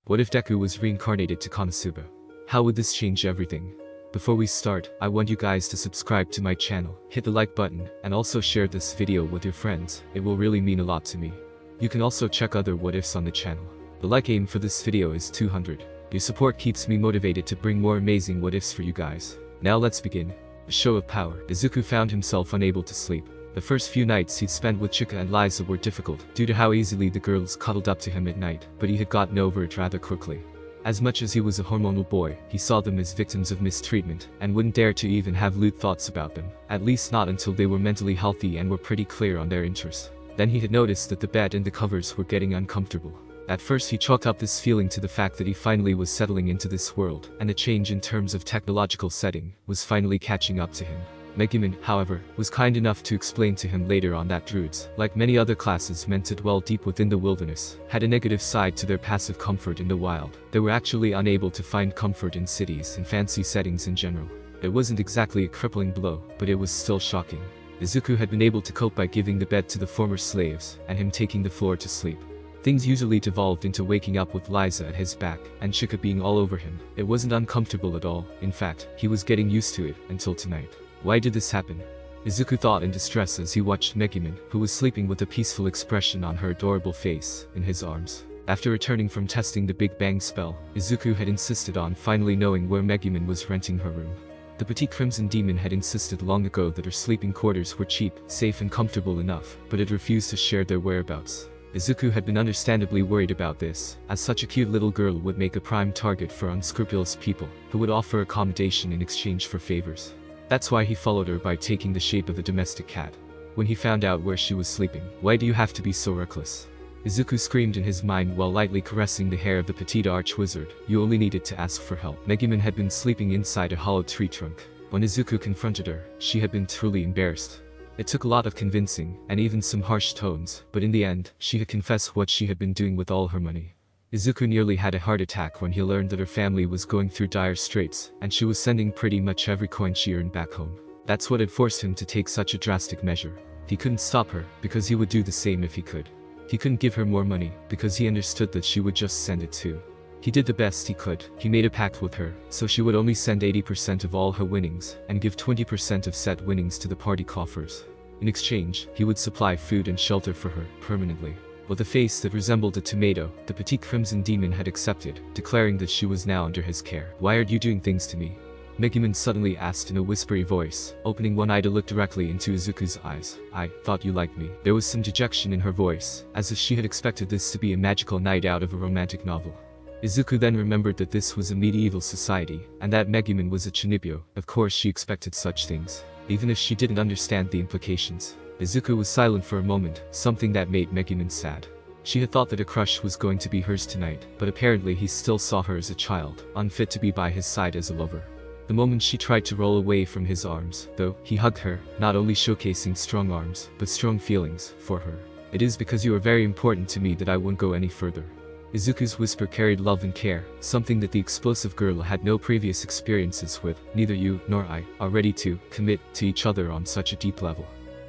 What if Deku was reincarnated to Konosuba? How would this change everything? Before we start, I want you guys to subscribe to my channel, hit the like button, and also share this video with your friends. It will really mean a lot to me. You can also check other what ifs on the channel. The like aim for this video is 200. Your support keeps me motivated to bring more amazing what ifs for you guys. Now let's begin. A show of power. Izuku found himself unable to sleep. The first few nights he'd spent with Chika and Liza were difficult, due to how easily the girls cuddled up to him at night, but he had gotten over it rather quickly. As much as he was a hormonal boy, he saw them as victims of mistreatment, and wouldn't dare to even have lewd thoughts about them, at least not until they were mentally healthy and were pretty clear on their interests. Then he had noticed that the bed and the covers were getting uncomfortable. At first he chalked up this feeling to the fact that he finally was settling into this world, and the change in terms of technological setting was finally catching up to him. Megumin, however, was kind enough to explain to him later on that druids, like many other classes meant to dwell deep within the wilderness, had a negative side to their passive comfort in the wild. They were actually unable to find comfort in cities and fancy settings in general. It wasn't exactly a crippling blow, but it was still shocking. Izuku had been able to cope by giving the bed to the former slaves, and him taking the floor to sleep. Things usually devolved into waking up with Liza at his back, and Chika being all over him. It wasn't uncomfortable at all. In fact, he was getting used to it, until tonight. Why did this happen? Izuku thought in distress as he watched Megumin, who was sleeping with a peaceful expression on her adorable face, in his arms. After returning from testing the Big Bang spell, Izuku had insisted on finally knowing where Megumin was renting her room. The petite crimson demon had insisted long ago that her sleeping quarters were cheap, safe and comfortable enough, but had refused to share their whereabouts. Izuku had been understandably worried about this, as such a cute little girl would make a prime target for unscrupulous people, who would offer accommodation in exchange for favors. That's why he followed her by taking the shape of a domestic cat. When he found out where she was sleeping, "Why do you have to be so reckless?" Izuku screamed in his mind while lightly caressing the hair of the petite arch-wizard. "You only needed to ask for help." Megumin had been sleeping inside a hollow tree trunk. When Izuku confronted her, she had been truly embarrassed. It took a lot of convincing, and even some harsh tones, but in the end, she had confessed what she had been doing with all her money. Izuku nearly had a heart attack when he learned that her family was going through dire straits, and she was sending pretty much every coin she earned back home. That's what had forced him to take such a drastic measure. He couldn't stop her, because he would do the same if he could. He couldn't give her more money, because he understood that she would just send it too. He did the best he could. He made a pact with her, so she would only send 80% of all her winnings, and give 20% of said winnings to the party coffers. In exchange, he would supply food and shelter for her, permanently. With a face that resembled a tomato, the petite crimson demon had accepted, declaring that she was now under his care. "Why are you doing things to me?" Megumin suddenly asked in a whispery voice, opening one eye to look directly into Izuku's eyes. "I thought you liked me." There was some dejection in her voice, as if she had expected this to be a magical night out of a romantic novel. Izuku then remembered that this was a medieval society, and that Megumin was a Chinibyo. Of course she expected such things, even if she didn't understand the implications. Izuku was silent for a moment, something that made Megumin sad. She had thought that a crush was going to be hers tonight, but apparently he still saw her as a child, unfit to be by his side as a lover. The moment she tried to roll away from his arms, though, he hugged her, not only showcasing strong arms, but strong feelings, for her. "It is because you are very important to me that I won't go any further." Izuku's whisper carried love and care, something that the explosive girl had no previous experiences with. "Neither you, nor I, are ready to commit to each other on such a deep level.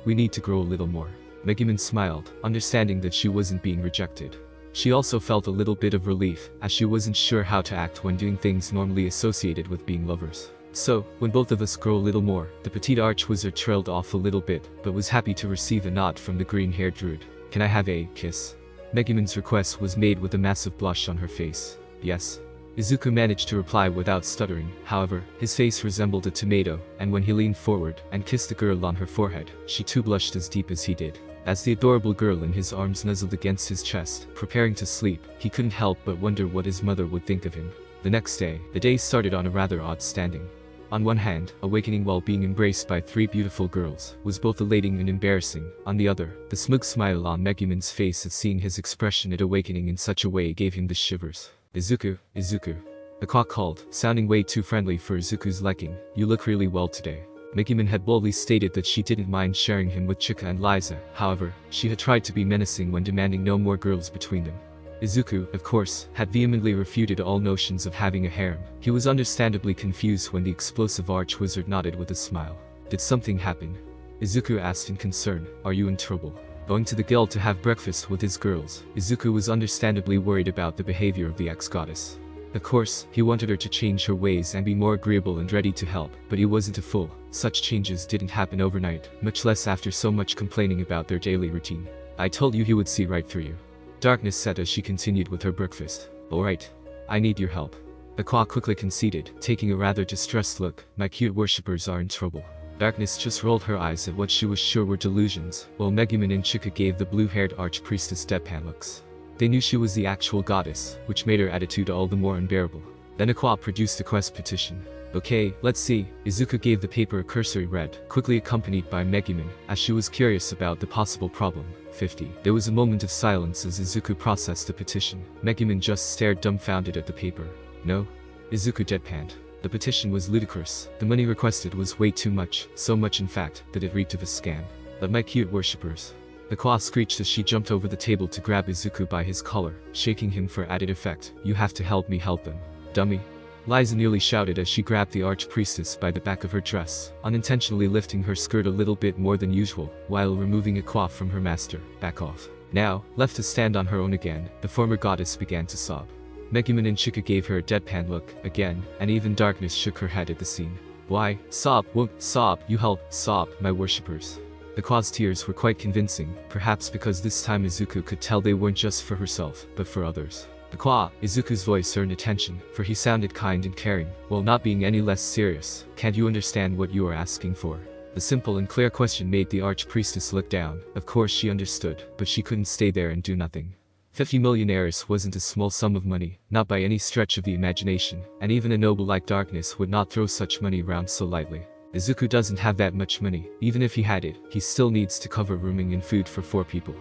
We need to grow a little more." Megumin smiled, understanding that she wasn't being rejected. She also felt a little bit of relief, as she wasn't sure how to act when doing things normally associated with being lovers. "So, when both of us grow a little more," the petite arch-wizard trailed off a little bit, but was happy to receive a nod from the green-haired druid. "Can I have a kiss?" Megumin's request was made with a massive blush on her face. "Yes." Izuku managed to reply without stuttering. However, his face resembled a tomato, and when he leaned forward and kissed the girl on her forehead, she too blushed as deep as he did. As the adorable girl in his arms nuzzled against his chest, preparing to sleep, he couldn't help but wonder what his mother would think of him. The next day, the day started on a rather odd standing. On one hand, awakening while being embraced by three beautiful girls was both elating and embarrassing. On the other, the smug smile on Megumin's face at seeing his expression at awakening in such a way gave him the shivers. "Izuku, Izuku." The clock called, sounding way too friendly for Izuku's liking. "You look really well today." Megumin had boldly stated that she didn't mind sharing him with Chika and Liza. However, she had tried to be menacing when demanding no more girls between them. Izuku, of course, had vehemently refuted all notions of having a harem. He was understandably confused when the explosive arch-wizard nodded with a smile. "Did something happen?" Izuku asked in concern. "Are you in trouble?" going to the guild to have breakfast with his girls. Izuku was understandably worried about the behavior of the ex-goddess. Of course, he wanted her to change her ways and be more agreeable and ready to help, but he wasn't a fool. Such changes didn't happen overnight, much less after so much complaining about their daily routine. I told you he would see right through you. Darkness said as she continued with her breakfast. Alright. I need your help. Aqua quickly conceded, taking a rather distressed look. My cute worshippers are in trouble. Darkness just rolled her eyes at what she was sure were delusions, while Megumin and Chika gave the blue-haired archpriestess deadpan looks. They knew she was the actual goddess, which made her attitude all the more unbearable. Then Aqua produced a quest petition. Okay, let's see. Izuku gave the paper a cursory read, quickly accompanied by Megumin, as she was curious about the possible problem. 50. There was a moment of silence as Izuku processed the petition. Megumin just stared dumbfounded at the paper. No? Izuku deadpanned. The petition was ludicrous. The money requested was way too much, so much in fact, that it reeked of a scam. But my cute worshippers. The claw screeched as she jumped over the table to grab Izuku by his collar, shaking him for added effect. You have to help me help them. Dummy. Liza nearly shouted as she grabbed the archpriestess by the back of her dress, unintentionally lifting her skirt a little bit more than usual, while removing a claw from her master. Back off. Now, left to stand on her own again, the former goddess began to sob. Megumin and Chika gave her a deadpan look, again, and even Darkness shook her head at the scene. Why? Sob, won't, sob, you help, sob, my worshippers. The claw's tears were quite convincing, perhaps because this time Izuku could tell they weren't just for herself, but for others. The claw, Izuku's voice earned attention, for he sounded kind and caring, while not being any less serious. Can't you understand what you are asking for? The simple and clear question made the archpriestess look down. Of course she understood, but she couldn't stay there and do nothing. 50 million Eris wasn't a small sum of money, not by any stretch of the imagination, and even a noble like Darkness would not throw such money around so lightly. Izuku doesn't have that much money. Even if he had it, he still needs to cover rooming and food for 4 people.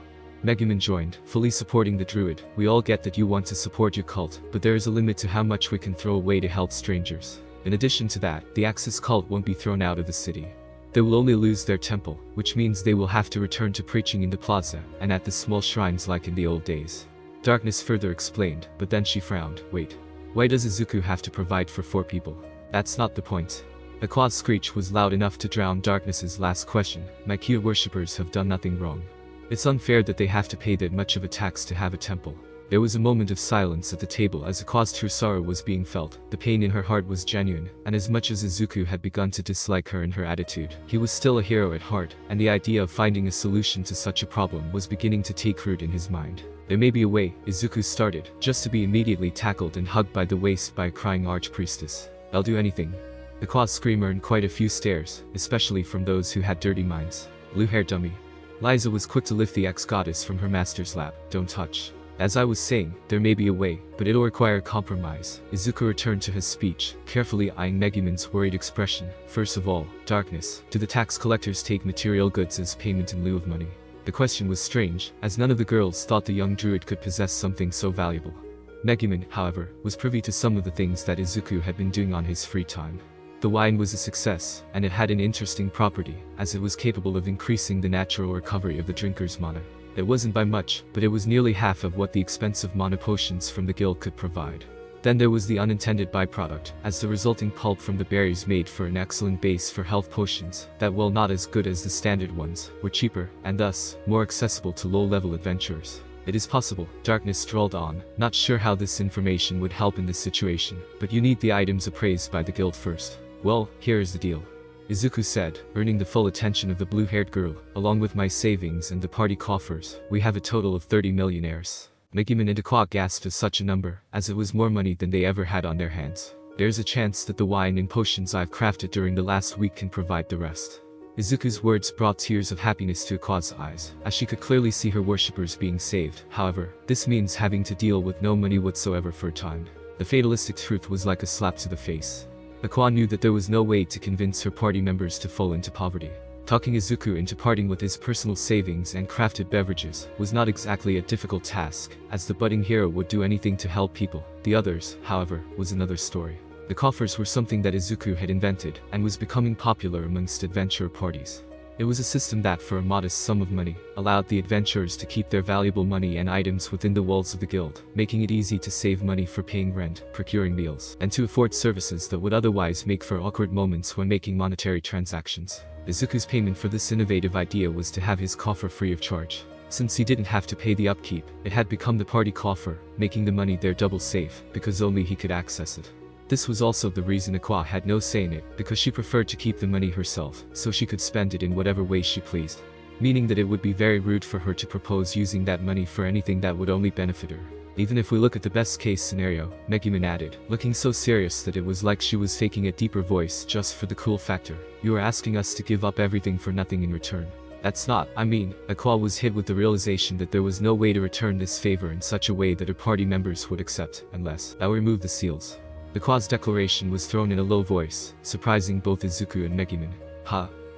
Megumin joined, fully supporting the druid. We all get that you want to support your cult, but there is a limit to how much we can throw away to help strangers. In addition to that, the Axis cult won't be thrown out of the city. They will only lose their temple, which means they will have to return to preaching in the plaza, and at the small shrines like in the old days. Darkness further explained, but then she frowned. Wait. Why does Izuku have to provide for 4 people? That's not the point. The claw's screech was loud enough to drown Darkness's last question. My cute worshippers have done nothing wrong. It's unfair that they have to pay that much of a tax to have a temple. There was a moment of silence at the table as the claw's true sorrow was being felt. The pain in her heart was genuine, and as much as Izuku had begun to dislike her and her attitude, he was still a hero at heart, and the idea of finding a solution to such a problem was beginning to take root in his mind. There may be a way, Izuku started, just to be immediately tackled and hugged by the waist by a crying archpriestess. I'll do anything. The claw's scream earned quite a few stares, especially from those who had dirty minds. Blue-haired dummy. Liza was quick to lift the ex-goddess from her master's lap. Don't touch. As I was saying, there may be a way, but it'll require compromise. Izuku returned to his speech, carefully eyeing Megumin's worried expression. First of all, Darkness. Do the tax collectors take material goods as payment in lieu of money? The question was strange, as none of the girls thought the young druid could possess something so valuable. Megumin, however, was privy to some of the things that Izuku had been doing on his free time. The wine was a success, and it had an interesting property, as it was capable of increasing the natural recovery of the drinker's mana. It wasn't by much, but it was nearly half of what the expensive mana potions from the guild could provide. Then there was the unintended byproduct, as the resulting pulp from the berries made for an excellent base for health potions, that while not as good as the standard ones, were cheaper, and thus, more accessible to low-level adventurers. It is possible, Darkness strolled on, not sure how this information would help in this situation, but you need the items appraised by the guild first. Well, here is the deal. Izuku said, earning the full attention of the blue-haired girl. Along with my savings and the party coffers, we have a total of 30 million Eris. Megumin and Aqua gasped at such a number, as it was more money than they ever had on their hands. There's a chance that the wine and potions I've crafted during the last week can provide the rest. Izuku's words brought tears of happiness to Aqua's eyes, as she could clearly see her worshippers being saved. However, this means having to deal with no money whatsoever for a time. The fatalistic truth was like a slap to the face. Aqua knew that there was no way to convince her party members to fall into poverty. Talking Izuku into parting with his personal savings and crafted beverages was not exactly a difficult task, as the budding hero would do anything to help people. The others, however, was another story. The coffers were something that Izuku had invented, and was becoming popular amongst adventurer parties. It was a system that, for a modest sum of money, allowed the adventurers to keep their valuable money and items within the walls of the guild, making it easy to save money for paying rent, procuring meals, and to afford services that would otherwise make for awkward moments when making monetary transactions. Izuku's payment for this innovative idea was to have his coffer free of charge. Since he didn't have to pay the upkeep, it had become the party coffer, making the money there double safe, because only he could access it. This was also the reason Aqua had no say in it, because she preferred to keep the money herself, so she could spend it in whatever way she pleased. Meaning that it would be very rude for her to propose using that money for anything that would only benefit her. Even if we look at the best case scenario, Megumin added, looking so serious that it was like she was faking a deeper voice just for the cool factor. You are asking us to give up everything for nothing in return. That's not, Aqua was hit with the realization that there was no way to return this favor in such a way that her party members would accept, unless I remove the seals. Aqua's declaration was thrown in a low voice, surprising both Izuku and Megumin.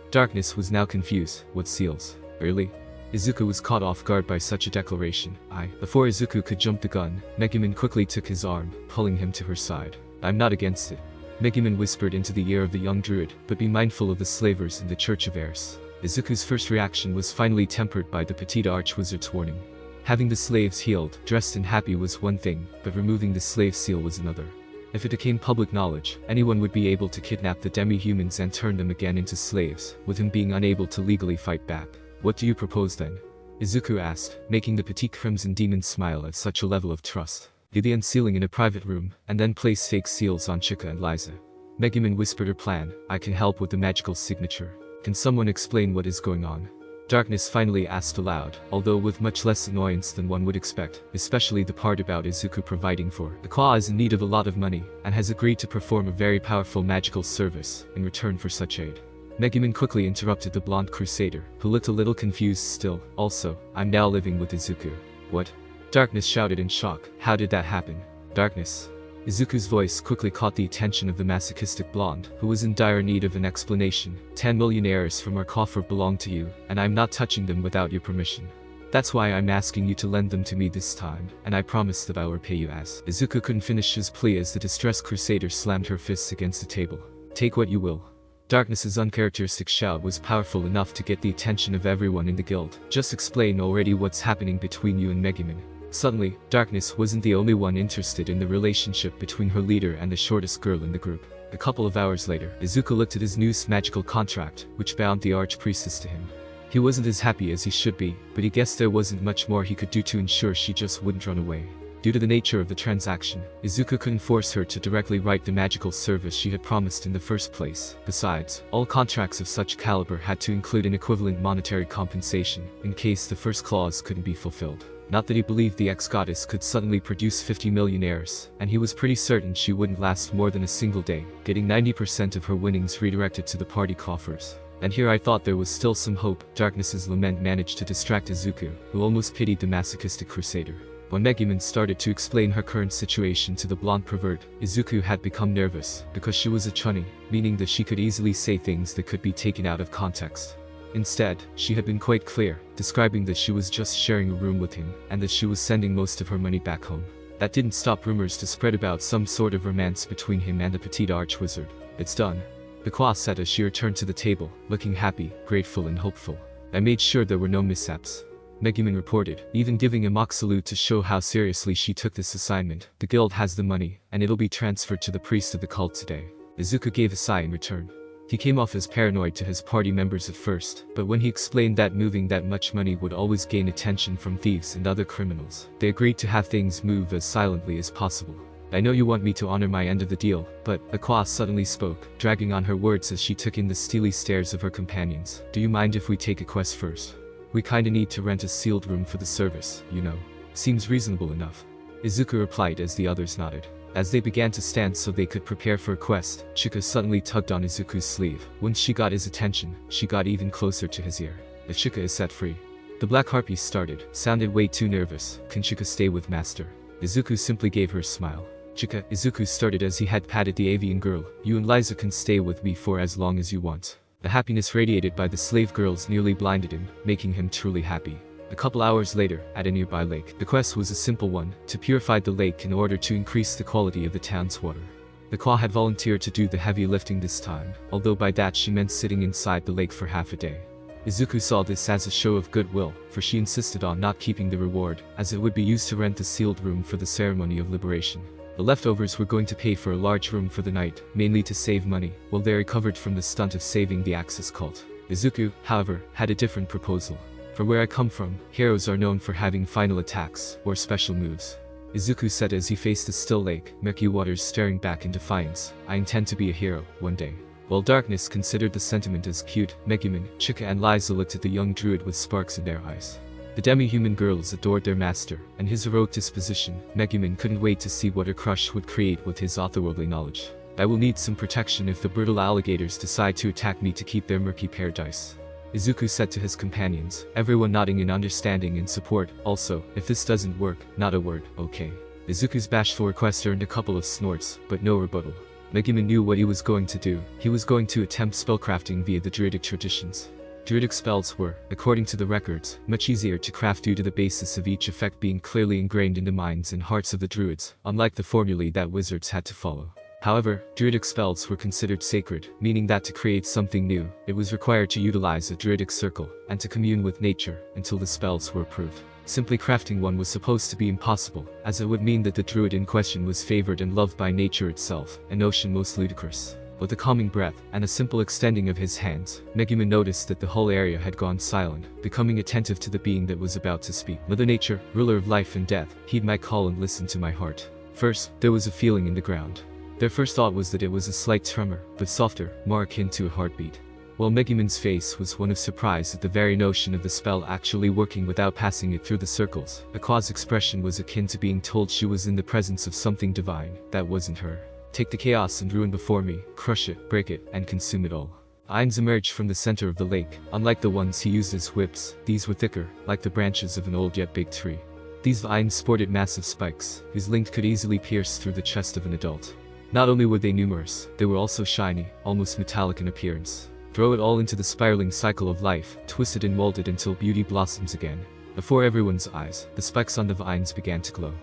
Darkness was now confused. What seals? Really? Izuku was caught off guard by such a declaration. Before Izuku could jump the gun, Megumin quickly took his arm, pulling him to her side. I'm not against it. Megumin whispered into the ear of the young druid, but be mindful of the slavers in the Church of Eris. Izuku's first reaction was finally tempered by the petite archwizard's warning. Having the slaves healed, dressed and happy was one thing, but removing the slave seal was another. If it became public knowledge, anyone would be able to kidnap the demi-humans and turn them again into slaves, with him being unable to legally fight back. What do you propose then? Izuku asked, making the petite crimson demon smile at such a level of trust. Do the unsealing in a private room, and then place fake seals on Chika and Liza. Megumin whispered her plan. I can help with the magical signature. Can someone explain what is going on? Darkness finally asked aloud, although with much less annoyance than one would expect, especially the part about Izuku providing for. Aqua is in need of a lot of money, and has agreed to perform a very powerful magical service, in return for such aid. Megumin quickly interrupted the blonde crusader, who looked a little confused still. Also, I'm now living with Izuku. What? Darkness shouted in shock. How did that happen? Darkness. Izuku's voice quickly caught the attention of the masochistic blonde, who was in dire need of an explanation. 10 million Eris from our coffer belong to you, and I'm not touching them without your permission. That's why I'm asking you to lend them to me this time, and I promise that I will repay you as. Izuku couldn't finish his plea as the distressed crusader slammed her fists against the table. Take what you will. Darkness's uncharacteristic shout was powerful enough to get the attention of everyone in the guild. Just explain already what's happening between you and Megumin. Suddenly, Darkness wasn't the only one interested in the relationship between her leader and the shortest girl in the group. A couple of hours later, Izuku looked at his new magical contract, which bound the archpriestess to him. He wasn't as happy as he should be, but he guessed there wasn't much more he could do to ensure she just wouldn't run away. Due to the nature of the transaction, Izuku couldn't force her to directly write the magical service she had promised in the first place. Besides, all contracts of such caliber had to include an equivalent monetary compensation, in case the first clause couldn't be fulfilled. Not that he believed the ex-goddess could suddenly produce 50 million Eris, and he was pretty certain she wouldn't last more than a single day, getting 90% of her winnings redirected to the party coffers. And here I thought there was still some hope. Darkness's lament managed to distract Izuku, who almost pitied the masochistic crusader. When Megumin started to explain her current situation to the blonde pervert, Izuku had become nervous, because she was a chunny, meaning that she could easily say things that could be taken out of context. Instead, she had been quite clear, describing that she was just sharing a room with him, and that she was sending most of her money back home. That didn't stop rumors to spread about some sort of romance between him and the petite archwizard. It's done. Bakwa said as she returned to the table, looking happy, grateful and hopeful. I made sure there were no mishaps. Megumin reported, even giving a mock salute to show how seriously she took this assignment. The guild has the money, and it'll be transferred to the priest of the cult today. Izuku gave a sigh in return. He came off as paranoid to his party members at first, but when he explained that moving that much money would always gain attention from thieves and other criminals, they agreed to have things move as silently as possible. I know you want me to honor my end of the deal, but Aqua suddenly spoke, dragging on her words as she took in the steely stares of her companions. Do you mind if we take a quest first? We kinda need to rent a sealed room for the service, you know. Seems reasonable enough. Izuku replied as the others nodded. As they began to stand so they could prepare for a quest, Chika suddenly tugged on Izuku's sleeve. Once she got his attention, she got even closer to his ear. If Chika is set free. The black harpy started, sounded way too nervous. Can Chika stay with master? Izuku simply gave her a smile. Chika, Izuku started as he had patted the avian girl. You and Liza can stay with me for as long as you want. The happiness radiated by the slave girls nearly blinded him, making him truly happy. A couple hours later, at a nearby lake, the quest was a simple one, to purify the lake in order to increase the quality of the town's water. The Claw had volunteered to do the heavy lifting this time, although by that she meant sitting inside the lake for half a day. Izuku saw this as a show of goodwill, for she insisted on not keeping the reward, as it would be used to rent the sealed room for the ceremony of liberation. The leftovers were going to pay for a large room for the night, mainly to save money, while they recovered from the stunt of saving the Axis cult. Izuku, however, had a different proposal. From where I come from, heroes are known for having final attacks, or special moves. Izuku said as he faced the still lake, murky waters staring back in defiance. I intend to be a hero, one day. While Darkness considered the sentiment as cute, Megumin, Chika and Liza looked at the young druid with sparks in their eyes. The demi-human girls adored their master, and his heroic disposition. Megumin couldn't wait to see what her crush would create with his otherworldly knowledge. I will need some protection if the brutal alligators decide to attack me to keep their murky paradise. Izuku said to his companions, everyone nodding in understanding and support. Also, if this doesn't work, not a word, okay. Izuku's bashful request earned a couple of snorts, but no rebuttal. Megumin knew what he was going to do. He was going to attempt spellcrafting via the druidic traditions. Druidic spells were, according to the records, much easier to craft due to the basis of each effect being clearly ingrained in the minds and hearts of the druids, unlike the formulae that wizards had to follow. However, druidic spells were considered sacred, meaning that to create something new, it was required to utilize a druidic circle, and to commune with nature, until the spells were approved. Simply crafting one was supposed to be impossible, as it would mean that the druid in question was favored and loved by nature itself, a notion most ludicrous. With a calming breath, and a simple extending of his hands, Megumin noticed that the whole area had gone silent, becoming attentive to the being that was about to speak. Mother Nature, ruler of life and death, heed my call and listen to my heart. First, there was a feeling in the ground. Their first thought was that it was a slight tremor, but softer, more akin to a heartbeat. While Megumin's face was one of surprise at the very notion of the spell actually working without passing it through the circles, Aka's expression was akin to being told she was in the presence of something divine, that wasn't her. Take the chaos and ruin before me, crush it, break it, and consume it all. Vines emerged from the center of the lake. Unlike the ones he used as whips, these were thicker, like the branches of an old yet big tree. These vines sported massive spikes, whose length could easily pierce through the chest of an adult. Not only were they numerous, they were also shiny, almost metallic in appearance. Throw it all into the spiraling cycle of life, twisted and molded until beauty blossoms again. Before everyone's eyes, the spikes on the vines began to glow.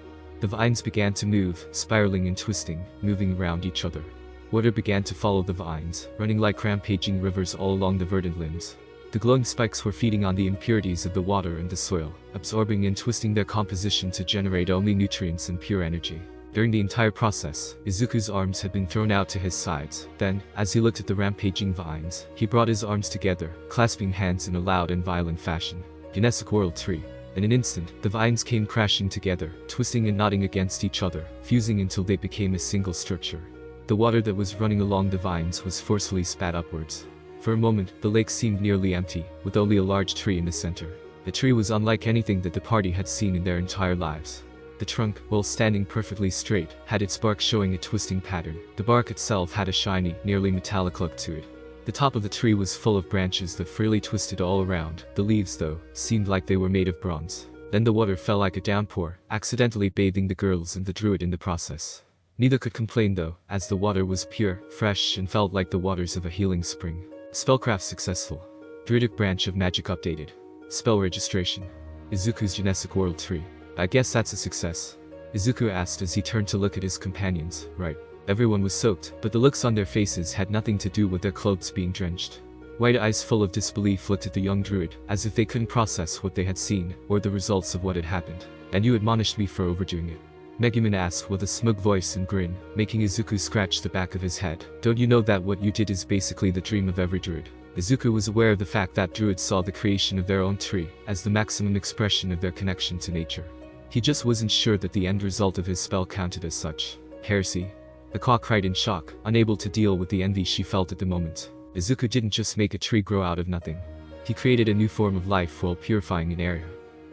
The vines began to move, spiraling and twisting, moving around each other. Water began to follow the vines, running like rampaging rivers all along the verdant limbs. The glowing spikes were feeding on the impurities of the water and the soil, absorbing and twisting their composition to generate only nutrients and pure energy. During the entire process, Izuku's arms had been thrown out to his sides. Then, as he looked at the rampaging vines, he brought his arms together, clasping hands in a loud and violent fashion. Genetic World Tree. In an instant, the vines came crashing together, twisting and knotting against each other, fusing until they became a single structure. The water that was running along the vines was forcefully spat upwards. For a moment, the lake seemed nearly empty, with only a large tree in the center. The tree was unlike anything that the party had seen in their entire lives. The trunk, while standing perfectly straight, had its bark showing a twisting pattern. The bark itself had a shiny, nearly metallic look to it. The top of the tree was full of branches that freely twisted all around. The leaves, though, seemed like they were made of bronze. Then the water fell like a downpour, accidentally bathing the girls and the druid in the process. Neither could complain though, as the water was pure, fresh and felt like the waters of a healing spring. Spellcraft successful. Druidic branch of magic updated. Spell registration. Izuku's Genetic World Tree. I guess that's a success. Izuku asked as he turned to look at his companions. Right. Everyone was soaked, but the looks on their faces had nothing to do with their clothes being drenched. White eyes full of disbelief looked at the young druid, as if they couldn't process what they had seen, or the results of what had happened. And you admonished me for overdoing it. Megumin asked with a smug voice and grin, making Izuku scratch the back of his head. Don't you know that what you did is basically the dream of every druid? Izuku was aware of the fact that druids saw the creation of their own tree as the maximum expression of their connection to nature. He just wasn't sure that the end result of his spell counted as such. Heresy. Aka cried in shock, unable to deal with the envy she felt at the moment. Izuku didn't just make a tree grow out of nothing. He created a new form of life while purifying an area.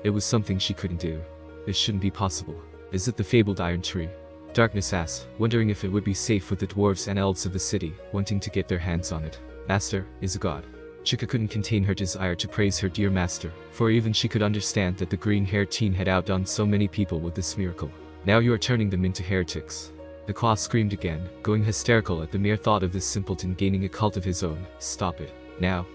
It was something she couldn't do. This shouldn't be possible. Is it the fabled iron tree? Darkness asked, wondering if it would be safe with the dwarves and elves of the city, wanting to get their hands on it. Master, is a god. Chika couldn't contain her desire to praise her dear master, for even she could understand that the green-haired teen had outdone so many people with this miracle. Now you are turning them into heretics. The claw screamed again, going hysterical at the mere thought of this simpleton gaining a cult of his own. Stop it. Now.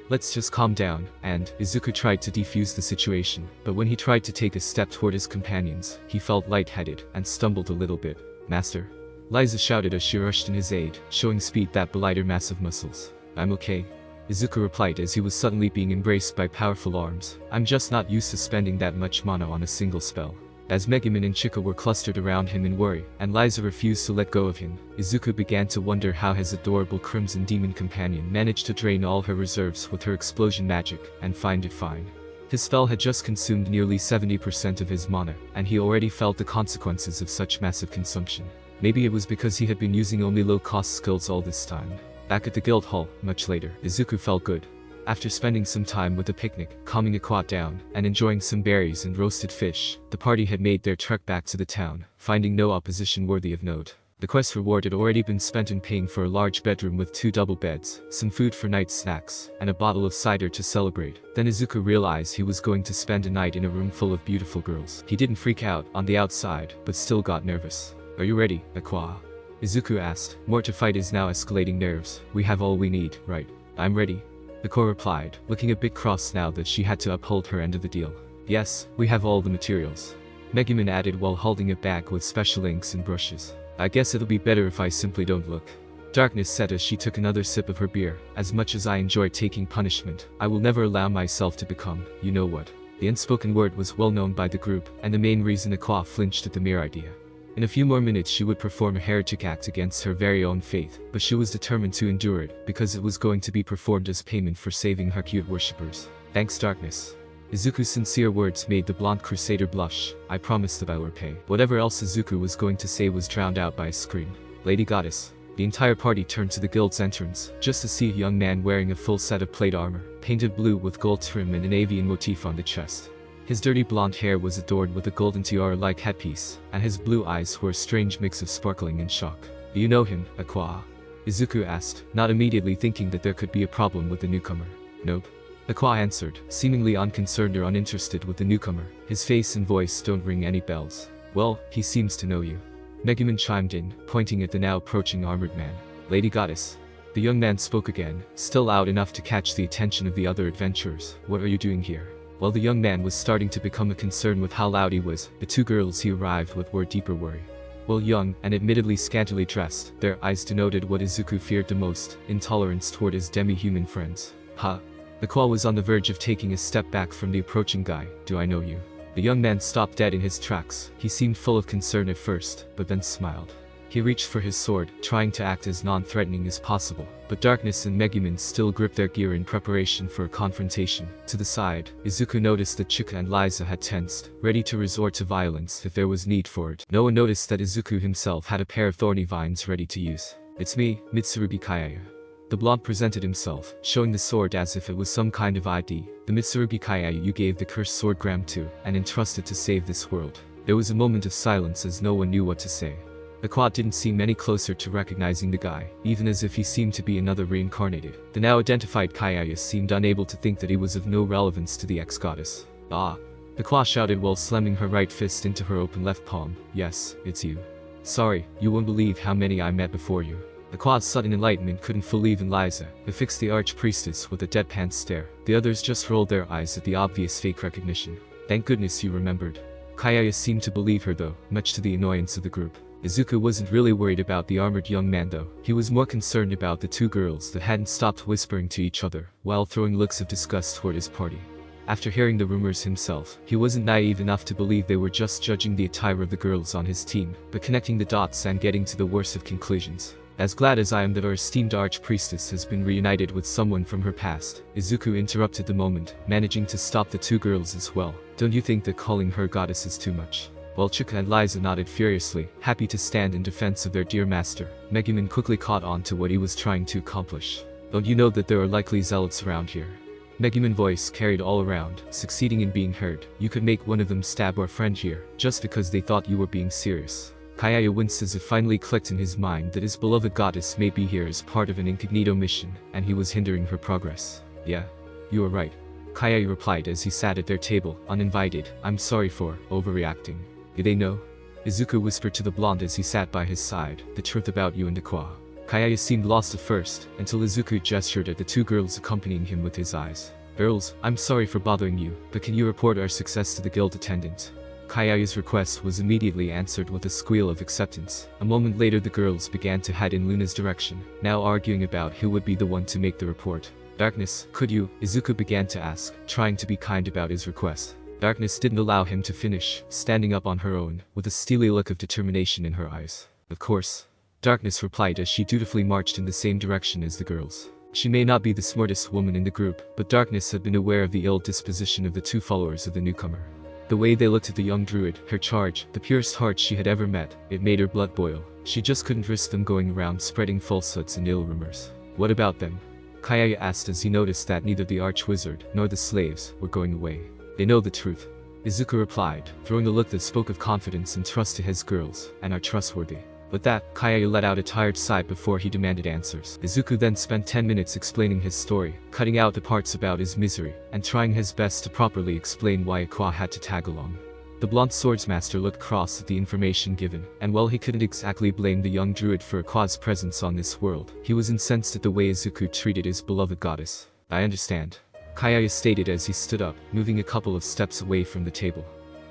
Let's just calm down, and Izuku tried to defuse the situation, but when he tried to take a step toward his companions, he felt lightheaded and stumbled a little bit. Master. Liza shouted as she rushed in his aid, showing speed that belied her massive muscles. I'm okay. Izuku replied as he was suddenly being embraced by powerful arms. I'm just not used to spending that much mana on a single spell. As Megumin and Chika were clustered around him in worry, and Liza refused to let go of him, Izuku began to wonder how his adorable Crimson Demon companion managed to drain all her reserves with her explosion magic, and find it fine. His spell had just consumed nearly 70% of his mana, and he already felt the consequences of such massive consumption. Maybe it was because he had been using only low-cost skills all this time. Back at the guild hall, much later, Izuku felt good. After spending some time with the picnic, calming a quad down, and enjoying some berries and roasted fish, the party had made their trek back to the town, finding no opposition worthy of note. The quest reward had already been spent in paying for a large bedroom with 2 double beds, some food for night snacks, and a bottle of cider to celebrate. Then Izuku realized he was going to spend a night in a room full of beautiful girls. He didn't freak out on the outside, but still got nervous. "Are you ready, Aqua?" Izuku asked. "More to fight is now escalating nerves. We have all we need, right?" "I'm ready," Aqua replied, looking a bit cross now that she had to uphold her end of the deal. "Yes, we have all the materials," Megumin added while holding a bag with special inks and brushes. "I guess it'll be better if I simply don't look," Darkness said as she took another sip of her beer. "As much as I enjoy taking punishment, I will never allow myself to become, you know what." The unspoken word was well known by the group, and the main reason Aqua flinched at the mere idea. In a few more minutes she would perform a heretic act against her very own faith, but she was determined to endure it, because it was going to be performed as payment for saving her cute worshippers. "Thanks, Darkness." Izuku's sincere words made the blonde crusader blush. "I promised that I would pay." Whatever else Izuku was going to say was drowned out by a scream. "Lady Goddess." The entire party turned to the guild's entrance, just to see a young man wearing a full set of plate armor, painted blue with gold trim and an avian motif on the chest. His dirty blonde hair was adorned with a golden tiara-like headpiece, and his blue eyes were a strange mix of sparkling and shock. "Do you know him, Aqua?" Izuku asked, not immediately thinking that there could be a problem with the newcomer. "Nope," Aqua answered, seemingly unconcerned or uninterested with the newcomer. "His face and voice don't ring any bells." "Well, he seems to know you," Megumin chimed in, pointing at the now approaching armored man. "Lady Goddess." The young man spoke again, still loud enough to catch the attention of the other adventurers. "What are you doing here?" While the young man was starting to become a concern with how loud he was, the 2 girls he arrived with were deeper worry. While young, and admittedly scantily dressed, their eyes denoted what Izuku feared the most, intolerance toward his demi-human friends. "Huh?" Aqua was on the verge of taking a step back from the approaching guy. "Do I know you?" The young man stopped dead in his tracks. He seemed full of concern at first, but then smiled. He reached for his sword, trying to act as non-threatening as possible, but Darkness and Megumin still gripped their gear in preparation for a confrontation. To the side, Izuku noticed that Chika and Liza had tensed, ready to resort to violence if there was need for it. No one noticed that Izuku himself had a pair of thorny vines ready to use. "It's me, Mitsurugi Kayaya." The blonde presented himself, showing the sword as if it was some kind of ID. "The Mitsurugi Kayaya you gave the cursed sword Gram to, and entrusted to save this world." There was a moment of silence as no one knew what to say. Aqua didn't seem any closer to recognizing the guy, even as if he seemed to be another reincarnated. The now identified Kayaya seemed unable to think that he was of no relevance to the ex-goddess. "Ah!" Aqua shouted while slamming her right fist into her open left palm. "Yes, it's you. Sorry, you won't believe how many I met before you." Aqua's sudden enlightenment couldn't fool even Liza, who fixed the arch-priestess with a deadpan stare. The others just rolled their eyes at the obvious fake recognition. "Thank goodness you remembered." Kayaya seemed to believe her though, much to the annoyance of the group. Izuku wasn't really worried about the armored young man though. He was more concerned about the 2 girls that hadn't stopped whispering to each other, while throwing looks of disgust toward his party. After hearing the rumors himself, he wasn't naive enough to believe they were just judging the attire of the girls on his team, but connecting the dots and getting to the worst of conclusions. "As glad as I am that our esteemed arch-priestess has been reunited with someone from her past," Izuku interrupted the moment, managing to stop the 2 girls as well. "Don't you think that calling her goddess is too much?" While Chika and Liza nodded furiously, happy to stand in defense of their dear master, Megumin quickly caught on to what he was trying to accomplish. "Don't you know that there are likely zealots around here?" Megumin's voice carried all around, succeeding in being heard. "You could make one of them stab our friend here, just because they thought you were being serious." Kayaya winced as it finally clicked in his mind that his beloved goddess may be here as part of an incognito mission, and he was hindering her progress. "Yeah, you are right," Kayaya replied as he sat at their table, uninvited. "I'm sorry for overreacting." "Do they know?" Izuku whispered to the blonde as he sat by his side. "The truth about you and Aqua." Kayaya seemed lost at first, until Izuku gestured at the 2 girls accompanying him with his eyes. "Girls, I'm sorry for bothering you, but can you report our success to the guild attendant?" Kayaya's request was immediately answered with a squeal of acceptance. A moment later the girls began to head in Luna's direction, now arguing about who would be the one to make the report. "Darkness, could you?" Izuku began to ask, trying to be kind about his request. Darkness didn't allow him to finish, standing up on her own, with a steely look of determination in her eyes. "Of course," Darkness replied as she dutifully marched in the same direction as the girls. She may not be the smartest woman in the group, but darkness had been aware of the ill disposition of the two followers of the newcomer. The way they looked at the young druid, her charge, the purest heart she had ever met, it made her blood boil. She just couldn't risk them going around spreading falsehoods and ill rumors. What about them? Kayaya asked as he noticed that neither the arch-wizard nor the slaves were going away. They know the truth. Izuku replied, throwing a look that spoke of confidence and trust to his girls, and are trustworthy. With that, Kayaya let out a tired sigh before he demanded answers. Izuku then spent 10 minutes explaining his story, cutting out the parts about his misery, and trying his best to properly explain why Aqua had to tag along. The blonde swordsmaster looked cross at the information given, and while he couldn't exactly blame the young druid for Aqua's presence on this world, he was incensed at the way Izuku treated his beloved goddess. I understand. Kayaya stated as he stood up, moving a couple of steps away from the table.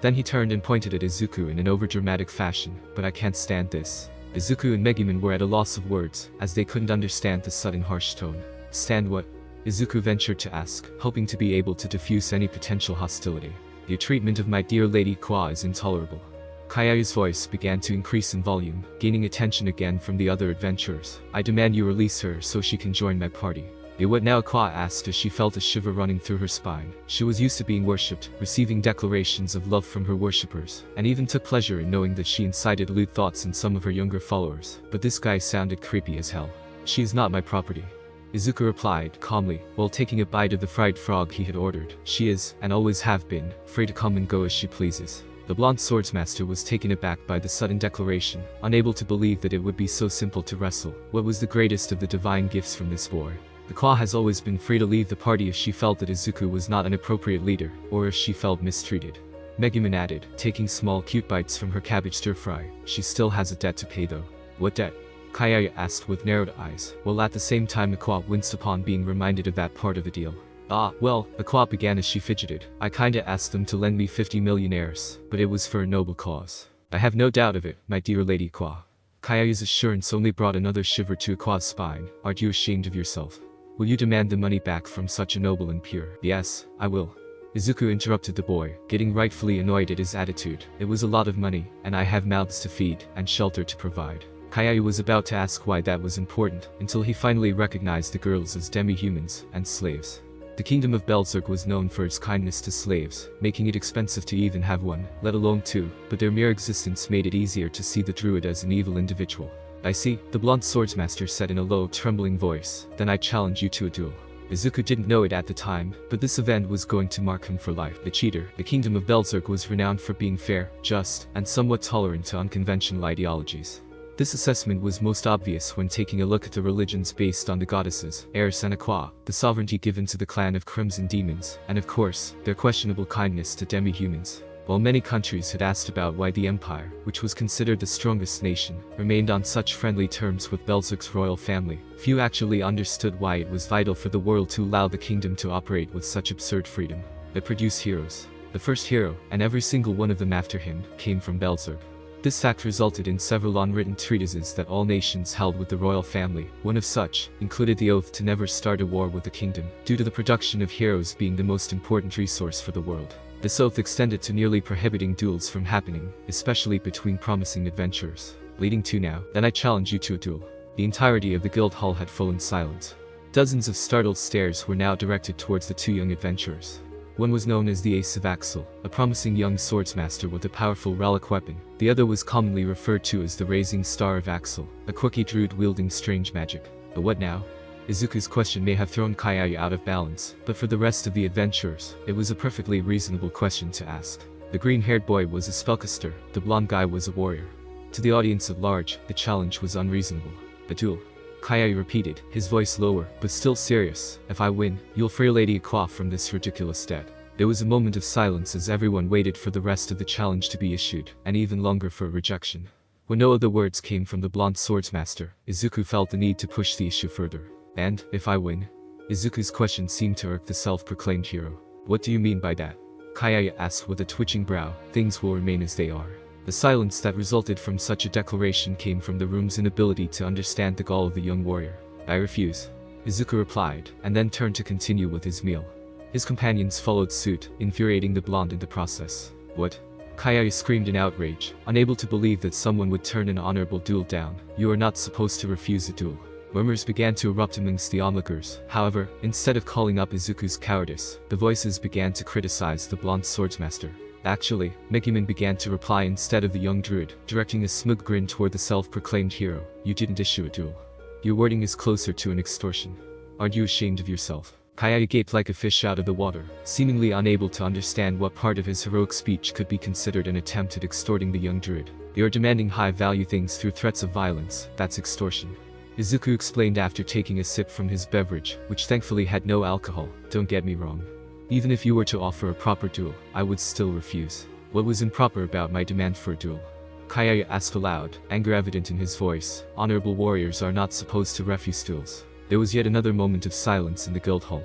Then he turned and pointed at Izuku in an overdramatic fashion, but I can't stand this. Izuku and Megumin were at a loss of words, as they couldn't understand the sudden harsh tone. Stand what? Izuku ventured to ask, hoping to be able to diffuse any potential hostility. Your treatment of my dear Lady Kwa is intolerable. Kayaya's voice began to increase in volume, gaining attention again from the other adventurers. I demand you release her so she can join my party. What now? Kwa asked as she felt a shiver running through her spine. She was used to being worshipped, receiving declarations of love from her worshippers, and even took pleasure in knowing that she incited lewd thoughts in some of her younger followers. But this guy sounded creepy as hell. She is not my property. Izuku replied, calmly, while taking a bite of the fried frog he had ordered. She is, and always have been, free to come and go as she pleases. The blonde swordsmaster was taken aback by the sudden declaration, unable to believe that it would be so simple to wrestle. What was the greatest of the divine gifts from this boy? The Kwa has always been free to leave the party if she felt that Izuku was not an appropriate leader, or if she felt mistreated. Megumin added, taking small cute bites from her cabbage stir-fry. She still has a debt to pay though. What debt? Kayaya asked with narrowed eyes, while at the same time Aqua winced upon being reminded of that part of the deal. Well, Aqua began as she fidgeted. I kinda asked them to lend me 50 million Eris, but it was for a noble cause. I have no doubt of it, my dear Lady Aqua. Kayaya's assurance only brought another shiver to Aqua's spine. Aren't you ashamed of yourself? Will you demand the money back from such a noble and pure? Yes, I will. Izuku interrupted the boy, getting rightfully annoyed at his attitude. It was a lot of money, and I have mouths to feed, and shelter to provide. Kayaya was about to ask why that was important, until he finally recognized the girls as demi-humans and slaves. The kingdom of Belzerk was known for its kindness to slaves, making it expensive to even have one, let alone two, but their mere existence made it easier to see the druid as an evil individual. I see, the blonde swordsmaster said in a low, trembling voice. Then I challenge you to a duel. Izuku didn't know it at the time, but this event was going to mark him for life. The cheater, the kingdom of Belzerk was renowned for being fair, just, and somewhat tolerant to unconventional ideologies. This assessment was most obvious when taking a look at the religions based on the goddesses, Eris and Aqua, the sovereignty given to the clan of Crimson Demons, and of course, their questionable kindness to demi-humans. While many countries had asked about why the empire, which was considered the strongest nation, remained on such friendly terms with Belzerk's royal family, few actually understood why it was vital for the world to allow the kingdom to operate with such absurd freedom. They produce heroes. The first hero, and every single one of them after him, came from Belzerk. This fact resulted in several unwritten treatises that all nations held with the royal family. One of such included the oath to never start a war with the kingdom, due to the production of heroes being the most important resource for the world. This oath extended to nearly prohibiting duels from happening, especially between promising adventurers. Leading to now, then I challenge you to a duel. The entirety of the guild hall had fallen silent. Dozens of startled stares were now directed towards the two young adventurers. One was known as the Ace of Axel, a promising young swordsmaster with a powerful relic weapon. The other was commonly referred to as the Rising Star of Axel, a quirky druid wielding strange magic. But what now? Izuku's question may have thrown Kayaya out of balance, but for the rest of the adventurers, it was a perfectly reasonable question to ask. The green-haired boy was a spellcaster, the blonde guy was a warrior. To the audience at large, the challenge was unreasonable. A duel. Kayaya repeated, his voice lower, but still serious. If I win, you'll free Lady Aqua from this ridiculous debt. There was a moment of silence as everyone waited for the rest of the challenge to be issued, and even longer for rejection. When no other words came from the blonde swordsmaster, Izuku felt the need to push the issue further. And, if I win? Izuku's question seemed to irk the self-proclaimed hero. What do you mean by that? Kayaya asked with a twitching brow. Things will remain as they are. The silence that resulted from such a declaration came from the room's inability to understand the gall of the young warrior. I refuse. Izuku replied, and then turned to continue with his meal. His companions followed suit, infuriating the blonde in the process. What? Kayaya screamed in outrage, unable to believe that someone would turn an honorable duel down. You are not supposed to refuse a duel. Murmurs began to erupt amongst the onlookers. However, instead of calling up Izuku's cowardice, the voices began to criticize the blonde swordsmaster. Actually, Megumin began to reply instead of the young druid, directing a smug grin toward the self-proclaimed hero. You didn't issue a duel. Your wording is closer to an extortion. Aren't you ashamed of yourself? Kayaya gaped like a fish out of the water, seemingly unable to understand what part of his heroic speech could be considered an attempt at extorting the young druid. You're demanding high-value things through threats of violence. That's extortion. Izuku explained after taking a sip from his beverage, which thankfully had no alcohol. Don't get me wrong. Even if you were to offer a proper duel, I would still refuse. What was improper about my demand for a duel? Kayaya asked aloud, anger evident in his voice. Honorable warriors are not supposed to refuse duels. There was yet another moment of silence in the guild hall.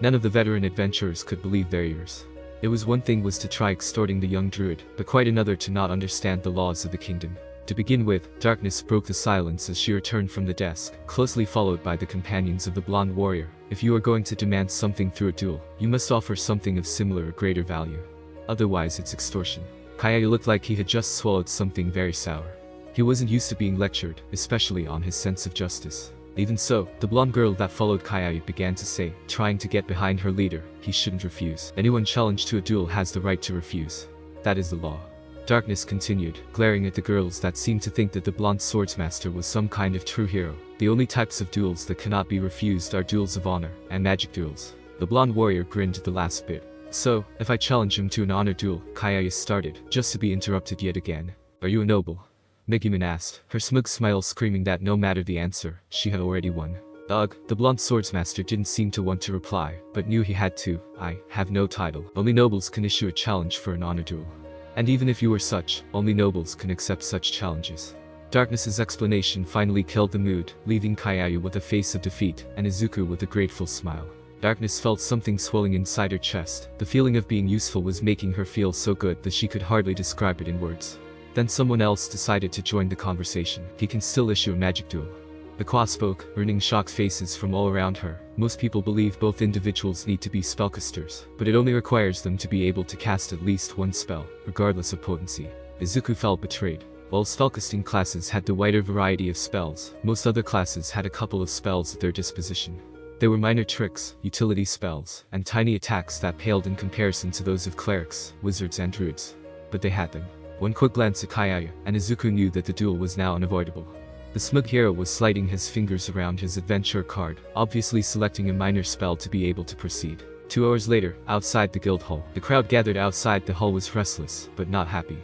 None of the veteran adventurers could believe their ears. It was one thing was to try extorting the young druid, but quite another to not understand the laws of the kingdom. To begin with, darkness broke the silence as she returned from the desk, closely followed by the companions of the blonde warrior. If you are going to demand something through a duel, you must offer something of similar or greater value. Otherwise it's extortion. Kayaya looked like he had just swallowed something very sour. He wasn't used to being lectured, especially on his sense of justice. Even so, the blonde girl that followed Kayaya began to say, trying to get behind her leader, he shouldn't refuse. Anyone challenged to a duel has the right to refuse. That is the law. Darkness continued, glaring at the girls that seemed to think that the blonde swordsmaster was some kind of true hero. The only types of duels that cannot be refused are duels of honor and magic duels. The blonde warrior grinned at the last bit. So, if I challenge him to an honor duel, Kayaya started, just to be interrupted yet again. Are you a noble? Megumin asked, her smug smile screaming that no matter the answer, she had already won. Ugh, the blonde swordsmaster didn't seem to want to reply, but knew he had to. I have no title. Only nobles can issue a challenge for an honor duel. And even if you were such, only nobles can accept such challenges. Darkness's explanation finally killed the mood, leaving Kayaya with a face of defeat, and Izuku with a grateful smile. Darkness felt something swelling inside her chest. The feeling of being useful was making her feel so good that she could hardly describe it in words. Then someone else decided to join the conversation. He can still issue a magic duel. The Kwa spoke, earning shocked faces from all around her. Most people believe both individuals need to be spellcasters, but it only requires them to be able to cast at least one spell, regardless of potency. Izuku felt betrayed. While spellcasting classes had the wider variety of spells, most other classes had a couple of spells at their disposition. There were minor tricks, utility spells, and tiny attacks that paled in comparison to those of clerics, wizards and druids. But they had them. One quick glance at Kayaya, and Izuku knew that the duel was now unavoidable. The smug hero was sliding his fingers around his adventure card, obviously selecting a minor spell to be able to proceed. 2 hours later, outside the guild hall, the crowd gathered outside the hall was restless, but not happy.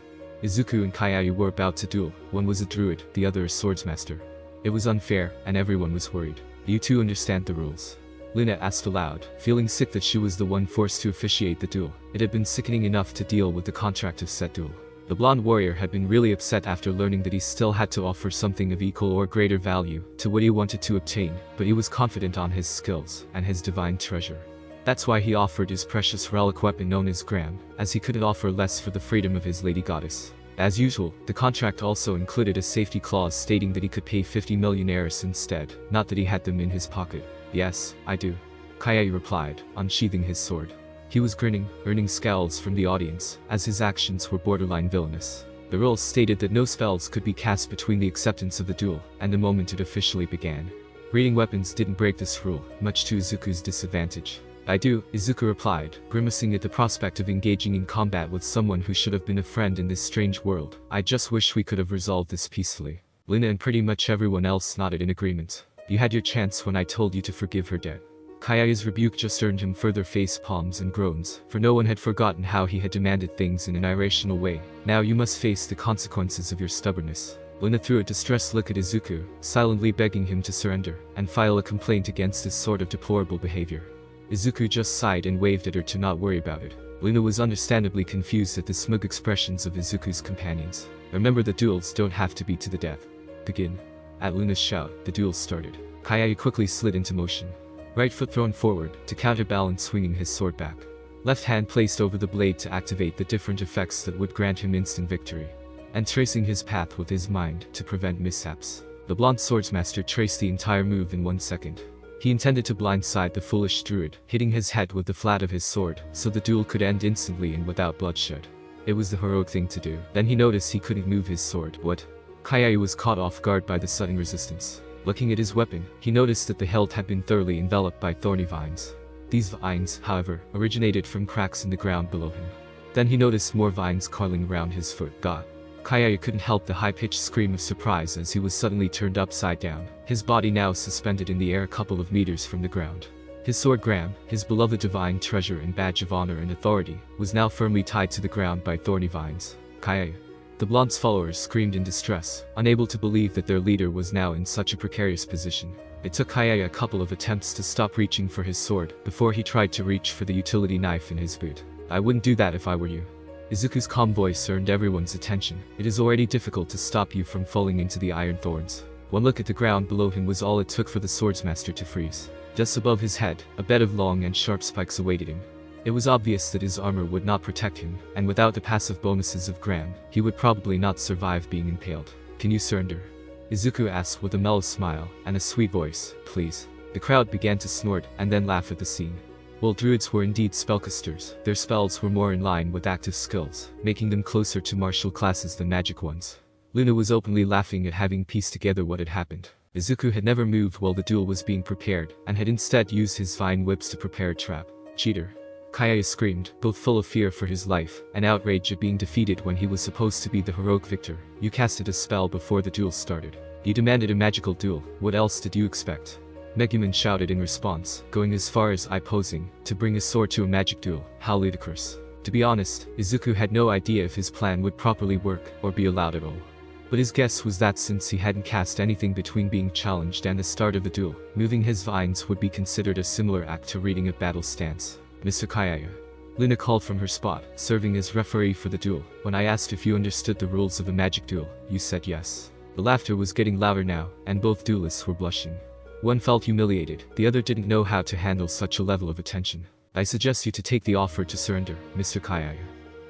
Izuku and Kayaya were about to duel. One was a druid, the other a swordsmaster. It was unfair, and everyone was worried. Do you two understand the rules? Luna asked aloud, feeling sick that she was the one forced to officiate the duel. It had been sickening enough to deal with the contract of said duel. The blonde warrior had been really upset after learning that he still had to offer something of equal or greater value to what he wanted to obtain, but he was confident on his skills and his divine treasure. That's why he offered his precious relic weapon known as Gram, as he couldn't offer less for the freedom of his lady goddess. As usual, the contract also included a safety clause stating that he could pay 50 million Eris instead, not that he had them in his pocket. Yes, I do. Kayaya replied, unsheathing his sword. He was grinning, earning scowls from the audience, as his actions were borderline villainous. The rules stated that no spells could be cast between the acceptance of the duel and the moment it officially began. Reading weapons didn't break this rule, much to Izuku's disadvantage. I do, Izuku replied, grimacing at the prospect of engaging in combat with someone who should have been a friend in this strange world. I just wish we could have resolved this peacefully. Lina and pretty much everyone else nodded in agreement. You had your chance when I told you to forgive her debt. Kayaya's rebuke just earned him further face palms and groans, for no one had forgotten how he had demanded things in an irrational way. Now you must face the consequences of your stubbornness. Luna threw a distressed look at Izuku, silently begging him to surrender, and file a complaint against his sort of deplorable behavior. Izuku just sighed and waved at her to not worry about it. Luna was understandably confused at the smug expressions of Izuku's companions. Remember that duels don't have to be to the death. Begin. At Luna's shout, the duel started. Kayaya quickly slid into motion. Right foot thrown forward, to counterbalance swinging his sword back. Left hand placed over the blade to activate the different effects that would grant him instant victory. And tracing his path with his mind to prevent mishaps. The blonde swordsmaster traced the entire move in 1 second. He intended to blindside the foolish druid, hitting his head with the flat of his sword, so the duel could end instantly and without bloodshed. It was the heroic thing to do. Then he noticed he couldn't move his sword. What? Kayaya was caught off guard by the sudden resistance. Looking at his weapon, he noticed that the hilt had been thoroughly enveloped by thorny vines. These vines, however, originated from cracks in the ground below him. Then he noticed more vines coiling around his foot. God. Kayaya couldn't help the high-pitched scream of surprise as he was suddenly turned upside down, his body now suspended in the air a couple of meters from the ground. His sword Gram, his beloved divine treasure and badge of honor and authority, was now firmly tied to the ground by thorny vines. Kayaya. The blonde's followers screamed in distress, unable to believe that their leader was now in such a precarious position. It took Kayaya a couple of attempts to stop reaching for his sword before he tried to reach for the utility knife in his boot. I wouldn't do that if I were you. Izuku's calm voice earned everyone's attention. It is already difficult to stop you from falling into the iron thorns. One look at the ground below him was all it took for the swordsmaster to freeze. Just above his head, a bed of long and sharp spikes awaited him. It was obvious that his armor would not protect him, and without the passive bonuses of Gram, he would probably not survive being impaled. Can you surrender? Izuku asked with a mellow smile and a sweet voice. Please. The crowd began to snort and then laugh at the scene. While druids were indeed spellcasters, their spells were more in line with active skills, making them closer to martial classes than magic ones. Luna was openly laughing at having pieced together what had happened. Izuku had never moved while the duel was being prepared, and had instead used his vine whips to prepare a trap. Cheater. Kayaya screamed, both full of fear for his life, and outrage at being defeated when he was supposed to be the heroic victor. You casted a spell before the duel started. You demanded a magical duel, what else did you expect? Megumin shouted in response, going as far as posing to bring his sword to a magic duel. How ludicrous. To be honest, Izuku had no idea if his plan would properly work, or be allowed at all. But his guess was that since he hadn't cast anything between being challenged and the start of the duel, moving his vines would be considered a similar act to reading a battle stance. Mr. Kayaya. Luna called from her spot, serving as referee for the duel. When I asked if you understood the rules of a magic duel, you said yes. The laughter was getting louder now, and both duelists were blushing. One felt humiliated, the other didn't know how to handle such a level of attention. I suggest you to take the offer to surrender, Mr. Kayaya.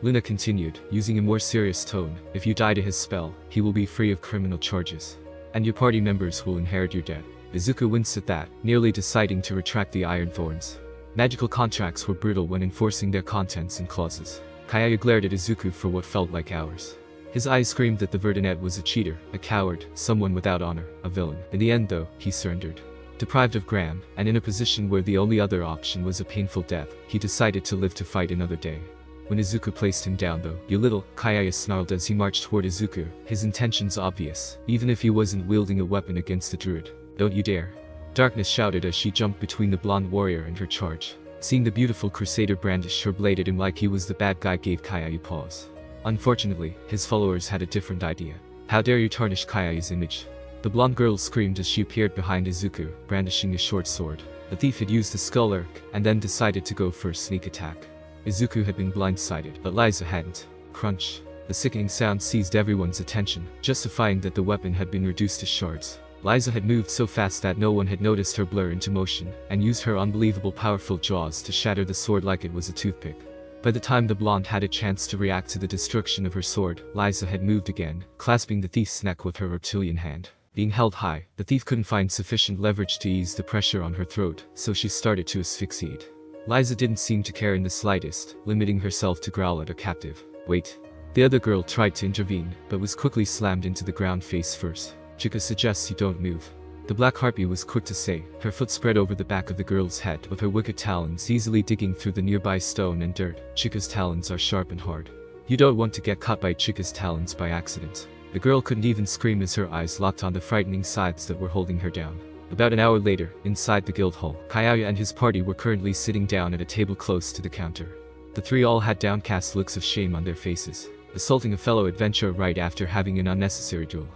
Luna continued, using a more serious tone. If you die to his spell, he will be free of criminal charges. And your party members will inherit your debt. Izuku winced at that, nearly deciding to retract the iron thorns. Magical contracts were brutal when enforcing their contents and clauses. Kayaya glared at Izuku for what felt like hours. His eyes screamed that the Verdinet was a cheater, a coward, someone without honor, a villain. In the end though, he surrendered. Deprived of Gram, and in a position where the only other option was a painful death, he decided to live to fight another day. When Izuku placed him down though, "You little," Kayaya snarled as he marched toward Izuku, his intentions obvious, even if he wasn't wielding a weapon against the druid. "Don't you dare." Darkness shouted as she jumped between the blonde warrior and her charge. Seeing the beautiful crusader brandish her blade at him like he was the bad guy gave Kayaya pause. Unfortunately, his followers had a different idea. "How dare you tarnish Kayaya's image?" The blonde girl screamed as she appeared behind Izuku, brandishing a short sword. The thief had used the skull arc, and then decided to go for a sneak attack. Izuku had been blindsided, but Liza hadn't. Crunch. The sickening sound seized everyone's attention, justifying that the weapon had been reduced to shards. Liza had moved so fast that no one had noticed her blur into motion, and used her unbelievable powerful jaws to shatter the sword like it was a toothpick. By the time the blonde had a chance to react to the destruction of her sword, Liza had moved again, clasping the thief's neck with her reptilian hand. Being held high, the thief couldn't find sufficient leverage to ease the pressure on her throat, so she started to asphyxiate. Liza didn't seem to care in the slightest, limiting herself to growl at her captive. "Wait." The other girl tried to intervene, but was quickly slammed into the ground face first. "Chika suggests you don't move." The black harpy was quick to say, her foot spread over the back of the girl's head with her wicked talons easily digging through the nearby stone and dirt. "Chika's talons are sharp and hard. You don't want to get caught by Chika's talons by accident." The girl couldn't even scream as her eyes locked on the frightening scythes that were holding her down. About an hour later, inside the guild hall, Kayaya and his party were currently sitting down at a table close to the counter. The three all had downcast looks of shame on their faces, assaulting a fellow adventurer right after having an unnecessary duel.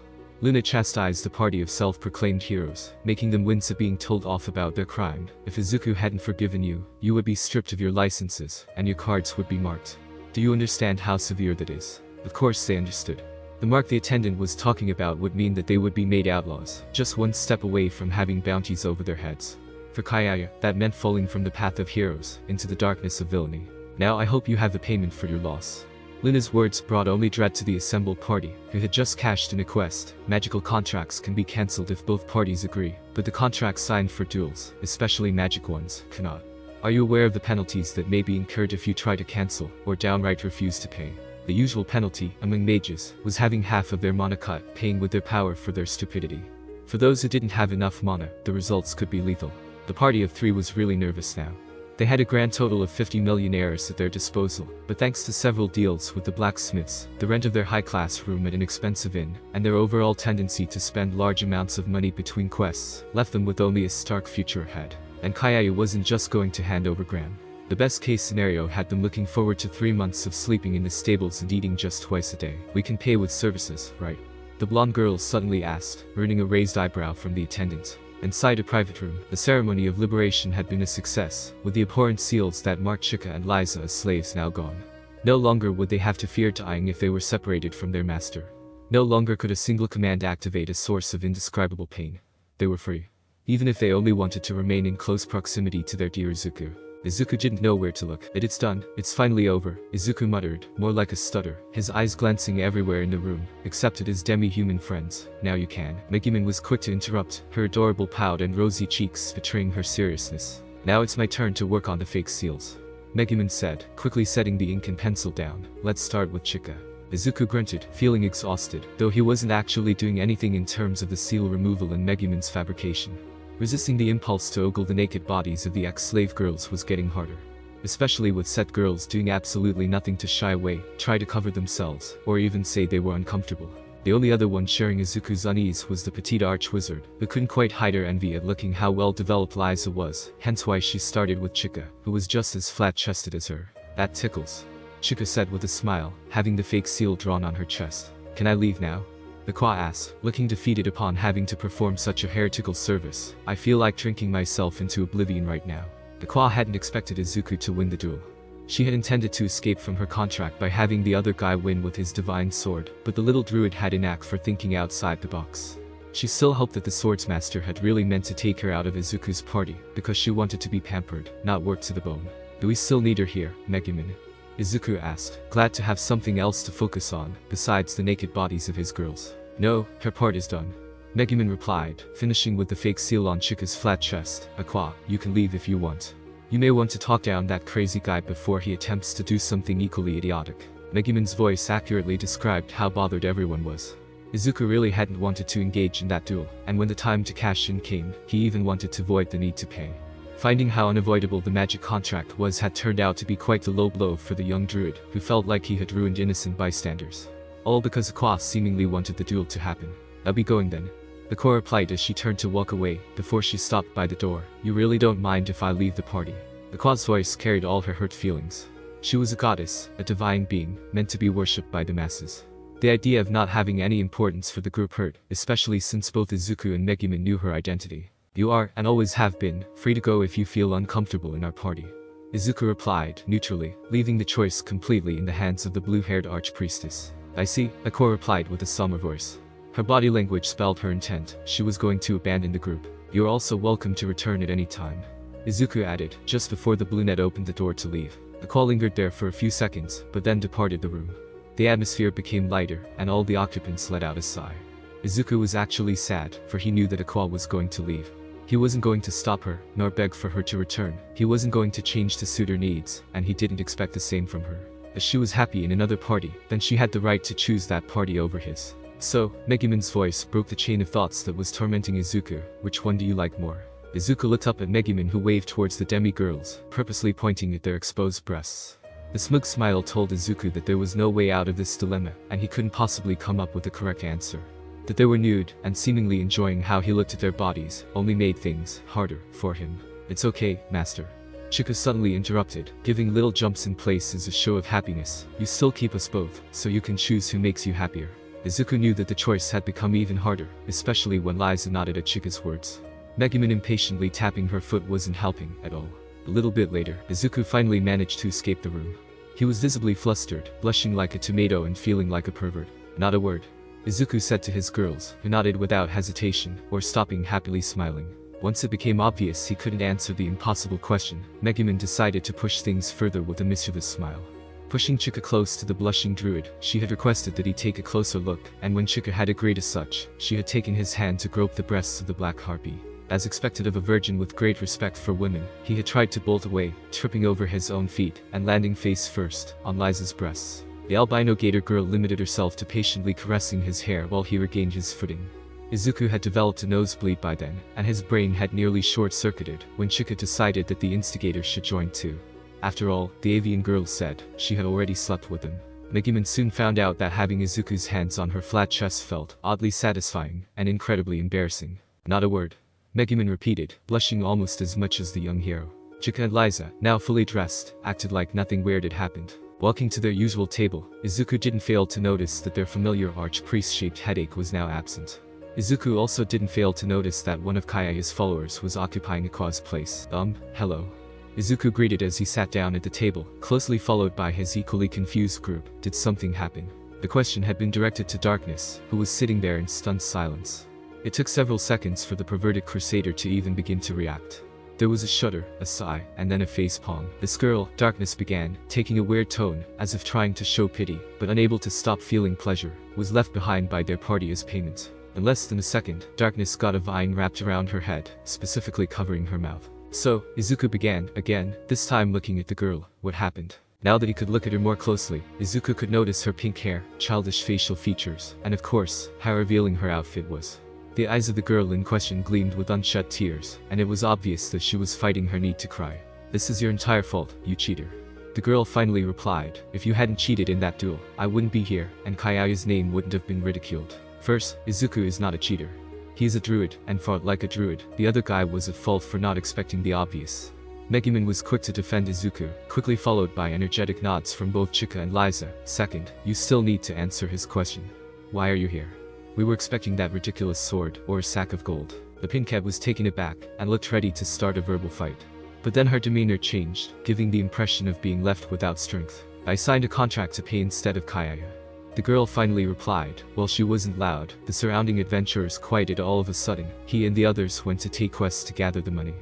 Luna chastised the party of self-proclaimed heroes, making them wince at being told off about their crime. "If Izuku hadn't forgiven you, you would be stripped of your licenses, and your cards would be marked. Do you understand how severe that is?" Of course they understood. The mark the attendant was talking about would mean that they would be made outlaws, just one step away from having bounties over their heads. For Kayaya, that meant falling from the path of heroes, into the darkness of villainy. "Now I hope you have the payment for your loss." Luna's words brought only dread to the assembled party, who had just cashed in a quest. Magical contracts can be cancelled if both parties agree, but the contracts signed for duels, especially magic ones, cannot. Are you aware of the penalties that may be incurred if you try to cancel, or downright refuse to pay? The usual penalty, among mages, was having half of their mana cut, paying with their power for their stupidity. For those who didn't have enough mana, the results could be lethal. The party of 3 was really nervous now. They had a grand total of 50 million Eris at their disposal, but thanks to several deals with the blacksmiths, the rent of their high-class room at an expensive inn, and their overall tendency to spend large amounts of money between quests, left them with only a stark future ahead. And Kayayu wasn't just going to hand over Graham. The best-case scenario had them looking forward to 3 months of sleeping in the stables and eating just twice a day. We can pay with services, right? The blonde girl suddenly asked, earning a raised eyebrow from the attendant. Inside a private room, the ceremony of liberation had been a success, with the abhorrent seals that marked Chika and Liza as slaves now gone. No longer would they have to fear dying if they were separated from their master. No longer could a single command activate a source of indescribable pain. They were free. Even if they only wanted to remain in close proximity to their dear Izuku. Izuku didn't know where to look. It's done. It's finally over, Izuku muttered, more like a stutter, his eyes glancing everywhere in the room, except at his demi-human friends. Now you can. Megumin was quick to interrupt, her adorable pout and rosy cheeks betraying her seriousness. Now it's my turn to work on the fake seals, Megumin said, quickly setting the ink and pencil down. Let's start with Chika. Izuku grunted, feeling exhausted, though he wasn't actually doing anything in terms of the seal removal and Megumin's fabrication. Resisting the impulse to ogle the naked bodies of the ex-slave girls was getting harder. Especially with set girls doing absolutely nothing to shy away, try to cover themselves, or even say they were uncomfortable. The only other one sharing Izuku's unease was the petite arch-wizard, who couldn't quite hide her envy at looking how well-developed Liza was, hence why she started with Chika, who was just as flat-chested as her. That tickles, Chika said with a smile, having the fake seal drawn on her chest. Can I leave now? The Kwa asked, looking defeated upon having to perform such a heretical service. I feel like drinking myself into oblivion right now. The Kwa hadn't expected Izuku to win the duel. She had intended to escape from her contract by having the other guy win with his divine sword, but the little druid had a knack for thinking outside the box. She still hoped that the swordsmaster had really meant to take her out of Izuku's party, because she wanted to be pampered, not worked to the bone. Do we still need her here, Megumin? Izuku asked, glad to have something else to focus on, besides the naked bodies of his girls. No, her part is done, Megumin replied, finishing with the fake seal on Chika's flat chest. Aqua, you can leave if you want. You may want to talk down that crazy guy before he attempts to do something equally idiotic. Megumin's voice accurately described how bothered everyone was. Izuku really hadn't wanted to engage in that duel, and when the time to cash in came, he even wanted to avoid the need to pay. Finding how unavoidable the magic contract was had turned out to be quite the low blow for the young druid, who felt like he had ruined innocent bystanders. All because Aqua seemingly wanted the duel to happen. I'll be going then, Aqua replied as she turned to walk away, before she stopped by the door. You really don't mind if I leave the party? Aqua's voice carried all her hurt feelings. She was a goddess, a divine being, meant to be worshipped by the masses. The idea of not having any importance for the group hurt, especially since both Izuku and Megumin knew her identity. You are, and always have been, free to go if you feel uncomfortable in our party, Izuku replied, neutrally, leaving the choice completely in the hands of the blue-haired archpriestess. I see, Aqua replied with a somber voice. Her body language spelled her intent. She was going to abandon the group. You're also welcome to return at any time, Izuku added, just before the brunette opened the door to leave. Aqua lingered there for a few seconds, but then departed the room. The atmosphere became lighter, and all the occupants let out a sigh. Izuku was actually sad, for he knew that Aqua was going to leave. He wasn't going to stop her, nor beg for her to return. He wasn't going to change to suit her needs, and he didn't expect the same from her. If she was happy in another party, then she had the right to choose that party over his. So, Megumin's voice broke the chain of thoughts that was tormenting Izuku. Which one do you like more? Izuku looked up at Megumin, who waved towards the demi-girls, purposely pointing at their exposed breasts. The smug smile told Izuku that there was no way out of this dilemma, and he couldn't possibly come up with the correct answer. That they were nude, and seemingly enjoying how he looked at their bodies, only made things harder for him. It's okay, master, Chika suddenly interrupted, giving little jumps in place as a show of happiness. You still keep us both, so you can choose who makes you happier. Izuku knew that the choice had become even harder, especially when Liza nodded at Chika's words. Megumin impatiently tapping her foot wasn't helping at all. A little bit later, Izuku finally managed to escape the room. He was visibly flustered, blushing like a tomato and feeling like a pervert. Not a word, Izuku said to his girls, who nodded without hesitation, or stopping happily smiling. Once it became obvious he couldn't answer the impossible question, Megumin decided to push things further with a mischievous smile. Pushing Chika close to the blushing druid, she had requested that he take a closer look, and when Chika had agreed as such, she had taken his hand to grope the breasts of the black harpy. As expected of a virgin with great respect for women, he had tried to bolt away, tripping over his own feet, and landing face first, on Liza's breasts. The albino gator girl limited herself to patiently caressing his hair while he regained his footing. Izuku had developed a nosebleed by then, and his brain had nearly short-circuited when Chika decided that the instigator should join too. After all, the avian girl said she had already slept with him. Megumin soon found out that having Izuku's hands on her flat chest felt oddly satisfying and incredibly embarrassing. Not a word, Megumin repeated, blushing almost as much as the young hero. Chika and Liza, now fully dressed, acted like nothing weird had happened. Walking to their usual table, Izuku didn't fail to notice that their familiar archpriest-shaped headache was now absent. Izuku also didn't fail to notice that one of Kayaya's followers was occupying Aka's place. Hello. Izuku greeted as he sat down at the table, closely followed by his equally confused group. Did something happen? The question had been directed to Darkness, who was sitting there in stunned silence. It took several seconds for the perverted crusader to even begin to react. There was a shudder, a sigh, and then a facepalm. This girl, Darkness began, taking a weird tone, as if trying to show pity, but unable to stop feeling pleasure, was left behind by their party as payment. In less than a second, Darkness got a vine wrapped around her head, specifically covering her mouth. So, Izuku began, again, this time looking at the girl. What happened? Now that he could look at her more closely, Izuku could notice her pink hair, childish facial features, and of course, how revealing her outfit was. The eyes of the girl in question gleamed with unshed tears, and it was obvious that she was fighting her need to cry. This is your entire fault, you cheater. The girl finally replied, if you hadn't cheated in that duel, I wouldn't be here, and Kayaya's name wouldn't have been ridiculed. First, Izuku is not a cheater. He is a druid, and fought like a druid. The other guy was at fault for not expecting the obvious. Megumin was quick to defend Izuku, quickly followed by energetic nods from both Chika and Liza. Second, you still need to answer his question. Why are you here? We were expecting that ridiculous sword, or a sack of gold. The pinkhead was taken aback, and looked ready to start a verbal fight. But then her demeanor changed, giving the impression of being left without strength. I signed a contract to pay instead of Kayaya. The girl finally replied. While she wasn't loud, the surrounding adventurers quieted all of a sudden. He and the others went to take quests to gather the money.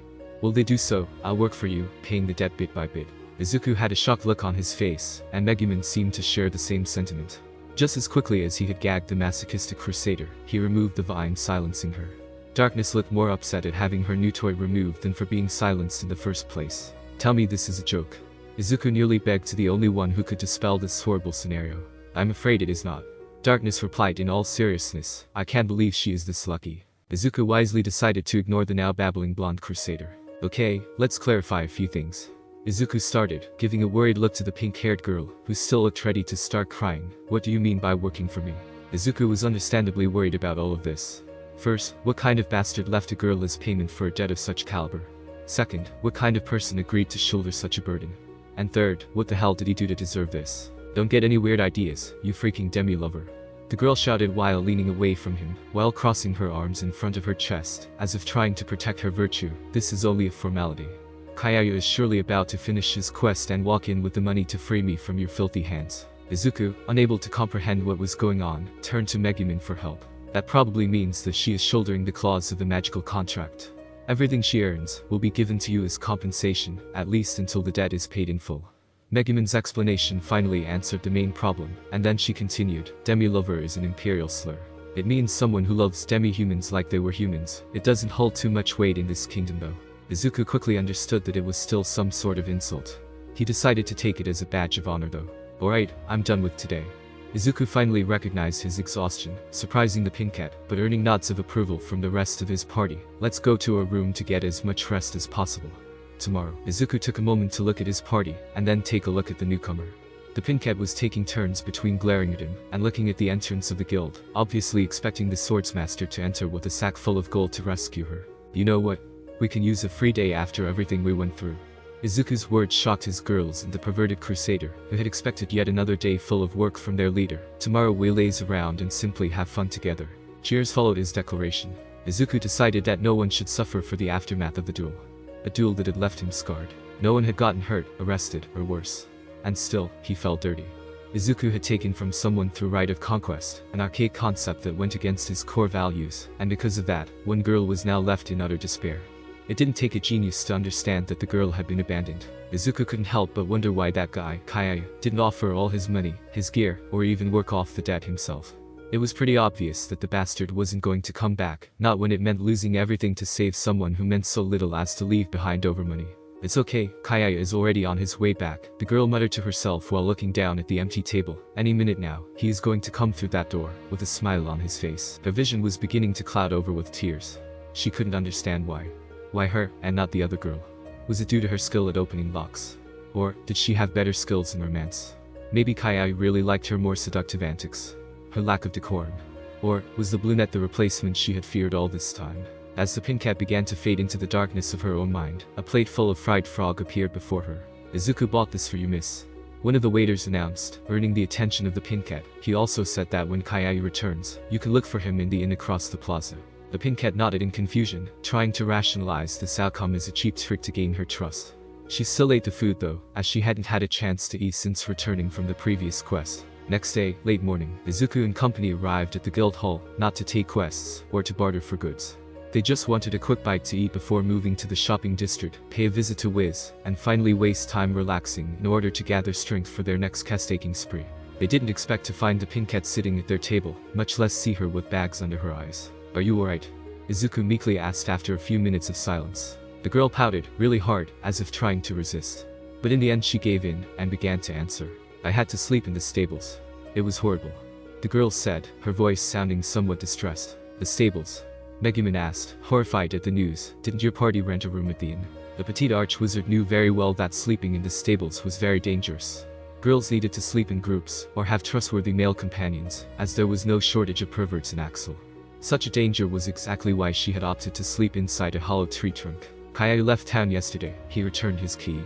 Will they do so? I'll work for you, paying the debt bit by bit. Izuku had a shocked look on his face, and Megumin seemed to share the same sentiment. Just as quickly as he had gagged the masochistic crusader, he removed the vine, silencing her. Darkness looked more upset at having her new toy removed than for being silenced in the first place. Tell me this is a joke. Izuku nearly begged to the only one who could dispel this horrible scenario. I'm afraid it is not. Darkness replied in all seriousness. I can't believe she is this lucky. Izuku wisely decided to ignore the now babbling blonde crusader. Okay, let's clarify a few things. Izuku started, giving a worried look to the pink-haired girl, who still looked ready to start crying. What do you mean by working for me? Izuku was understandably worried about all of this. First, what kind of bastard left a girl as payment for a debt of such caliber? Second, what kind of person agreed to shoulder such a burden? And third, what the hell did he do to deserve this? Don't get any weird ideas, you freaking demi-lover. The girl shouted while leaning away from him, while crossing her arms in front of her chest, as if trying to protect her virtue. This is only a formality. Kayaya is surely about to finish his quest and walk in with the money to free me from your filthy hands. Izuku, unable to comprehend what was going on, turned to Megumin for help. That probably means that she is shouldering the clause of the magical contract. Everything she earns will be given to you as compensation, at least until the debt is paid in full. Megumin's explanation finally answered the main problem, and then she continued, demi-lover is an imperial slur. It means someone who loves demi-humans like they were humans. It doesn't hold too much weight in this kingdom though. Izuku quickly understood that it was still some sort of insult. He decided to take it as a badge of honor though. Alright, I'm done with today. Izuku finally recognized his exhaustion, surprising the pinkette, but earning nods of approval from the rest of his party. Let's go to our room to get as much rest as possible. Tomorrow, Izuku took a moment to look at his party, and then take a look at the newcomer. The pinkette was taking turns between glaring at him and looking at the entrance of the guild, obviously expecting the swordsmaster to enter with a sack full of gold to rescue her. You know what? We can use a free day after everything we went through. Izuku's words shocked his girls and the perverted crusader, who had expected yet another day full of work from their leader. Tomorrow we laze around and simply have fun together. Cheers followed his declaration. Izuku decided that no one should suffer for the aftermath of the duel. A duel that had left him scarred. No one had gotten hurt, arrested, or worse. And still, he felt dirty. Izuku had taken from someone through right of conquest, an archaic concept that went against his core values, and because of that, one girl was now left in utter despair. It didn't take a genius to understand that the girl had been abandoned. Izuku couldn't help but wonder why that guy, Kayaya, didn't offer all his money, his gear, or even work off the debt himself. It was pretty obvious that the bastard wasn't going to come back, not when it meant losing everything to save someone who meant so little as to leave behind over money. It's okay, Kayaya is already on his way back, the girl muttered to herself while looking down at the empty table. Any minute now, he is going to come through that door, with a smile on his face. Her vision was beginning to cloud over with tears. She couldn't understand why. Why her, and not the other girl? Was it due to her skill at opening locks? Or, did she have better skills in romance? Maybe Kayaya really liked her more seductive antics. Her lack of decorum. Or, was the brunette the replacement she had feared all this time? As the pin cat began to fade into the darkness of her own mind, a plate full of fried frog appeared before her. "Izuku bought this for you, miss," one of the waiters announced, earning the attention of the pin cat. He also said that when Kayaya returns, you can look for him in the inn across the plaza. The pin cat nodded in confusion, trying to rationalize this outcome as a cheap trick to gain her trust. She still ate the food though, as she hadn't had a chance to eat since returning from the previous quest. Next day, late morning, Izuku and company arrived at the guild hall, not to take quests, or to barter for goods. They just wanted a quick bite to eat before moving to the shopping district, pay a visit to Wiz, and finally waste time relaxing in order to gather strength for their next quest-taking spree. They didn't expect to find the pin cat sitting at their table, much less see her with bags under her eyes. "Are you alright?" Izuku meekly asked after a few minutes of silence. The girl pouted, really hard, as if trying to resist. But in the end she gave in, and began to answer. "I had to sleep in the stables. It was horrible," the girl said, her voice sounding somewhat distressed. "The stables?" Megumin asked, horrified at the news. "Didn't your party rent a room at the inn?" The petite archwizard knew very well that sleeping in the stables was very dangerous. Girls needed to sleep in groups, or have trustworthy male companions, as there was no shortage of perverts in Axel. Such a danger was exactly why she had opted to sleep inside a hollow tree trunk. "Kayaya left town yesterday, he returned his key."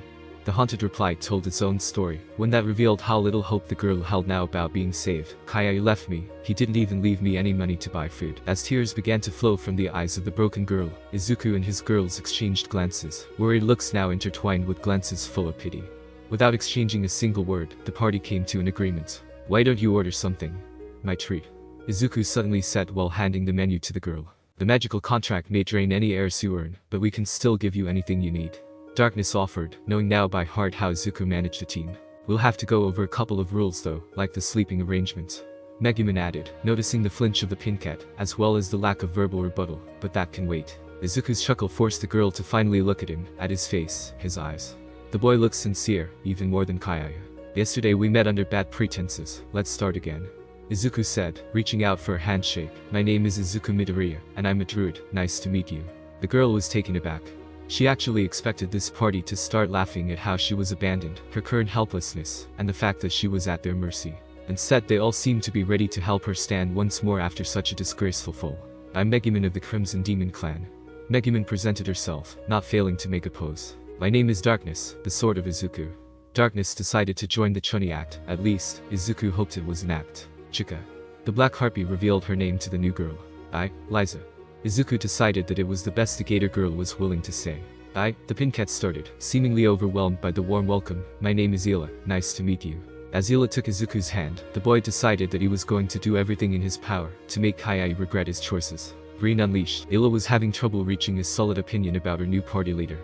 The haunted reply told its own story, one that revealed how little hope the girl held now about being saved. "Kayaya left me, he didn't even leave me any money to buy food." As tears began to flow from the eyes of the broken girl, Izuku and his girls exchanged glances, worried looks now intertwined with glances full of pity. Without exchanging a single word, the party came to an agreement. "Why don't you order something? My treat," Izuku suddenly said while handing the menu to the girl. "The magical contract may drain any Eris you earn, but we can still give you anything you need." Darkness offered, knowing now by heart how Izuku managed the team. "We'll have to go over a couple of rules though, like the sleeping arrangements," Megumin added, noticing the flinch of the pin cat, as well as the lack of verbal rebuttal, "but that can wait." Izuku's chuckle forced the girl to finally look at him, at his face, his eyes. The boy looked sincere, even more than Kayaya. "Yesterday we met under bad pretenses, let's start again," Izuku said, reaching out for a handshake. "My name is Izuku Midoriya, and I'm a druid, nice to meet you." The girl was taken aback. She actually expected this party to start laughing at how she was abandoned, her current helplessness, and the fact that she was at their mercy. Instead they all seemed to be ready to help her stand once more after such a disgraceful fall. "I'm Megumin of the Crimson Demon Clan." Megumin presented herself, not failing to make a pose. "My name is Darkness, the sword of Izuku." Darkness decided to join the Chunny act, at least, Izuku hoped it was an act. "Chika." The Black Harpy revealed her name to the new girl. "I, Liza." Izuku decided that it was the best the gator girl was willing to say. The pin cat started, seemingly overwhelmed by the warm welcome. "My name is Ila, nice to meet you." As Ila took Izuku's hand, the boy decided that he was going to do everything in his power to make Kayaya regret his choices. Green unleashed, Ila was having trouble reaching a solid opinion about her new party leader.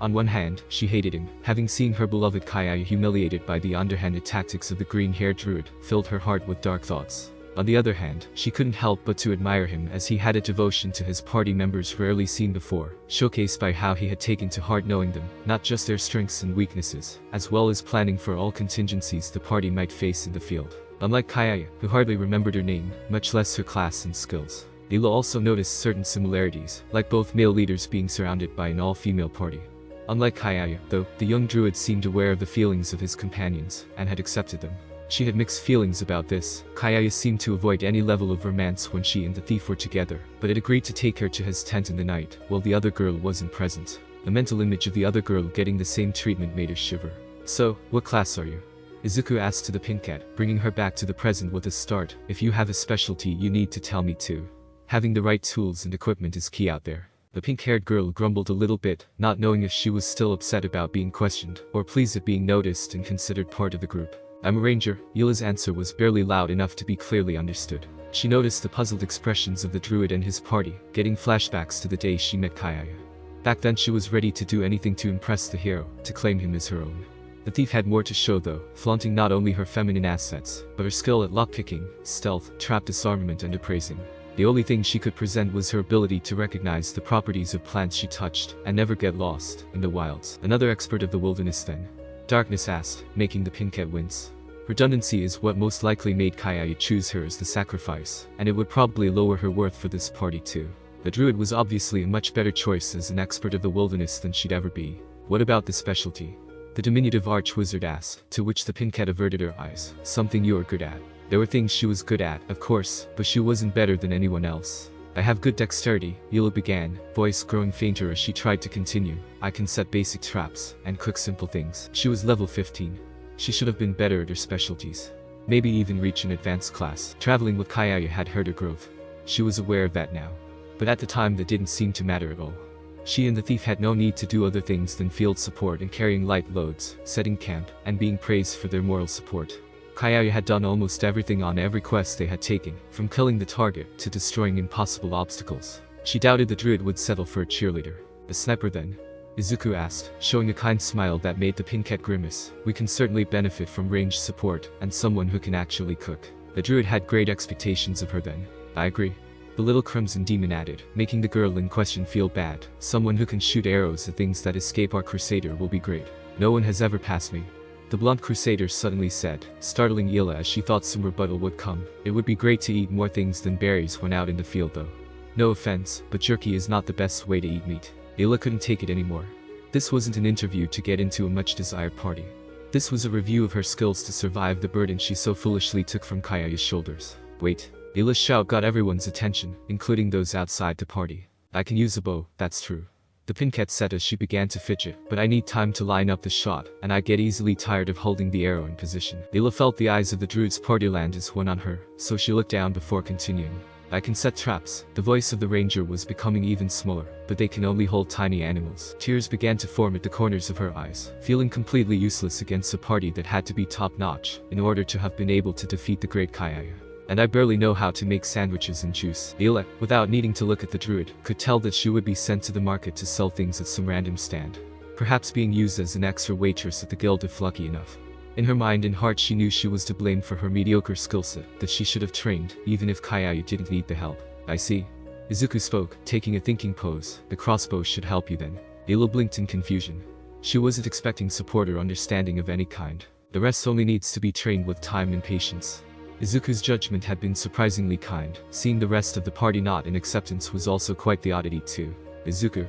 On one hand, she hated him, having seen her beloved Kayaya humiliated by the underhanded tactics of the green-haired druid, filled her heart with dark thoughts. On the other hand, she couldn't help but to admire him as he had a devotion to his party members rarely seen before, showcased by how he had taken to heart knowing them, not just their strengths and weaknesses, as well as planning for all contingencies the party might face in the field. Unlike Kayaya, who hardly remembered her name, much less her class and skills, Ila also noticed certain similarities, like both male leaders being surrounded by an all-female party. Unlike Kayaya, though, the young druid seemed aware of the feelings of his companions, and had accepted them. She had mixed feelings about this. Kayaya seemed to avoid any level of romance when she and the thief were together, but had agreed to take her to his tent in the night, while the other girl wasn't present. The mental image of the other girl getting the same treatment made her shiver. "So, what class are you?" Izuku asked to the pin cat, bringing her back to the present with a start. "If you have a specialty you need to tell me too. Having the right tools and equipment is key out there." The pink-haired girl grumbled a little bit, not knowing if she was still upset about being questioned, or pleased at being noticed and considered part of the group. "I'm a ranger." Ila's answer was barely loud enough to be clearly understood. She noticed the puzzled expressions of the druid and his party, getting flashbacks to the day she met Kayaya. Back then she was ready to do anything to impress the hero, to claim him as her own. The thief had more to show though, flaunting not only her feminine assets, but her skill at lockpicking, stealth, trap disarmament and appraising. The only thing she could present was her ability to recognize the properties of plants she touched and never get lost in the wilds. Another expert of the wilderness then? Darkness asked, making the Pinket wince. Redundancy is what most likely made Kayaya choose her as the sacrifice, and it would probably lower her worth for this party too. The druid was obviously a much better choice as an expert of the wilderness than she'd ever be. What about the specialty? The diminutive arch-wizard asked, to which the Pinket averted her eyes. Something you're good at. There were things she was good at, of course, but she wasn't better than anyone else. I have good dexterity, Yula began, voice growing fainter as she tried to continue. I can set basic traps, and cook simple things. She was level 15. She should have been better at her specialties. Maybe even reach an advanced class. Traveling with Kayaya had hurt her growth. She was aware of that now. But at the time that didn't seem to matter at all. She and the thief had no need to do other things than field support and carrying light loads, setting camp, and being praised for their moral support. Kayaya had done almost everything on every quest they had taken, from killing the target to destroying impossible obstacles. She doubted the druid would settle for a cheerleader. A sniper then? Izuku asked, showing a kind smile that made the Pinket grimace. We can certainly benefit from ranged support, and someone who can actually cook. The druid had great expectations of her then. I agree. The little crimson demon added, making the girl in question feel bad. Someone who can shoot arrows at things that escape our crusader will be great. No one has ever passed me. The blunt crusader suddenly said, startling Yula as she thought some rebuttal would come. It would be great to eat more things than berries when out in the field though. No offense, but jerky is not the best way to eat meat. Yula couldn't take it anymore. This wasn't an interview to get into a much desired party. This was a review of her skills to survive the burden she so foolishly took from Kayaya's shoulders. Wait. Yula's shout got everyone's attention, including those outside the party. I can use a bow, that's true. The Pinket said as she began to fidget, but I need time to line up the shot, and I get easily tired of holding the arrow in position. Yula felt the eyes of the druid's party land as one on her, so she looked down before continuing. I can set traps. The voice of the ranger was becoming even smaller, but they can only hold tiny animals. Tears began to form at the corners of her eyes, feeling completely useless against a party that had to be top-notch in order to have been able to defeat the great Kayaya. And I barely know how to make sandwiches and juice. Yula, without needing to look at the druid, could tell that she would be sent to the market to sell things at some random stand. Perhaps being used as an extra waitress at the guild if lucky enough. In her mind and heart she knew she was to blame for her mediocre skill set, that she should have trained, even if Kayaya didn't need the help. I see. Izuku spoke, taking a thinking pose. The crossbow should help you then. Yula blinked in confusion. She wasn't expecting support or understanding of any kind. The rest only needs to be trained with time and patience. Izuku's judgment had been surprisingly kind. Seeing the rest of the party nod in acceptance was also quite the oddity too. Izuku.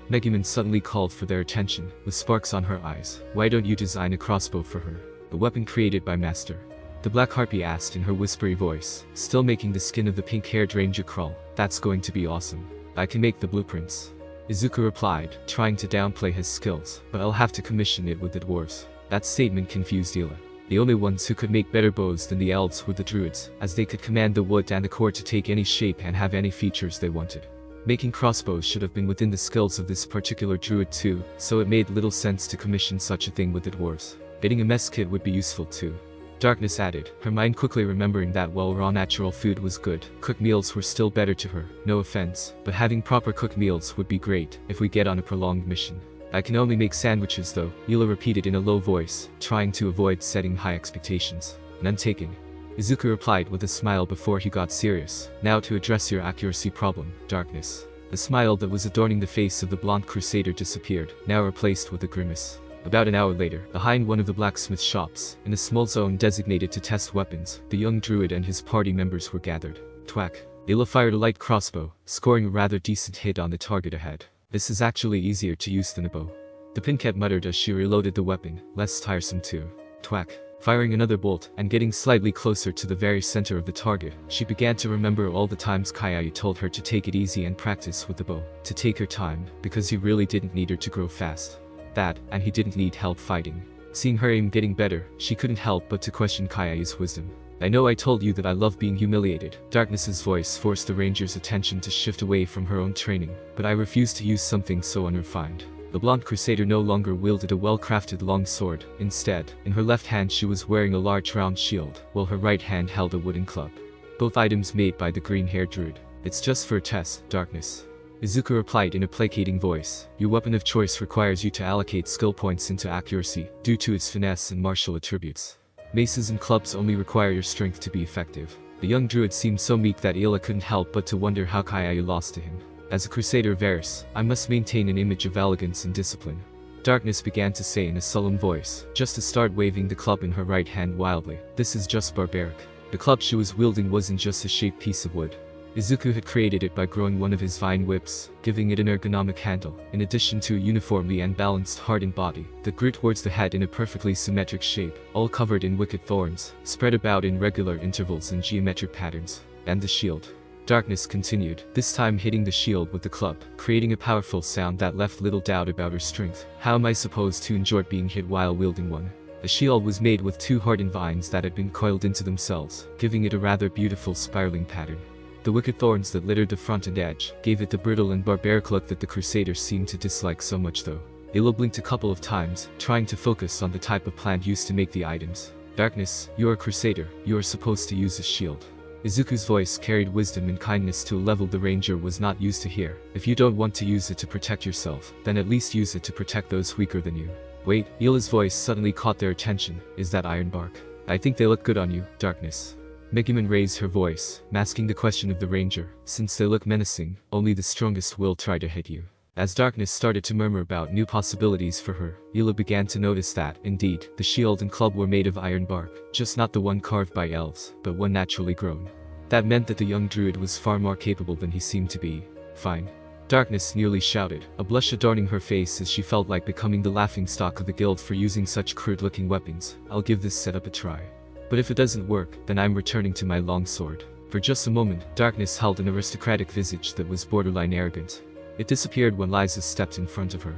Megumin suddenly called for their attention, with sparks on her eyes. Why don't you design a crossbow for her? A weapon created by Master. The Black Harpy asked in her whispery voice, still making the skin of the pink-haired ranger crawl. That's going to be awesome. I can make the blueprints. Izuku replied, trying to downplay his skills, but I'll have to commission it with the dwarves. That statement confused Yula. The only ones who could make better bows than the elves were the druids, as they could command the wood and the core to take any shape and have any features they wanted. Making crossbows should have been within the skills of this particular druid too, so it made little sense to commission such a thing with the dwarves. Getting a mess kit would be useful too. Darkness added, her mind quickly remembering that while raw natural food was good, cooked meals were still better to her. No offense, but having proper cooked meals would be great if we get on a prolonged mission. I can only make sandwiches though, Yula repeated in a low voice, trying to avoid setting high expectations. None taken. Izuku replied with a smile before he got serious. Now to address your accuracy problem, Darkness. The smile that was adorning the face of the blonde crusader disappeared, now replaced with a grimace. About an hour later, behind one of the blacksmith shops, in a small zone designated to test weapons, the young druid and his party members were gathered. Twack. Yula fired a light crossbow, scoring a rather decent hit on the target ahead. This is actually easier to use than a bow. The Pinket muttered as she reloaded the weapon, less tiresome too. Twack. Firing another bolt, and getting slightly closer to the very center of the target, she began to remember all the times Kayaya told her to take it easy and practice with the bow. To take her time, because he really didn't need her to grow fast. That, and he didn't need help fighting. Seeing her aim getting better, she couldn't help but to question Kayaya's wisdom. I know I told you that I love being humiliated. Darkness's voice forced the ranger's attention to shift away from her own training, but I refused to use something so unrefined. The blonde crusader no longer wielded a well-crafted long sword. Instead, in her left hand she was wearing a large round shield, while her right hand held a wooden club. Both items made by the green-haired druid. It's just for a test, Darkness. Izuku replied in a placating voice. Your weapon of choice requires you to allocate skill points into accuracy, due to its finesse and martial attributes. Maces and clubs only require your strength to be effective. The young druid seemed so meek that Ila couldn't help but to wonder how Kaiayu lost to him. As a crusader of Eris, I must maintain an image of elegance and discipline. Darkness began to say in a solemn voice, just to start waving the club in her right hand wildly. This is just barbaric. The club she was wielding wasn't just a shaped piece of wood. Izuku had created it by growing one of his vine whips, giving it an ergonomic handle, in addition to a uniformly and balanced hardened body that grew towards the head in a perfectly symmetric shape, all covered in wicked thorns, spread about in regular intervals and geometric patterns. And the shield. Darkness continued, this time hitting the shield with the club, creating a powerful sound that left little doubt about her strength. How am I supposed to enjoy being hit while wielding one? The shield was made with 2 hardened vines that had been coiled into themselves, giving it a rather beautiful spiraling pattern. The wicked thorns that littered the front and edge gave it the brutal and barbaric look that the Crusaders seemed to dislike so much though. Ilo blinked a couple of times, trying to focus on the type of plant used to make the items. Darkness, you're a Crusader, you are supposed to use a shield. Izuku's voice carried wisdom and kindness to a level the ranger was not used to hear. If you don't want to use it to protect yourself, then at least use it to protect those weaker than you. Wait, Ila's voice suddenly caught their attention. Is that iron bark? I think they look good on you, Darkness. Megumin raised her voice, masking the question of the ranger. Since they look menacing, only the strongest will try to hit you. As Darkness started to murmur about new possibilities for her, Ila began to notice that, indeed, the shield and club were made of iron bark, just not the one carved by elves, but one naturally grown. That meant that the young druid was far more capable than he seemed to be. Fine. Darkness nearly shouted, a blush adorning her face as she felt like becoming the laughingstock of the guild for using such crude-looking weapons. I'll give this setup a try. But if it doesn't work, then I'm returning to my longsword. For just a moment, Darkness held an aristocratic visage that was borderline arrogant. It disappeared when Liza stepped in front of her.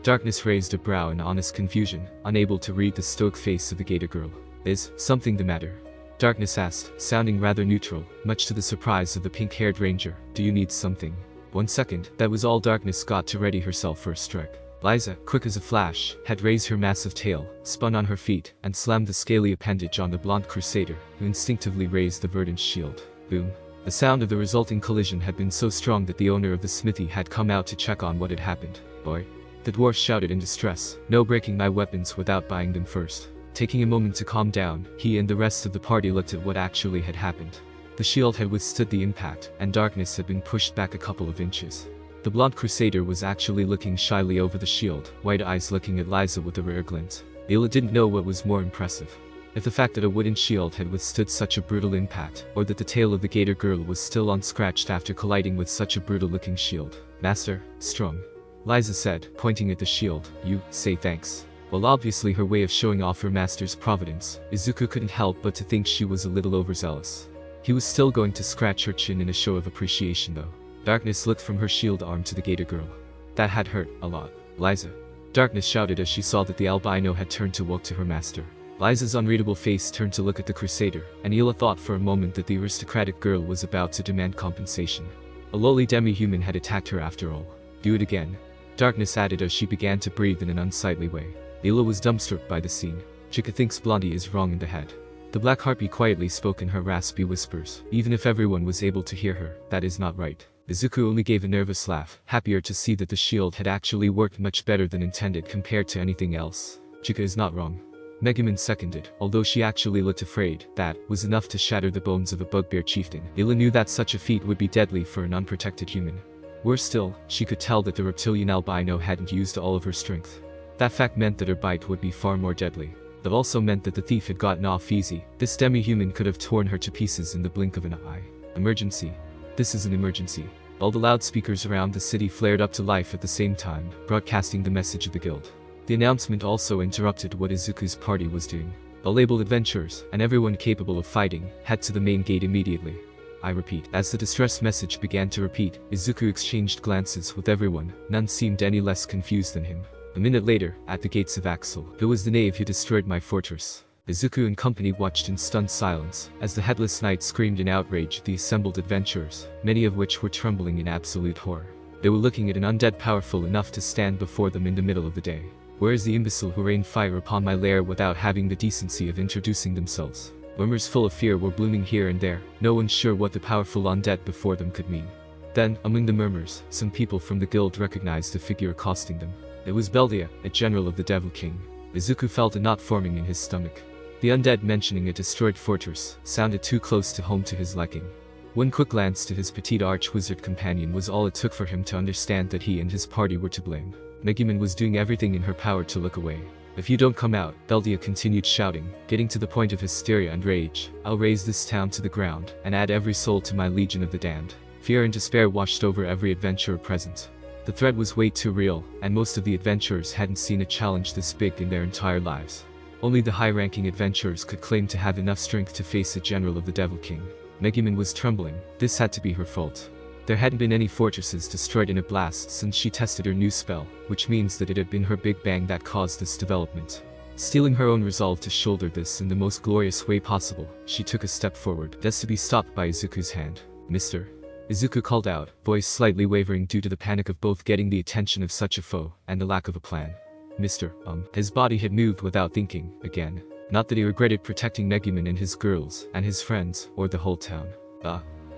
Darkness raised a brow in honest confusion, unable to read the stoic face of the gator girl. Is something the matter? Darkness asked, sounding rather neutral, much to the surprise of the pink-haired ranger. Do you need something? 1 second, that was all Darkness got to ready herself for a strike. Liza, quick as a flash, had raised her massive tail, spun on her feet, and slammed the scaly appendage on the blonde crusader, who instinctively raised the verdant shield. Boom. The sound of the resulting collision had been so strong that the owner of the smithy had come out to check on what had happened. Boy. The dwarf shouted in distress, no breaking my weapons without buying them first. Taking a moment to calm down, he and the rest of the party looked at what actually had happened. The shield had withstood the impact, and Darkness had been pushed back a couple of inches. The blonde crusader was actually looking shyly over the shield, white eyes looking at Liza with a rare glint. Ila didn't know what was more impressive. If the fact that a wooden shield had withstood such a brutal impact, or that the tail of the gator girl was still unscratched after colliding with such a brutal-looking shield. Master, strong. Liza said, pointing at the shield. You, say thanks. Well, obviously her way of showing off her master's providence, Izuku couldn't help but to think she was a little overzealous. He was still going to scratch her chin in a show of appreciation though. Darkness looked from her shield arm to the gator girl. That had hurt, a lot. Liza. Darkness shouted as she saw that the albino had turned to walk to her master. Liza's unreadable face turned to look at the crusader, and Ila thought for a moment that the aristocratic girl was about to demand compensation. A lowly demi-human had attacked her after all. Do it again. Darkness added as she began to breathe in an unsightly way. Ila was dumbstruck by the scene. Chica thinks Blondie is wrong in the head. The black harpy quietly spoke in her raspy whispers. Even if everyone was able to hear her, that is not right. Izuku only gave a nervous laugh, happier to see that the shield had actually worked much better than intended compared to anything else. Chica is not wrong. Megumin seconded, although she actually looked afraid. That was enough to shatter the bones of a bugbear chieftain. Ila knew that such a feat would be deadly for an unprotected human. Worse still, she could tell that the reptilian albino hadn't used all of her strength. That fact meant that her bite would be far more deadly. That also meant that the thief had gotten off easy. This demi-human could have torn her to pieces in the blink of an eye. Emergency. This is an emergency. All the loudspeakers around the city flared up to life at the same time, broadcasting the message of the guild. The announcement also interrupted what Izuku's party was doing. All labeled adventurers, and everyone capable of fighting, head to the main gate immediately. I repeat. As the distress message began to repeat, Izuku exchanged glances with everyone. None seemed any less confused than him. A minute later, at the gates of Axel, it was the knave who destroyed my fortress. Izuku and company watched in stunned silence, as the headless knight screamed in outrage at the assembled adventurers, many of which were trembling in absolute horror. They were looking at an undead powerful enough to stand before them in the middle of the day. Where is the imbecile who rained fire upon my lair without having the decency of introducing themselves? Rumors full of fear were blooming here and there, no one sure what the powerful undead before them could mean. Then, among the murmurs, some people from the guild recognized the figure accosting them. It was Beldia, a general of the Devil King. Izuku felt a knot forming in his stomach. The undead mentioning a destroyed fortress sounded too close to home to his liking. One quick glance to his petite arch-wizard companion was all it took for him to understand that he and his party were to blame. Megumin was doing everything in her power to look away. "If you don't come out," Beldia continued shouting, getting to the point of hysteria and rage, "I'll raze this town to the ground, and add every soul to my legion of the damned." Fear and despair washed over every adventurer present. The threat was way too real, and most of the adventurers hadn't seen a challenge this big in their entire lives. Only the high-ranking adventurers could claim to have enough strength to face a general of the Devil King. Megumin was trembling. This had to be her fault. There hadn't been any fortresses destroyed in a blast since she tested her new spell, which means that it had been her Big Bang that caused this development. Stealing her own resolve to shoulder this in the most glorious way possible, she took a step forward, just to be stopped by Izuku's hand. "Mr." Izuku called out, voice slightly wavering due to the panic of both getting the attention of such a foe and the lack of a plan. "Mr. His body had moved without thinking, again. Not that he regretted protecting Megumin and his girls, and his friends, or the whole town.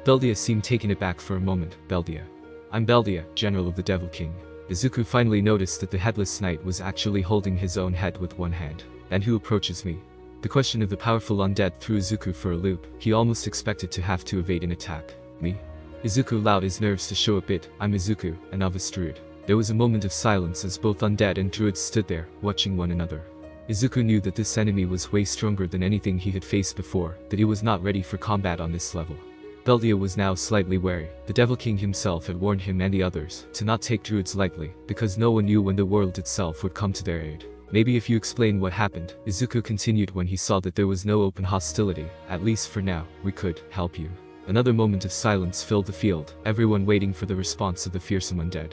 Beldia seemed taken aback for a moment. "Beldia. I'm Beldia, General of the Devil King." Izuku finally noticed that the headless knight was actually holding his own head with one hand. "And who approaches me?" The question of the powerful undead threw Izuku for a loop. He almost expected to have to evade an attack. "Me?" Izuku allowed his nerves to show a bit. "I'm Izuku, a novice druid." There was a moment of silence as both undead and druids stood there, watching one another. Izuku knew that this enemy was way stronger than anything he had faced before, that he was not ready for combat on this level. Beldia was now slightly wary. The Devil King himself had warned him and the others to not take druids lightly, because no one knew when the world itself would come to their aid. "Maybe if you explain what happened," Izuku continued when he saw that there was no open hostility, "at least for now, we could help you." Another moment of silence filled the field, everyone waiting for the response of the fearsome undead.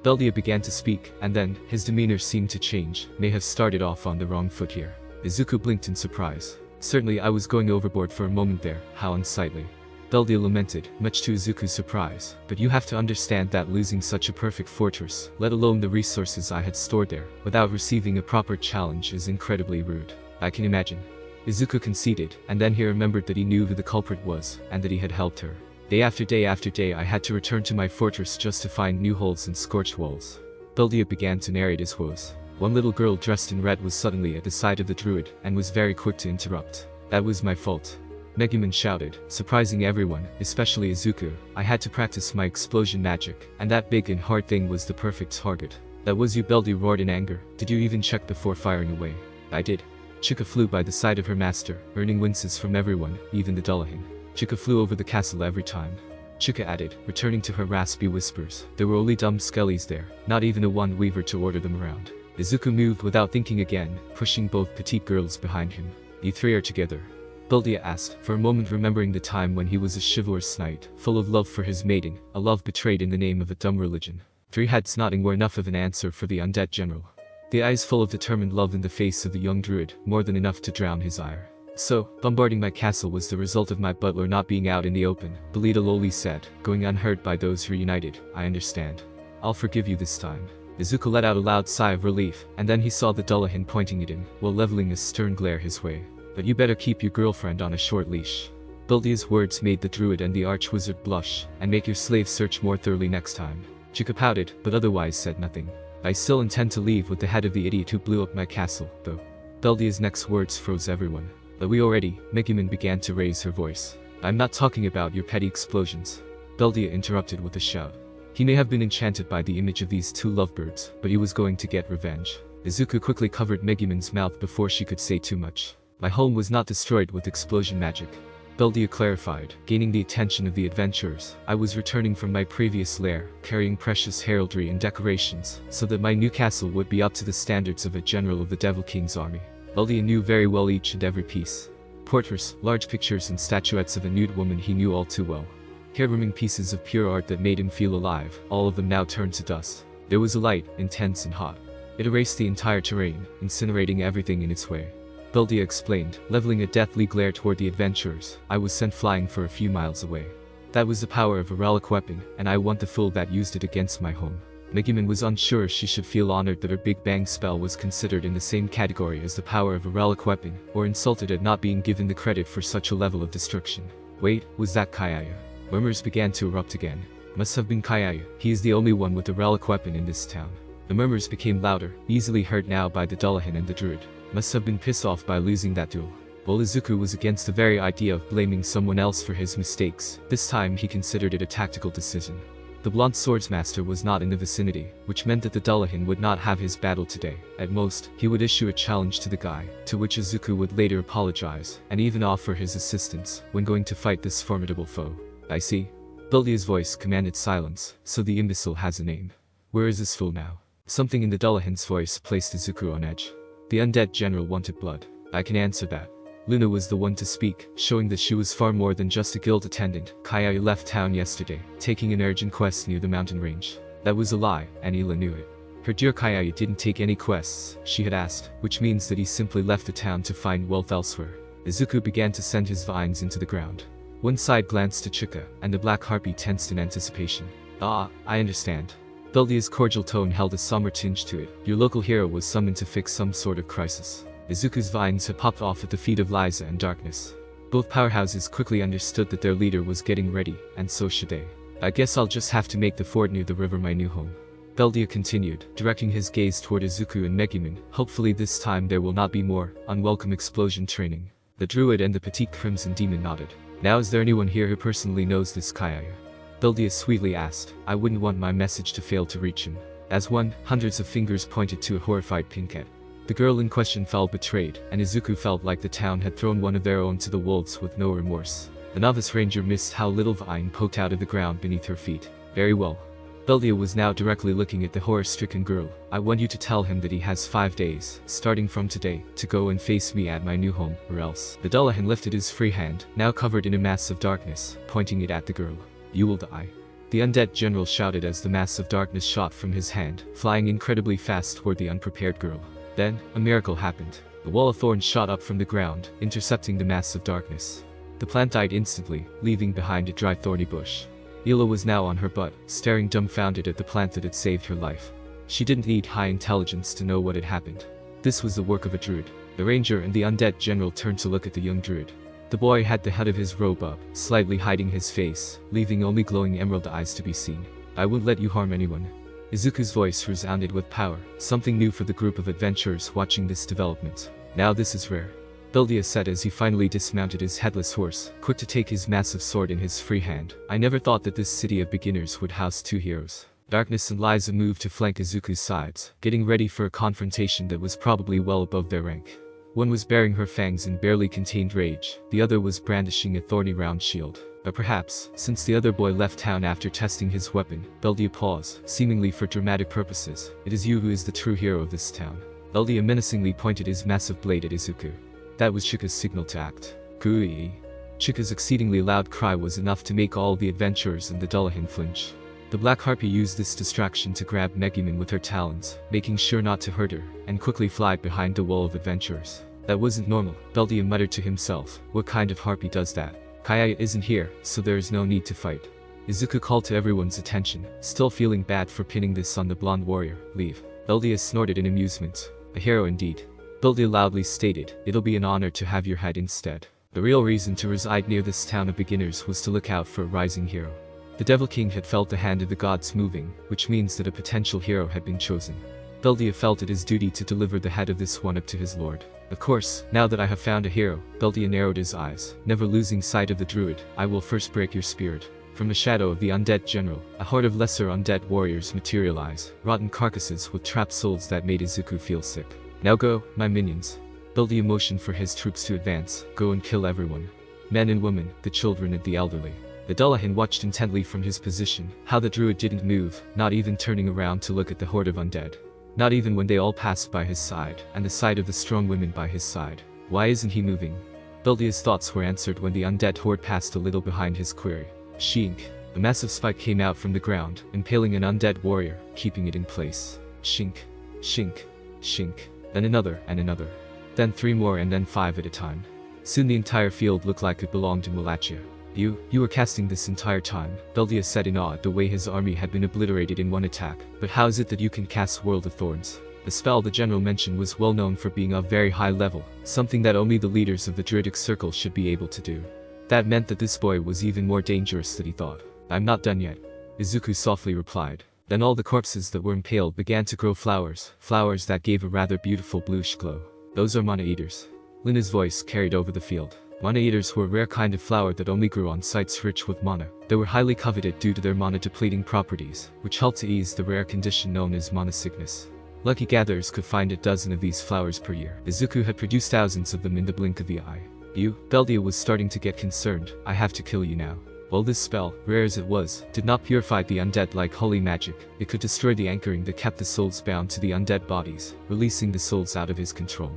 Beldia began to speak, and then, his demeanor seemed to change. "May have started off on the wrong foot here." Izuku blinked in surprise. "Certainly I was going overboard for a moment there, how unsightly." Beldia lamented, much to Izuku's surprise, "But you have to understand that losing such a perfect fortress, let alone the resources I had stored there, without receiving a proper challenge is incredibly rude." "I can imagine." Izuku conceded, and then he remembered that he knew who the culprit was, and that he had helped her. Day after day after day I had to return to my fortress just to find new holes and scorched walls." Beldia began to narrate his woes. One little girl dressed in red was suddenly at the side of the druid, and was very quick to interrupt. "That was my fault." Megumin shouted, surprising everyone, especially Izuku. "I had to practice my explosion magic, and that big and hard thing was the perfect target." "That was you," Beldia roared in anger. "Did you even check before firing away?" "I did." Chika flew by the side of her master, earning winces from everyone, even the Dullahan. Chika flew over the castle every time. Chika added, returning to her raspy whispers. "There were only dumb skellies there, not even a one weaver to order them around." Izuku moved without thinking again, pushing both petite girls behind him. "You three are together?" Beldia asked, for a moment remembering the time when he was a chivalrous knight, full of love for his maiden, a love betrayed in the name of a dumb religion. Three heads nodding were enough of an answer for the undead general. The eyes full of determined love in the face of the young druid, more than enough to drown his ire. "So, bombarding my castle was the result of my butler not being out in the open," Belida lowly said, going unheard by those reunited. "I understand. I'll forgive you this time." Izuku let out a loud sigh of relief, and then he saw the Dullahan pointing at him, while leveling a stern glare his way. "But you better keep your girlfriend on a short leash." Beldia's words made the druid and the arch-wizard blush, "and make your slave search more thoroughly next time." Chika pouted, but otherwise said nothing. "I still intend to leave with the head of the idiot who blew up my castle, though." Beldia's next words froze everyone. "But we already," Megumin began to raise her voice. "I'm not talking about your petty explosions." Beldia interrupted with a shout. He may have been enchanted by the image of these two lovebirds, but he was going to get revenge. Izuku quickly covered Megumin's mouth before she could say too much. "My home was not destroyed with explosion magic." Beldia clarified, gaining the attention of the adventurers. "I was returning from my previous lair, carrying precious heraldry and decorations, so that my new castle would be up to the standards of a general of the Devil King's army." Beldia knew very well each and every piece. Portraits, large pictures and statuettes of a nude woman he knew all too well. Hair-warming pieces of pure art that made him feel alive, all of them now turned to dust. There was a light, intense and hot. It erased the entire terrain, incinerating everything in its way. Beldia explained, leveling a deathly glare toward the adventurers. "I was sent flying for a few miles away. That was the power of a relic weapon, and I want the fool that used it against my home." Megumin was unsure she should feel honored that her Big Bang spell was considered in the same category as the power of a relic weapon, or insulted at not being given the credit for such a level of destruction. Wait, was that Kayaya? Murmurs began to erupt again. Must have been Kayaya. He is the only one with a relic weapon in this town. The murmurs became louder, easily heard now by the Dullahan and the druid. Must have been pissed off by losing that duel. While Izuku was against the very idea of blaming someone else for his mistakes, this time he considered it a tactical decision. The blonde swordsmaster was not in the vicinity, which meant that the Dullahan would not have his battle today. At most, he would issue a challenge to the guy, to which Izuku would later apologize, and even offer his assistance when going to fight this formidable foe. I see. Beldia's voice commanded silence, so the imbecile has a name. Where is this fool now? Something in the Dullahan's voice placed Izuku on edge. The undead general wanted blood. I can answer that. Luna was the one to speak, showing that she was far more than just a guild attendant. Kayaya left town yesterday, taking an urgent quest near the mountain range. That was a lie, and Ila knew it. Her dear Kayaya didn't take any quests, she had asked, which means that he simply left the town to find wealth elsewhere. Izuku began to send his vines into the ground. One side glanced to Chika, and the black harpy tensed in anticipation. Ah, I understand. Beldia's cordial tone held a somber tinge to it. Your local hero was summoned to fix some sort of crisis. Izuku's vines had popped off at the feet of Liza and Darkness. Both powerhouses quickly understood that their leader was getting ready, and so should they. I guess I'll just have to make the fort near the river my new home. Beldia continued, directing his gaze toward Izuku and Megumin. Hopefully this time there will not be more unwelcome explosion training. The druid and the petite crimson demon nodded. Now is there anyone here who personally knows this Kayaya? Beldia sweetly asked. I wouldn't want my message to fail to reach him. As one, hundreds of fingers pointed to a horrified Pinkette. The girl in question felt betrayed, and Izuku felt like the town had thrown one of their own to the wolves with no remorse. The novice ranger missed how little vine poked out of the ground beneath her feet. Very well. Beldia was now directly looking at the horror-stricken girl. I want you to tell him that he has 5 days, starting from today, to go and face me at my new home, or else. The Dullahan lifted his free hand, now covered in a mass of darkness, pointing it at the girl. You will die. The undead general shouted as the mass of darkness shot from his hand, flying incredibly fast toward the unprepared girl. Then, a miracle happened. The wall of thorns shot up from the ground, intercepting the mass of darkness. The plant died instantly, leaving behind a dry thorny bush. Ila was now on her butt, staring dumbfounded at the plant that had saved her life. She didn't need high intelligence to know what had happened. This was the work of a druid. The ranger and the undead general turned to look at the young druid. The boy had the head of his robe up, slightly hiding his face, leaving only glowing emerald eyes to be seen. I won't let you harm anyone. Izuku's voice resounded with power, something new for the group of adventurers watching this development. Now this is rare. Beldia said as he finally dismounted his headless horse, quick to take his massive sword in his free hand. I never thought that this city of beginners would house 2 heroes. Darkness and Liza moved to flank Izuku's sides, getting ready for a confrontation that was probably well above their rank. One was baring her fangs in barely contained rage, the other was brandishing a thorny round shield. But perhaps, since the other boy left town after testing his weapon, Beldia paused, seemingly for dramatic purposes. It is you who is the true hero of this town. Beldia menacingly pointed his massive blade at Izuku. That was Chika's signal to act. Kui. Chika's exceedingly loud cry was enough to make all the adventurers and the Dullahan flinch. The black harpy used this distraction to grab Megumin with her talons, making sure not to hurt her, and quickly fly behind the wall of adventurers. That wasn't normal, Beldia muttered to himself. What kind of harpy does that? Kayaya isn't here, so there is no need to fight. Izuku called to everyone's attention, still feeling bad for pinning this on the blonde warrior. Leave. Beldia snorted in amusement. A hero indeed. Beldia loudly stated, it'll be an honor to have your head instead. The real reason to reside near this town of beginners was to look out for a rising hero. The Devil King had felt the hand of the gods moving, which means that a potential hero had been chosen. Beldia felt it his duty to deliver the head of this one up to his lord. Of course, now that I have found a hero, Beldia narrowed his eyes, never losing sight of the druid. I will first break your spirit. From the shadow of the undead general, a horde of lesser undead warriors materialize, rotten carcasses with trapped souls that made Izuku feel sick. Now go, my minions. Beldia motioned for his troops to advance. Go and kill everyone. Men and women, the children and the elderly. The Dullahan watched intently from his position, how the druid didn't move, not even turning around to look at the horde of undead. Not even when they all passed by his side, and the sight of the strong women by his side. Why isn't he moving? Beldia's thoughts were answered when the undead horde passed a little behind his query. Shink. A massive spike came out from the ground, impaling an undead warrior, keeping it in place. Shink. Shink. Shink. Then another, and another. Then 3 more and then 5 at a time. Soon the entire field looked like it belonged to Wallachia. You were casting this entire time, Beldia said in awe at the way his army had been obliterated in one attack. But how is it that you can cast World of Thorns? The spell the general mentioned was well known for being of very high level, something that only the leaders of the Druidic Circle should be able to do. That meant that this boy was even more dangerous than he thought. I'm not done yet, Izuku softly replied. Then all the corpses that were impaled began to grow flowers that gave a rather beautiful bluish glow. Those are mana eaters. Lina's voice carried over the field. Mana eaters were a rare kind of flower that only grew on sites rich with mana. They were highly coveted due to their mana-depleting properties, which helped to ease the rare condition known as mana sickness. Lucky gatherers could find a dozen of these flowers per year. Izuku had produced thousands of them in the blink of the eye. You, Beldia was starting to get concerned. I have to kill you now. While this spell, rare as it was, did not purify the undead like holy magic, it could destroy the anchoring that kept the souls bound to the undead bodies, releasing the souls out of his control.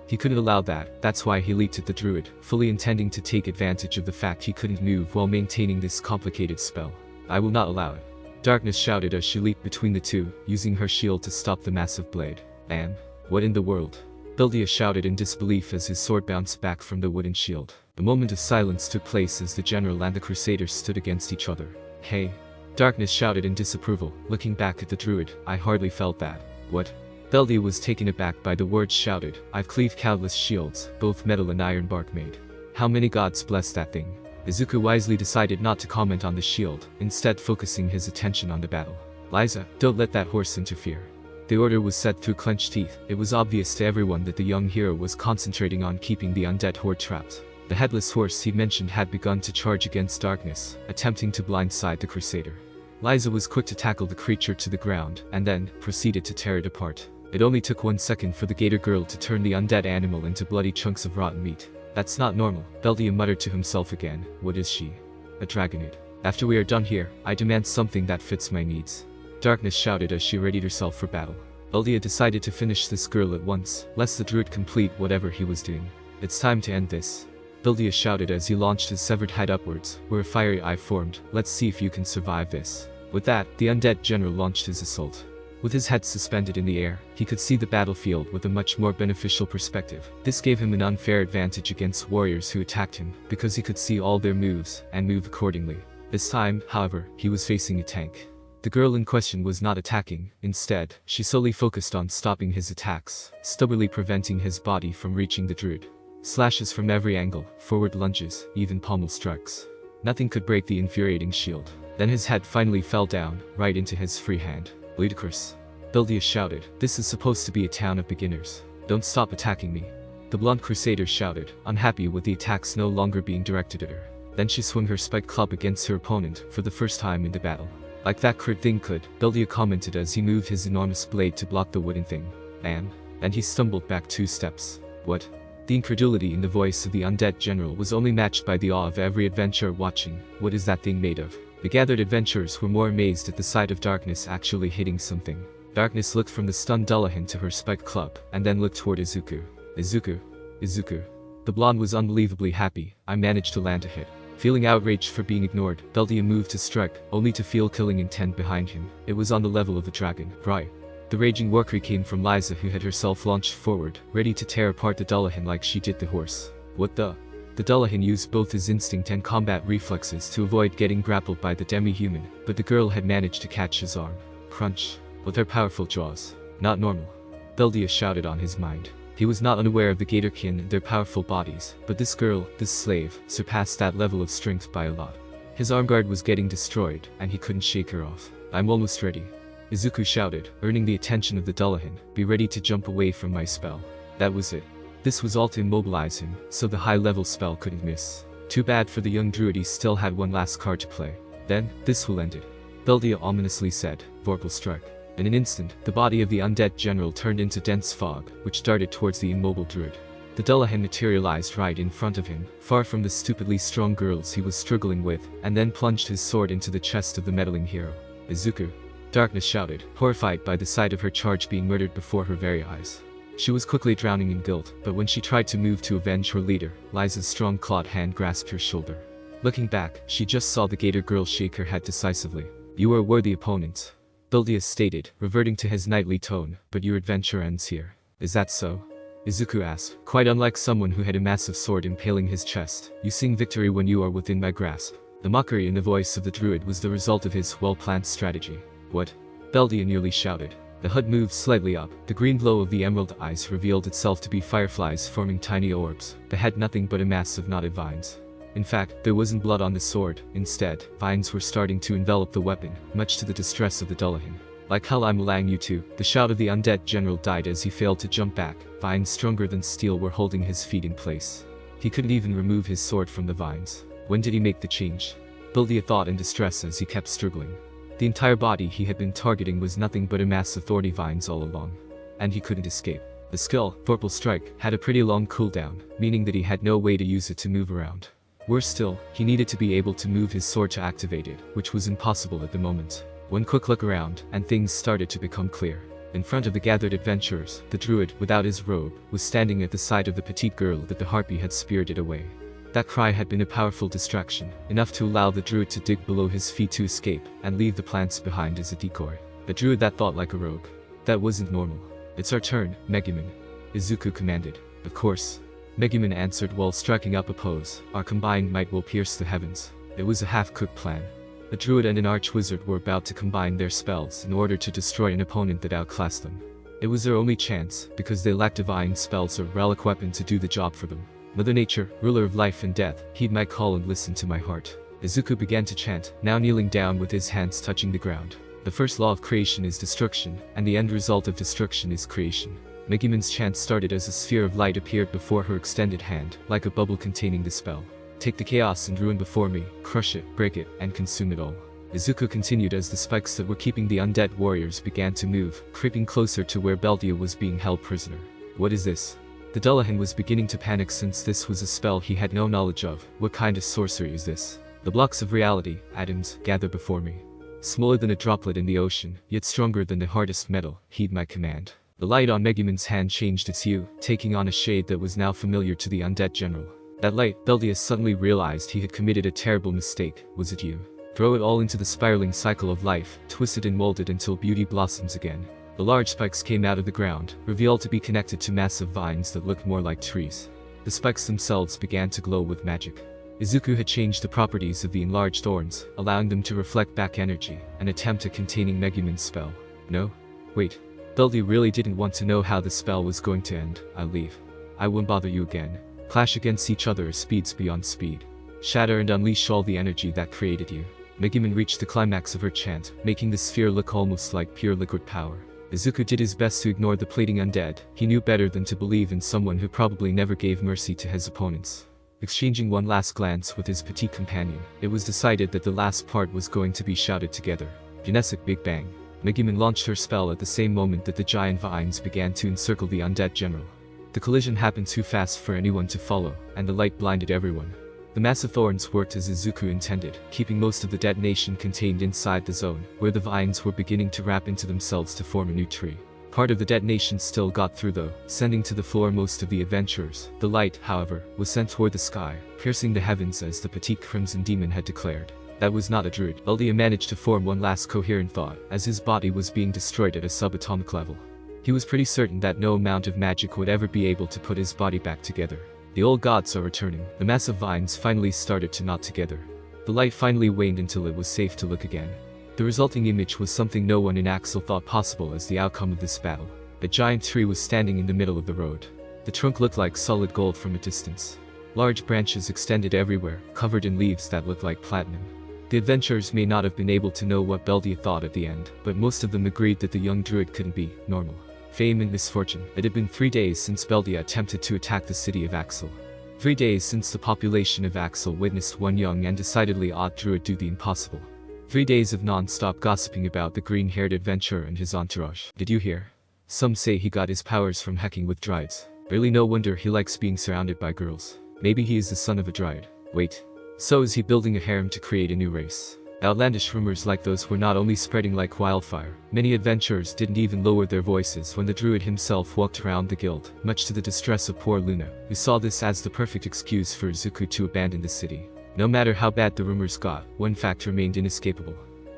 He couldn't allow that, that's why he leaped at the druid, fully intending to take advantage of the fact he couldn't move while maintaining this complicated spell. I will not allow it. Darkness shouted as she leaped between the two, using her shield to stop the massive blade. What in the world? Beldia shouted in disbelief as his sword bounced back from the wooden shield. A moment of silence took place as the general and the crusaders stood against each other. Hey! Darkness shouted in disapproval, looking back at the druid. I hardly felt that. What? Beldia was taken aback by the words shouted. I've cleaved countless shields, both metal and iron bark made. How many gods bless that thing? Izuku wisely decided not to comment on the shield, instead focusing his attention on the battle. Liza, don't let that horse interfere. The order was said through clenched teeth. It was obvious to everyone that the young hero was concentrating on keeping the undead horde trapped. The headless horse he mentioned had begun to charge against darkness, attempting to blindside the crusader. Liza was quick to tackle the creature to the ground, and then proceeded to tear it apart. It only took 1 second for the gator girl to turn the undead animal into bloody chunks of rotten meat. That's not normal, Beldia muttered to himself again. What is she? A dragonid. After we are done here, I demand something that fits my needs. Darkness shouted as she readied herself for battle. Beldia decided to finish this girl at once, lest the druid complete whatever he was doing. It's time to end this. Beldia shouted as he launched his severed head upwards, where a fiery eye formed. Let's see if you can survive this. With that, the undead general launched his assault. With his head suspended in the air, he could see the battlefield with a much more beneficial perspective. This gave him an unfair advantage against warriors who attacked him, because he could see all their moves, and move accordingly. This time, however, he was facing a tank. The girl in question was not attacking. Instead, she solely focused on stopping his attacks, stubbornly preventing his body from reaching the druid. Slashes from every angle, forward lunges, even pommel strikes. Nothing could break the infuriating shield. Then his head finally fell down, right into his free hand. Ludicrous. Beldia shouted. This is supposed to be a town of beginners. Don't stop attacking me. The blonde crusader shouted, unhappy with the attacks no longer being directed at her. Then she swung her spiked club against her opponent for the first time in the battle. Like that crit thing could, Beldia commented as he moved his enormous blade to block the wooden thing. And he stumbled back 2 steps. What? The incredulity in the voice of the undead general was only matched by the awe of every adventurer watching. What is that thing made of? The gathered adventurers were more amazed at the sight of Darkness actually hitting something. Darkness looked from the stunned Dullahan to her spiked club, and then looked toward Izuku. Izuku. The blonde was unbelievably happy. I managed to land a hit. Feeling outraged for being ignored, Beldia moved to strike, only to feel killing intent behind him. It was on the level of the dragon. Right. The raging workery came from Liza, who had herself launched forward, ready to tear apart the Dullahan like she did the horse. What the? The Dullahan used both his instinct and combat reflexes to avoid getting grappled by the demi-human, but the girl had managed to catch his arm. Crunch. With her powerful jaws. Not normal. Beldia shouted on his mind. He was not unaware of the Gatorkin and their powerful bodies, but this girl, this slave, surpassed that level of strength by a lot. His arm guard was getting destroyed, and he couldn't shake her off. I'm almost ready. Izuku shouted, earning the attention of the Dullahan. Be ready to jump away from my spell. That was it. This was all to immobilize him, so the high-level spell couldn't miss. Too bad for the young druid, he still had one last card to play. Then, this will end it. Beldia ominously said, Vorpal strike. In an instant, the body of the undead general turned into dense fog, which darted towards the immobile druid. The Dullahan materialized right in front of him, far from the stupidly strong girls he was struggling with, and then plunged his sword into the chest of the meddling hero. Izuku. Darkness shouted, horrified by the sight of her charge being murdered before her very eyes. She was quickly drowning in guilt, but when she tried to move to avenge her leader, Liza's strong clawed hand grasped her shoulder. Looking back, she just saw the gator girl shake her head decisively. You are a worthy opponent. Beldia stated, reverting to his knightly tone, but your adventure ends here. Is that so? Izuku asked, quite unlike someone who had a massive sword impaling his chest. You sing victory when you are within my grasp. The mockery in the voice of the druid was the result of his well-planned strategy. What? Beldia nearly shouted. The HUD moved slightly up. The green glow of the emerald eyes revealed itself to be fireflies forming tiny orbs. They had nothing but a mass of knotted vines. In fact, there wasn't blood on the sword. Instead, vines were starting to envelop the weapon, much to the distress of the Dullahan. Like hell, I'm allowing you to. The shout of the undead general died as he failed to jump back. Vines stronger than steel were holding his feet in place. He couldn't even remove his sword from the vines. When did he make the change? Beldia thought in distress as he kept struggling. The entire body he had been targeting was nothing but a mass of thorny vines all along. And he couldn't escape. The skill, Vorpal Strike, had a pretty long cooldown, meaning that he had no way to use it to move around. Worse still, he needed to be able to move his sword to activate it, which was impossible at the moment. One quick look around, and things started to become clear. In front of the gathered adventurers, the druid, without his robe, was standing at the side of the petite girl that the harpy had spirited away. That cry had been a powerful distraction, enough to allow the druid to dig below his feet to escape, and leave the plants behind as a decoy. A druid that thought like a rogue. That wasn't normal. It's our turn, Megumin. Izuku commanded. Of course. Megumin answered while striking up a pose. Our combined might will pierce the heavens. It was a half-cooked plan. A druid and an archwizard were about to combine their spells in order to destroy an opponent that outclassed them. It was their only chance, because they lacked divine spells or relic weapon to do the job for them. Mother Nature, ruler of life and death, heed my call and listen to my heart. Izuku began to chant, now kneeling down with his hands touching the ground. The first law of creation is destruction, and the end result of destruction is creation. Megumin's chant started as a sphere of light appeared before her extended hand, like a bubble containing the spell. Take the chaos and ruin before me, crush it, break it, and consume it all. Izuku continued as the spikes that were keeping the undead warriors began to move, creeping closer to where Beldia was being held prisoner. What is this? The Dullahan was beginning to panic since this was a spell he had no knowledge of. What kind of sorcery is this? The blocks of reality, atoms, gather before me. Smaller than a droplet in the ocean, yet stronger than the hardest metal, heed my command. The light on Megumin's hand changed its hue, taking on a shade that was now familiar to the undead general. That light, Beldia suddenly realized he had committed a terrible mistake. Was it you? Throw it all into the spiraling cycle of life, twist it and mold it until beauty blossoms again. The large spikes came out of the ground, revealed to be connected to massive vines that looked more like trees. The spikes themselves began to glow with magic. Izuku had changed the properties of the enlarged thorns, allowing them to reflect back energy, an attempt at containing Megumin's spell. No? Wait. Beldia really didn't want to know how the spell was going to end. I'll leave. I won't bother you again. Clash against each other as speeds beyond speed. Shatter and unleash all the energy that created you. Megumin reached the climax of her chant, making the sphere look almost like pure liquid power. Izuku did his best to ignore the pleading undead. He knew better than to believe in someone who probably never gave mercy to his opponents. Exchanging one last glance with his petite companion, it was decided that the last part was going to be shouted together. Genetic Big Bang. Megumin launched her spell at the same moment that the giant vines began to encircle the undead general. The collision happened too fast for anyone to follow, and the light blinded everyone. The massive thorns worked as Izuku intended, keeping most of the detonation contained inside the zone, where the vines were beginning to wrap into themselves to form a new tree. Part of the detonation still got through though, sending to the floor most of the adventurers. The light, however, was sent toward the sky, piercing the heavens as the petite crimson demon had declared. That was not a druid. Beldia managed to form one last coherent thought, as his body was being destroyed at a subatomic level. He was pretty certain that no amount of magic would ever be able to put his body back together. The old gods are returning. The massive vines finally started to knot together. The light finally waned until it was safe to look again. The resulting image was something no one in Axel thought possible as the outcome of this battle. A giant tree was standing in the middle of the road. The trunk looked like solid gold from a distance. Large branches extended everywhere, covered in leaves that looked like platinum. The adventurers may not have been able to know what Beldia thought at the end, but most of them agreed that the young druid couldn't be normal. Fame and misfortune. It had been 3 days since Beldia attempted to attack the city of Axel. 3 days since the population of Axel witnessed one young and decidedly odd druid do the impossible. 3 days of non-stop gossiping about the green-haired adventurer and his entourage. Did you hear? Some say he got his powers from hacking with dryads. Really no wonder he likes being surrounded by girls. Maybe he is the son of a dryad. Wait. So is he building a harem to create a new race? Outlandish rumors like those were not only spreading like wildfire, many adventurers didn't even lower their voices when the druid himself walked around the guild, much to the distress of poor Luna, who saw this as the perfect excuse for Izuku to abandon the city. No matter how bad the rumors got, one fact remained inescapable.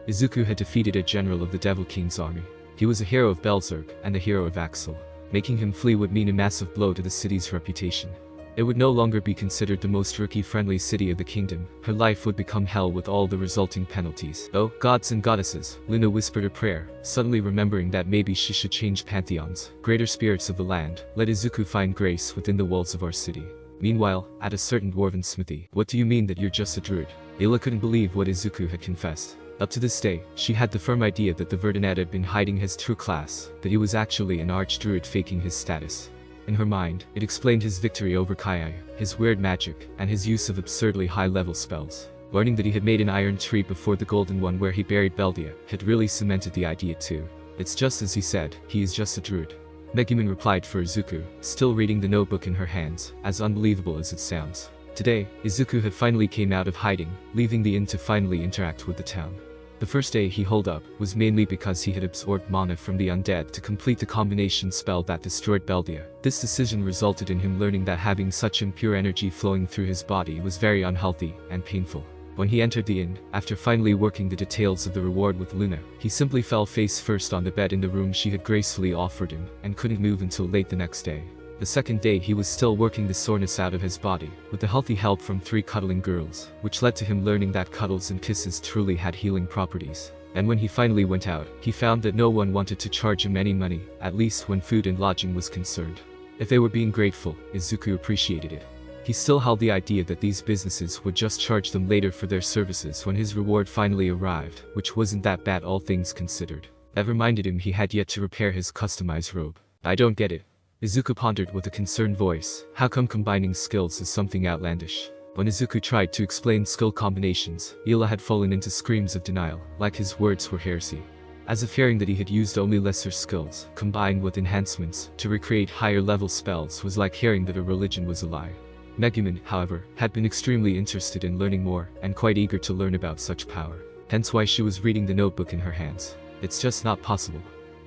Izuku had defeated a general of the Devil King's army. He was a hero of Belzerg and a hero of Axel. Making him flee would mean a massive blow to the city's reputation. It would no longer be considered the most rookie-friendly city of the kingdom. Her life would become hell with all the resulting penalties. Oh, gods and goddesses, Luna whispered a prayer, suddenly remembering that maybe she should change pantheons. Greater spirits of the land, let Izuku find grace within the walls of our city. Meanwhile, at a certain dwarven smithy. What do you mean that you're just a druid? Ayla couldn't believe what Izuku had confessed. Up to this day, she had the firm idea that the Verdant had been hiding his true class, that he was actually an archdruid faking his status. In her mind, it explained his victory over Kaiai, his weird magic, and his use of absurdly high-level spells. Learning that he had made an iron tree before the golden one where he buried Beldia had really cemented the idea too. It's just as he said, he is just a druid. Megumin replied for Izuku, still reading the notebook in her hands, as unbelievable as it sounds. Today, Izuku had finally came out of hiding, leaving the inn to finally interact with the town. The first day he holed up was mainly because he had absorbed mana from the undead to complete the combination spell that destroyed Beldia. This decision resulted in him learning that having such impure energy flowing through his body was very unhealthy and painful. When he entered the inn, after finally working the details of the reward with Luna, he simply fell face first on the bed in the room she had gracefully offered him, and couldn't move until late the next day. The second day he was still working the soreness out of his body, with the healthy help from 3 cuddling girls, which led to him learning that cuddles and kisses truly had healing properties. And when he finally went out, he found that no one wanted to charge him any money, at least when food and lodging was concerned. If they were being grateful, Izuku appreciated it. He still held the idea that these businesses would just charge them later for their services when his reward finally arrived, which wasn't that bad all things considered. That reminded him he had yet to repair his customized robe. I don't get it. Izuku pondered with a concerned voice, how come combining skills is something outlandish? When Izuku tried to explain skill combinations, Ila had fallen into screams of denial, like his words were heresy. As if hearing that he had used only lesser skills, combined with enhancements, to recreate higher level spells was like hearing that a religion was a lie. Megumin, however, had been extremely interested in learning more, and quite eager to learn about such power. Hence why she was reading the notebook in her hands. It's just not possible.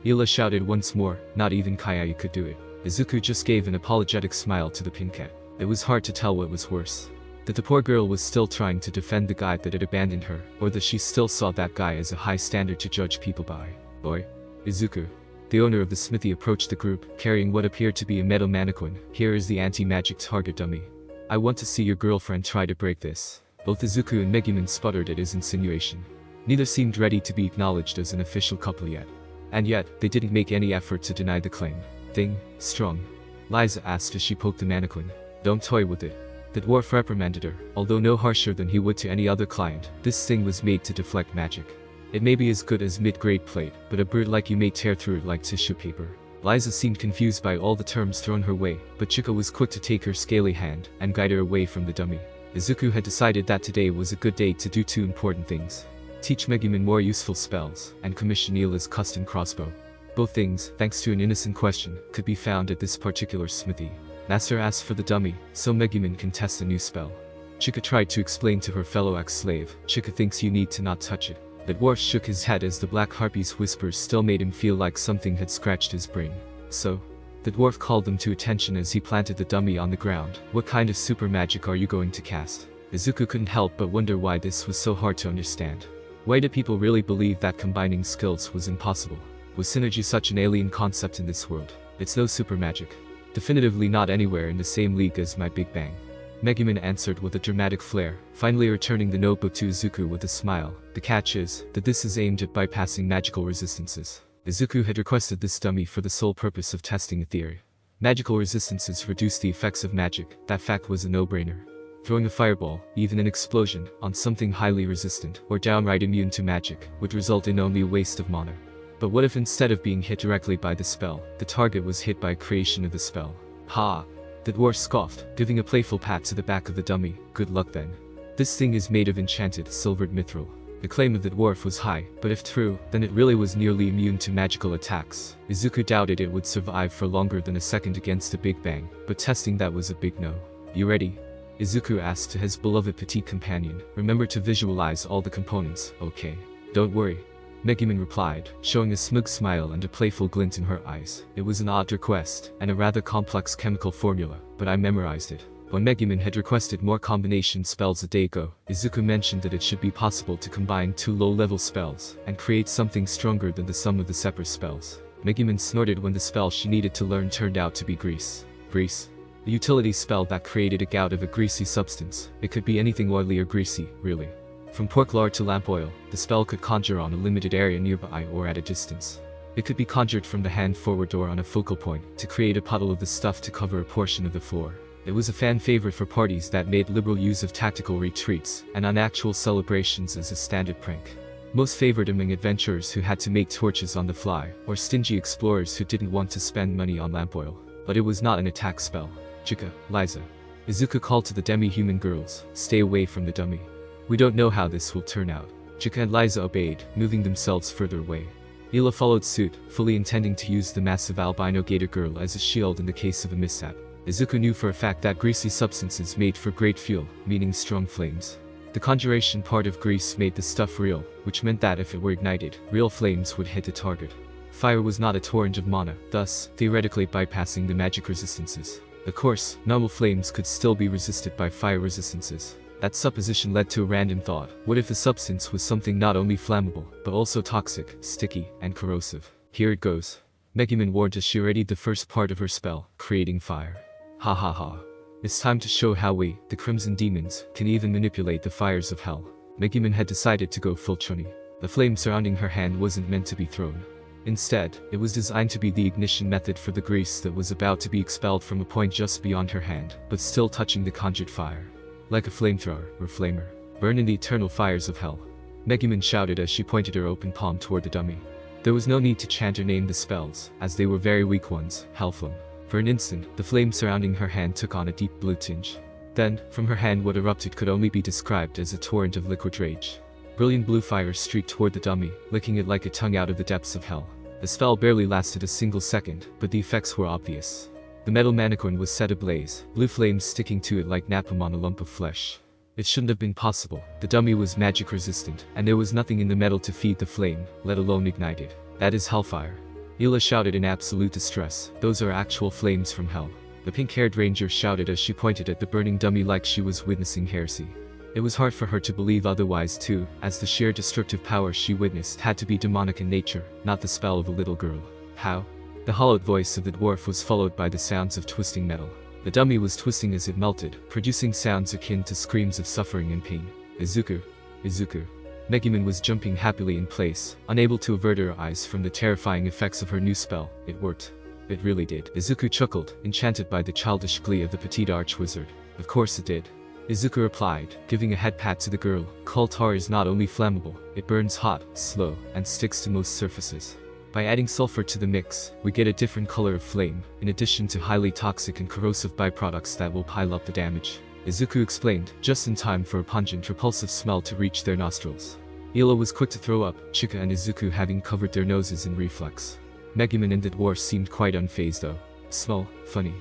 Ila shouted once more, not even Kaiai could do it. Izuku just gave an apologetic smile to the pincat. It was hard to tell what was worse. That the poor girl was still trying to defend the guy that had abandoned her, or that she still saw that guy as a high standard to judge people by. Boy. Izuku, the owner of the smithy, approached the group, carrying what appeared to be a metal mannequin. Here is the anti-magic target dummy. I want to see your girlfriend try to break this. Both Izuku and Megumin sputtered at his insinuation. Neither seemed ready to be acknowledged as an official couple yet. And yet, they didn't make any effort to deny the claim. Thing, strong? Liza asked as she poked the mannequin. Don't toy with it. The dwarf reprimanded her, although no harsher than he would to any other client. This thing was made to deflect magic. It may be as good as mid-grade plate, but a bird like you may tear through it like tissue paper. Liza seemed confused by all the terms thrown her way, but Chika was quick to take her scaly hand and guide her away from the dummy. Izuku had decided that today was a good day to do 2 important things. Teach Megumin more useful spells, and commission Ila's custom crossbow. Both things, thanks to an innocent question, could be found at this particular smithy. Master asked for the dummy, so Megumin can test a new spell. Chika tried to explain to her fellow ex-slave, Chika thinks you need to not touch it. The dwarf shook his head as the black harpy's whispers still made him feel like something had scratched his brain. So? The dwarf called them to attention as he planted the dummy on the ground. What kind of super magic are you going to cast? Izuku couldn't help but wonder why this was so hard to understand. Why did people really believe that combining skills was impossible? Was synergy such an alien concept in this world? It's no super magic. Definitively not anywhere in the same league as my Big Bang. Megumin answered with a dramatic flair, finally returning the notebook to Izuku with a smile. The catch is that this is aimed at bypassing magical resistances. Izuku had requested this dummy for the sole purpose of testing a theory. Magical resistances reduce the effects of magic. That fact was a no-brainer. Throwing a fireball, even an explosion, on something highly resistant, or downright immune to magic, would result in only a waste of mana. But what if instead of being hit directly by the spell, the target was hit by creation of the spell? Ha! The dwarf scoffed, giving a playful pat to the back of the dummy. Good luck then. This thing is made of enchanted, silvered mithril. The claim of the dwarf was high, but if true, then it really was nearly immune to magical attacks. Izuku doubted it would survive for longer than a second against a Big Bang, but testing that was a big no. You ready? Izuku asked to his beloved petite companion. Remember to visualize all the components, okay? Don't worry. Megumin replied, showing a smug smile and a playful glint in her eyes. It was an odd request, and a rather complex chemical formula, but I memorized it. When Megumin had requested more combination spells a day ago, Izuku mentioned that it should be possible to combine 2 low-level spells, and create something stronger than the sum of the separate spells. Megumin snorted when the spell she needed to learn turned out to be grease. Grease? The utility spell that created a gout of a greasy substance. It could be anything oily or greasy, really. From pork lard to lamp oil, the spell could conjure on a limited area nearby or at a distance. It could be conjured from the hand forward or on a focal point, to create a puddle of the stuff to cover a portion of the floor. It was a fan favorite for parties that made liberal use of tactical retreats, and on actual celebrations as a standard prank. most favored among adventurers who had to make torches on the fly, or stingy explorers who didn't want to spend money on lamp oil. But it was not an attack spell. Chika, Liza. Izuku called to the demi-human girls, stay away from the dummy. We don't know how this will turn out. Chika and Liza obeyed, moving themselves further away. Ila followed suit, fully intending to use the massive albino gator girl as a shield in the case of a mishap. Izuku knew for a fact that greasy substances made for great fuel, meaning strong flames. The conjuration part of grease made the stuff real, which meant that if it were ignited, real flames would hit the target. Fire was not a torrent of mana, thus, theoretically bypassing the magic resistances. Of course, normal flames could still be resisted by fire resistances. That supposition led to a random thought. What if the substance was something not only flammable, but also toxic, sticky, and corrosive? Here it goes. Megumin warned as she readied the first part of her spell, creating fire. Ha ha ha. It's time to show how we, the Crimson Demons, can even manipulate the fires of hell. Megumin had decided to go full chunny. The flame surrounding her hand wasn't meant to be thrown. Instead, it was designed to be the ignition method for the grease that was about to be expelled from a point just beyond her hand, but still touching the conjured fire. Like a flamethrower, or flamer. Burn in the eternal fires of hell. Megumin shouted as she pointed her open palm toward the dummy. There was no need to chant or name the spells, as they were very weak ones, Hellflame. For an instant, the flame surrounding her hand took on a deep blue tinge. Then, from her hand what erupted could only be described as a torrent of liquid rage. Brilliant blue fire streaked toward the dummy, licking it like a tongue out of the depths of hell. The spell barely lasted a single second, but the effects were obvious. The metal mannequin was set ablaze, blue flames sticking to it like napalm on a lump of flesh. It shouldn't have been possible. The dummy was magic resistant, and there was nothing in the metal to feed the flame, let alone ignite it. That is hellfire. Ila shouted in absolute distress. Those are actual flames from hell. The pink-haired ranger shouted as she pointed at the burning dummy like she was witnessing heresy. It was hard for her to believe otherwise too, as the sheer destructive power she witnessed had to be demonic in nature, not the spell of a little girl. How? The hollowed voice of the dwarf was followed by the sounds of twisting metal. The dummy was twisting as it melted, producing sounds akin to screams of suffering and pain. Izuku. Izuku. Megumin was jumping happily in place, unable to avert her eyes from the terrifying effects of her new spell. It worked. It really did. Izuku chuckled, enchanted by the childish glee of the petite arch-wizard. Of course it did. Izuku replied, giving a head pat to the girl. Coal tar is not only flammable, it burns hot, slow, and sticks to most surfaces. By adding sulfur to the mix, we get a different color of flame, in addition to highly toxic and corrosive byproducts that will pile up the damage. Izuku explained, just in time for a pungent, repulsive smell to reach their nostrils. Ila was quick to throw up, Chika and Izuku having covered their noses in reflex. Megumin and the dwarf seemed quite unfazed though. Smell, funny.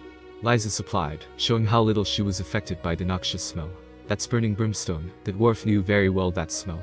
Liza supplied, showing how little she was affected by the noxious smell. That's burning brimstone. The dwarf knew very well that smell.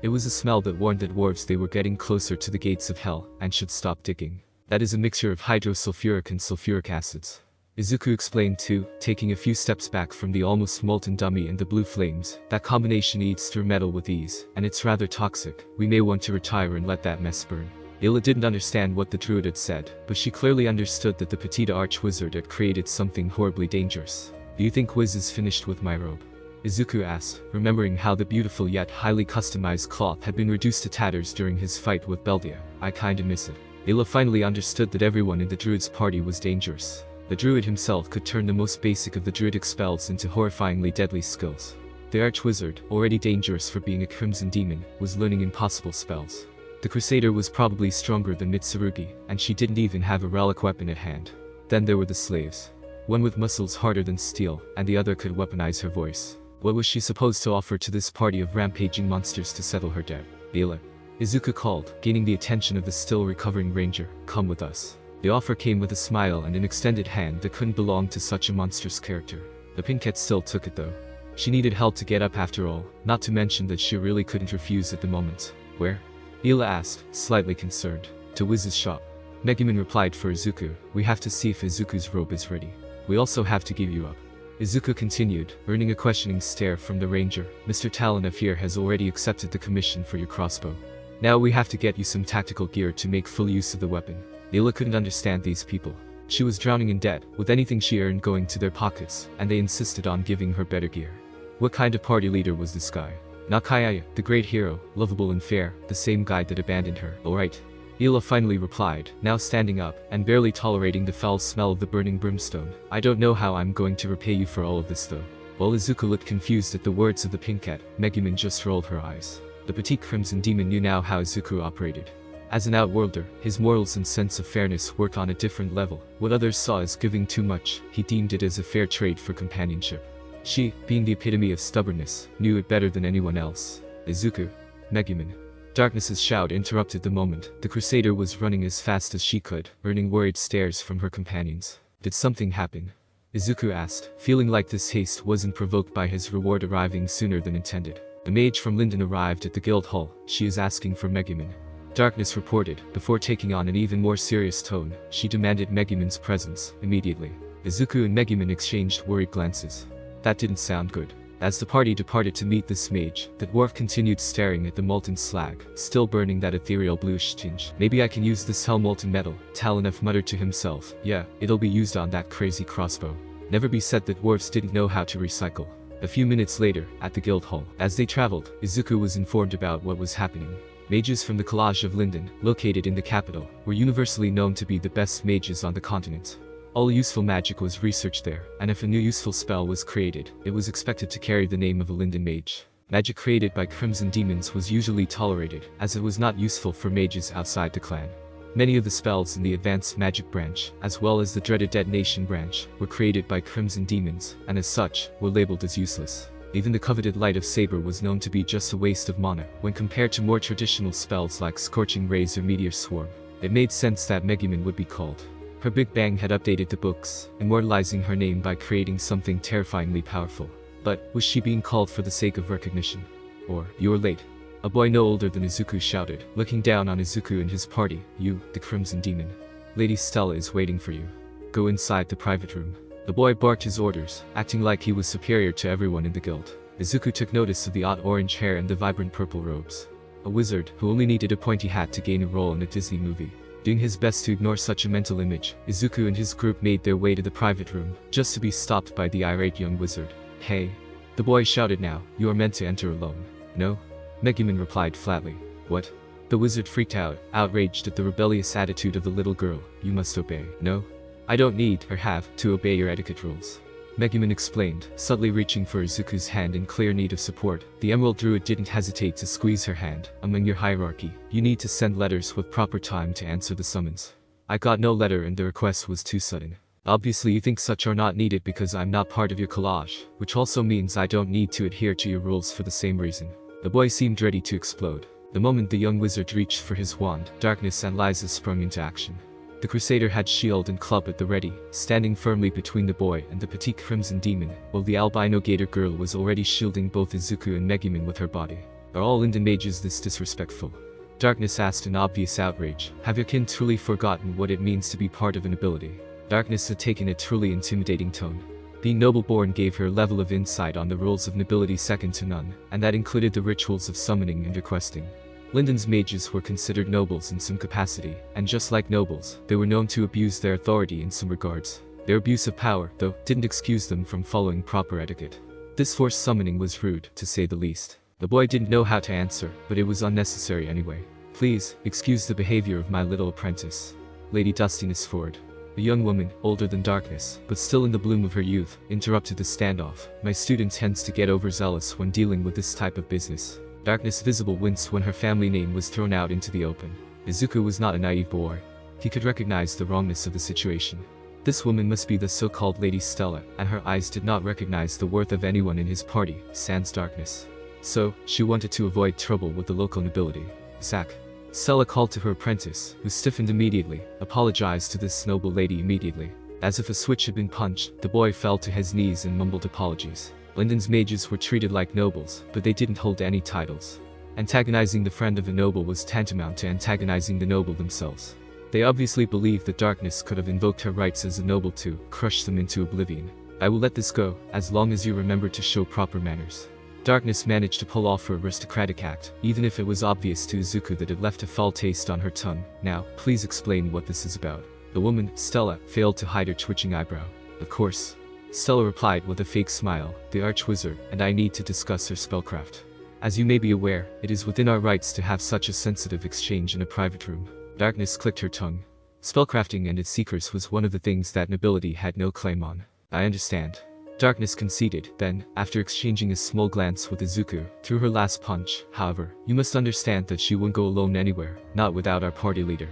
It was a smell that warned the dwarves they were getting closer to the gates of hell, and should stop digging. That is a mixture of hydrosulfuric and sulfuric acids. Izuku explained too, taking a few steps back from the almost molten dummy and the blue flames. That combination eats through metal with ease, and it's rather toxic. We may want to retire and let that mess burn. Ila didn't understand what the druid had said, but she clearly understood that the petite arch-wizard had created something horribly dangerous. Do you think Wiz is finished with my robe? Izuku asked, remembering how the beautiful yet highly customized cloth had been reduced to tatters during his fight with Beldia. I kinda miss it. Ila finally understood that everyone in the druid's party was dangerous. The druid himself could turn the most basic of the druidic spells into horrifyingly deadly skills. The arch-wizard, already dangerous for being a crimson demon, was learning impossible spells. The crusader was probably stronger than Mitsurugi, and she didn't even have a relic weapon at hand. Then there were the slaves. One with muscles harder than steel, and the other could weaponize her voice. What was she supposed to offer to this party of rampaging monsters to settle her debt? Ila. Izuku called, gaining the attention of the still recovering ranger. Come with us. The offer came with a smile and an extended hand that couldn't belong to such a monstrous character. The pinkette still took it though. She needed help to get up after all, not to mention that she really couldn't refuse at the moment. Where? Ila asked, slightly concerned. To Wiz's shop. Megumin replied for Izuku. We have to see if Izuku's robe is ready. We also have to give you up. Izuku continued, earning a questioning stare from the ranger. Mr. Talonov here has already accepted the commission for your crossbow. Now we have to get you some tactical gear to make full use of the weapon. Ila couldn't understand these people. She was drowning in debt, with anything she earned going to their pockets, and they insisted on giving her better gear. What kind of party leader was this guy? Nakayaya, the great hero, lovable and fair, the same guy that abandoned her. Alright. Ila finally replied, now standing up, and barely tolerating the foul smell of the burning brimstone. I don't know how I'm going to repay you for all of this though. While Izuku looked confused at the words of the pinkette, Megumin just rolled her eyes. The petite crimson demon knew now how Izuku operated. As an outworlder, his morals and sense of fairness worked on a different level. What others saw as giving too much, he deemed it as a fair trade for companionship. She, being the epitome of stubbornness, knew it better than anyone else. Izuku. Megumin. Darkness's shout interrupted the moment. The Crusader was running as fast as she could, earning worried stares from her companions. Did something happen? Izuku asked, feeling like this haste wasn't provoked by his reward arriving sooner than intended. A mage from Linden arrived at the guild hall. She is asking for Megumin. Darkness reported. Before taking on an even more serious tone, she demanded Megumin's presence, immediately. Izuku and Megumin exchanged worried glances. That didn't sound good. As the party departed to meet this mage, the dwarf continued staring at the molten slag, still burning that ethereal bluish tinge. Maybe I can use this hell molten metal, Talonef muttered to himself. Yeah, it'll be used on that crazy crossbow. Never be said that dwarves didn't know how to recycle. A few minutes later, at the guild hall, as they traveled, Izuku was informed about what was happening. Mages from the College of Linden, located in the capital, were universally known to be the best mages on the continent. All useful magic was researched there, and if a new useful spell was created, it was expected to carry the name of a Linden Mage. Magic created by crimson demons was usually tolerated, as it was not useful for mages outside the clan. Many of the spells in the Advanced Magic branch, as well as the dreaded Detonation branch, were created by crimson demons, and as such, were labeled as useless. Even the coveted Light of Saber was known to be just a waste of mana, when compared to more traditional spells like Scorching Rays or Meteor Swarm. It made sense that Megumin would be called. Her Big Bang had updated the books, immortalizing her name by creating something terrifyingly powerful. But, was she being called for the sake of recognition? Or, you're late. A boy no older than Izuku shouted, looking down on Izuku and his party. You, the Crimson Demon. Lady Stella is waiting for you. Go inside the private room. The boy barked his orders, acting like he was superior to everyone in the guild. Izuku took notice of the odd orange hair and the vibrant purple robes. A wizard, who only needed a pointy hat to gain a role in a Disney movie. Doing his best to ignore such a mental image, Izuku and his group made their way to the private room, just to be stopped by the irate young wizard. Hey. The boy shouted now, you are meant to enter alone. No? Megumin replied flatly. What? The wizard freaked out, outraged at the rebellious attitude of the little girl. You must obey. No? I don't need, or have, to obey your etiquette rules. Megumin explained, subtly reaching for Izuku's hand in clear need of support. The Emerald Druid didn't hesitate to squeeze her hand. Among your hierarchy, you need to send letters with proper time to answer the summons. I got no letter and the request was too sudden. Obviously you think such are not needed because I'm not part of your collage, which also means I don't need to adhere to your rules for the same reason. The boy seemed ready to explode. The moment the young wizard reached for his wand, darkness and Liza sprung into action. The Crusader had shield and club at the ready, standing firmly between the boy and the petite crimson demon, while the albino gator girl was already shielding both Izuku and Megumin with her body. Are all Linden Mages this disrespectful? Darkness asked in obvious outrage. Have your kin truly forgotten what it means to be part of an ability? Darkness had taken a truly intimidating tone. Being noble-born gave her a level of insight on the rules of nobility second to none, and that included the rituals of summoning and requesting. Linden's mages were considered nobles in some capacity, and just like nobles, they were known to abuse their authority in some regards. Their abuse of power, though, didn't excuse them from following proper etiquette. This forced summoning was rude, to say the least. The boy didn't know how to answer, but it was unnecessary anyway. Please, excuse the behavior of my little apprentice. Lady Dustiness Ford. A young woman, older than Darkness, but still in the bloom of her youth, interrupted the standoff. My student tends to get overzealous when dealing with this type of business. Darkness visible winced when her family name was thrown out into the open. Izuku was not a naive boy. He could recognize the wrongness of the situation. This woman must be the so-called Lady Stella, and her eyes did not recognize the worth of anyone in his party, sans Darkness. So, she wanted to avoid trouble with the local nobility. Zack. Stella called to her apprentice, who stiffened immediately, apologized to this noble lady immediately. As if a switch had been punched, the boy fell to his knees and mumbled apologies. Linden's mages were treated like nobles, but they didn't hold any titles. Antagonizing the friend of a noble was tantamount to antagonizing the noble themselves. They obviously believed that Darkness could have invoked her rights as a noble to crush them into oblivion. I will let this go, as long as you remember to show proper manners. Darkness managed to pull off her aristocratic act, even if it was obvious to Izuku that it left a foul taste on her tongue. Now, please explain what this is about. The woman, Stella, failed to hide her twitching eyebrow. Of course. Stella replied with a fake smile, the Archwizard, and I need to discuss her spellcraft. As you may be aware, it is within our rights to have such a sensitive exchange in a private room. Darkness clicked her tongue. Spellcrafting and its secrets was one of the things that nobility had no claim on. I understand. Darkness conceded, then, after exchanging a small glance with Izuku, threw her last punch. However, you must understand that she won't go alone anywhere, not without our party leader.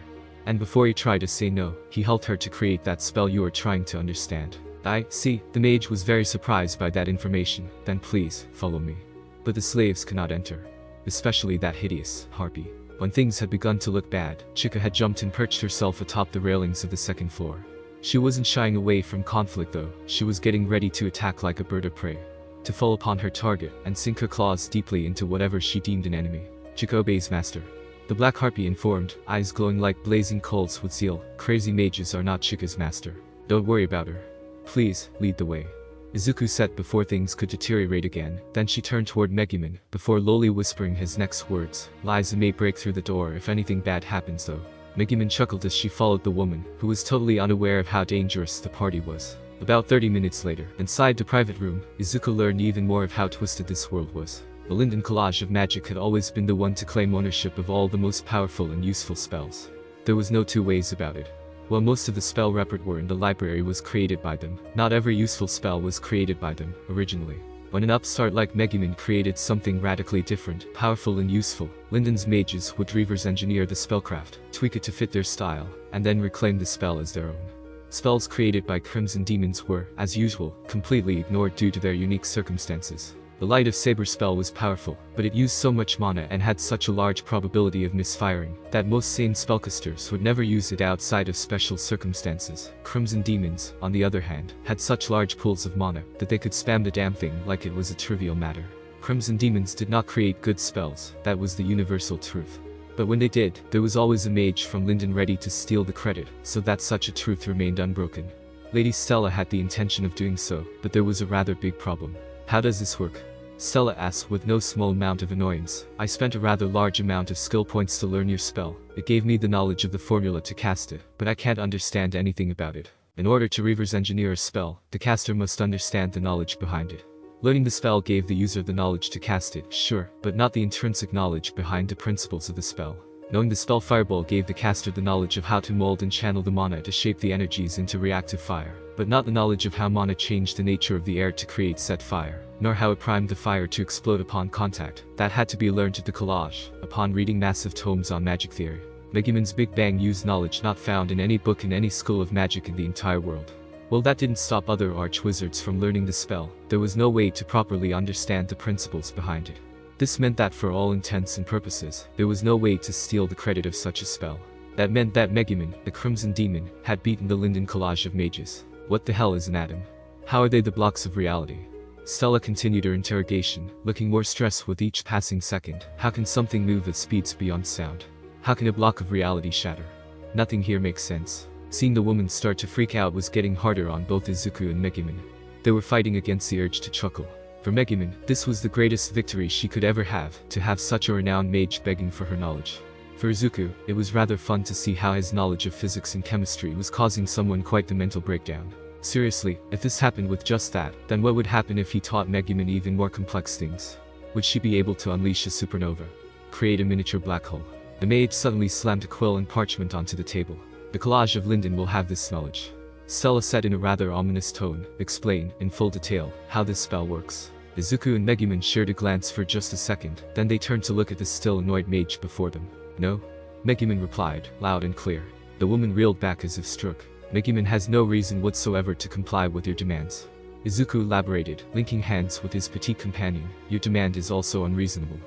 And before he tried to say no, he helped her to create that spell you are trying to understand. I see. The mage was very surprised by that information. Then please, follow me. But the slaves could not enter. Especially that hideous harpy. When things had begun to look bad, Chika had jumped and perched herself atop the railings of the second floor. She wasn't shying away from conflict though, she was getting ready to attack like a bird of prey. To fall upon her target, and sink her claws deeply into whatever she deemed an enemy. Chika obeys master. The black harpy informed, eyes glowing like blazing coals with zeal. Crazy mages are not Chika's master. Don't worry about her. Please, lead the way. Izuku said before things could deteriorate again. Then she turned toward Megumin, before lowly whispering his next words. Liza may break through the door if anything bad happens though. Megumin chuckled as she followed the woman, who was totally unaware of how dangerous the party was. About 30 minutes later, inside the private room, Izuku learned even more of how twisted this world was. The Linden Collage of Magic had always been the one to claim ownership of all the most powerful and useful spells. There was no two ways about it. While most of the spell repertoire in the library was created by them, not every useful spell was created by them, originally. When an upstart like Megumin created something radically different, powerful and useful, Linden's mages would reverse engineer the spellcraft, tweak it to fit their style, and then reclaim the spell as their own. Spells created by Crimson Demons were, as usual, completely ignored due to their unique circumstances. The Light of Saber spell was powerful, but it used so much mana and had such a large probability of misfiring, that most sane spellcasters would never use it outside of special circumstances. Crimson Demons, on the other hand, had such large pools of mana, that they could spam the damn thing like it was a trivial matter. Crimson Demons did not create good spells, that was the universal truth. But when they did, there was always a mage from Linden ready to steal the credit, so that such a truth remained unbroken. Lady Stella had the intention of doing so, but there was a rather big problem. How does this work? Stella asked with no small amount of annoyance. I spent a rather large amount of skill points to learn your spell. It gave me the knowledge of the formula to cast it, but I can't understand anything about it. In order to reverse engineer a spell, the caster must understand the knowledge behind it. Learning the spell gave the user the knowledge to cast it, sure, but not the intrinsic knowledge behind the principles of the spell. Knowing the spell Fireball gave the caster the knowledge of how to mold and channel the mana to shape the energies into reactive fire, but not the knowledge of how mana changed the nature of the air to create said fire, nor how it primed the fire to explode upon contact. That had to be learned at the collage, upon reading massive tomes on magic theory. Megumin's Big Bang used knowledge not found in any book in any school of magic in the entire world. Well, that didn't stop other archwizards from learning the spell. There was no way to properly understand the principles behind it. This meant that for all intents and purposes, there was no way to steal the credit of such a spell. That meant that Megumin, the Crimson Demon, had beaten the Linden Collage of Mages. What the hell is an atom? How are they the blocks of reality? Stella continued her interrogation, looking more stressed with each passing second. How can something move at speeds beyond sound? How can a block of reality shatter? Nothing here makes sense. Seeing the woman start to freak out was getting harder on both Izuku and Megumin. They were fighting against the urge to chuckle. For Megumin, this was the greatest victory she could ever have, to have such a renowned mage begging for her knowledge. For Izuku, it was rather fun to see how his knowledge of physics and chemistry was causing someone quite the mental breakdown. Seriously, if this happened with just that, then what would happen if he taught Megumin even more complex things? Would she be able to unleash a supernova? Create a miniature black hole? The mage suddenly slammed a quill and parchment onto the table. The Collage of Linden will have this knowledge. Stella said in a rather ominous tone, explain, in full detail, how this spell works. Izuku and Megumin shared a glance for just a second, then they turned to look at the still annoyed mage before them. No? Megumin replied, loud and clear. The woman reeled back as if struck. Megumin has no reason whatsoever to comply with your demands. Izuku elaborated, linking hands with his petite companion. Your demand is also unreasonable.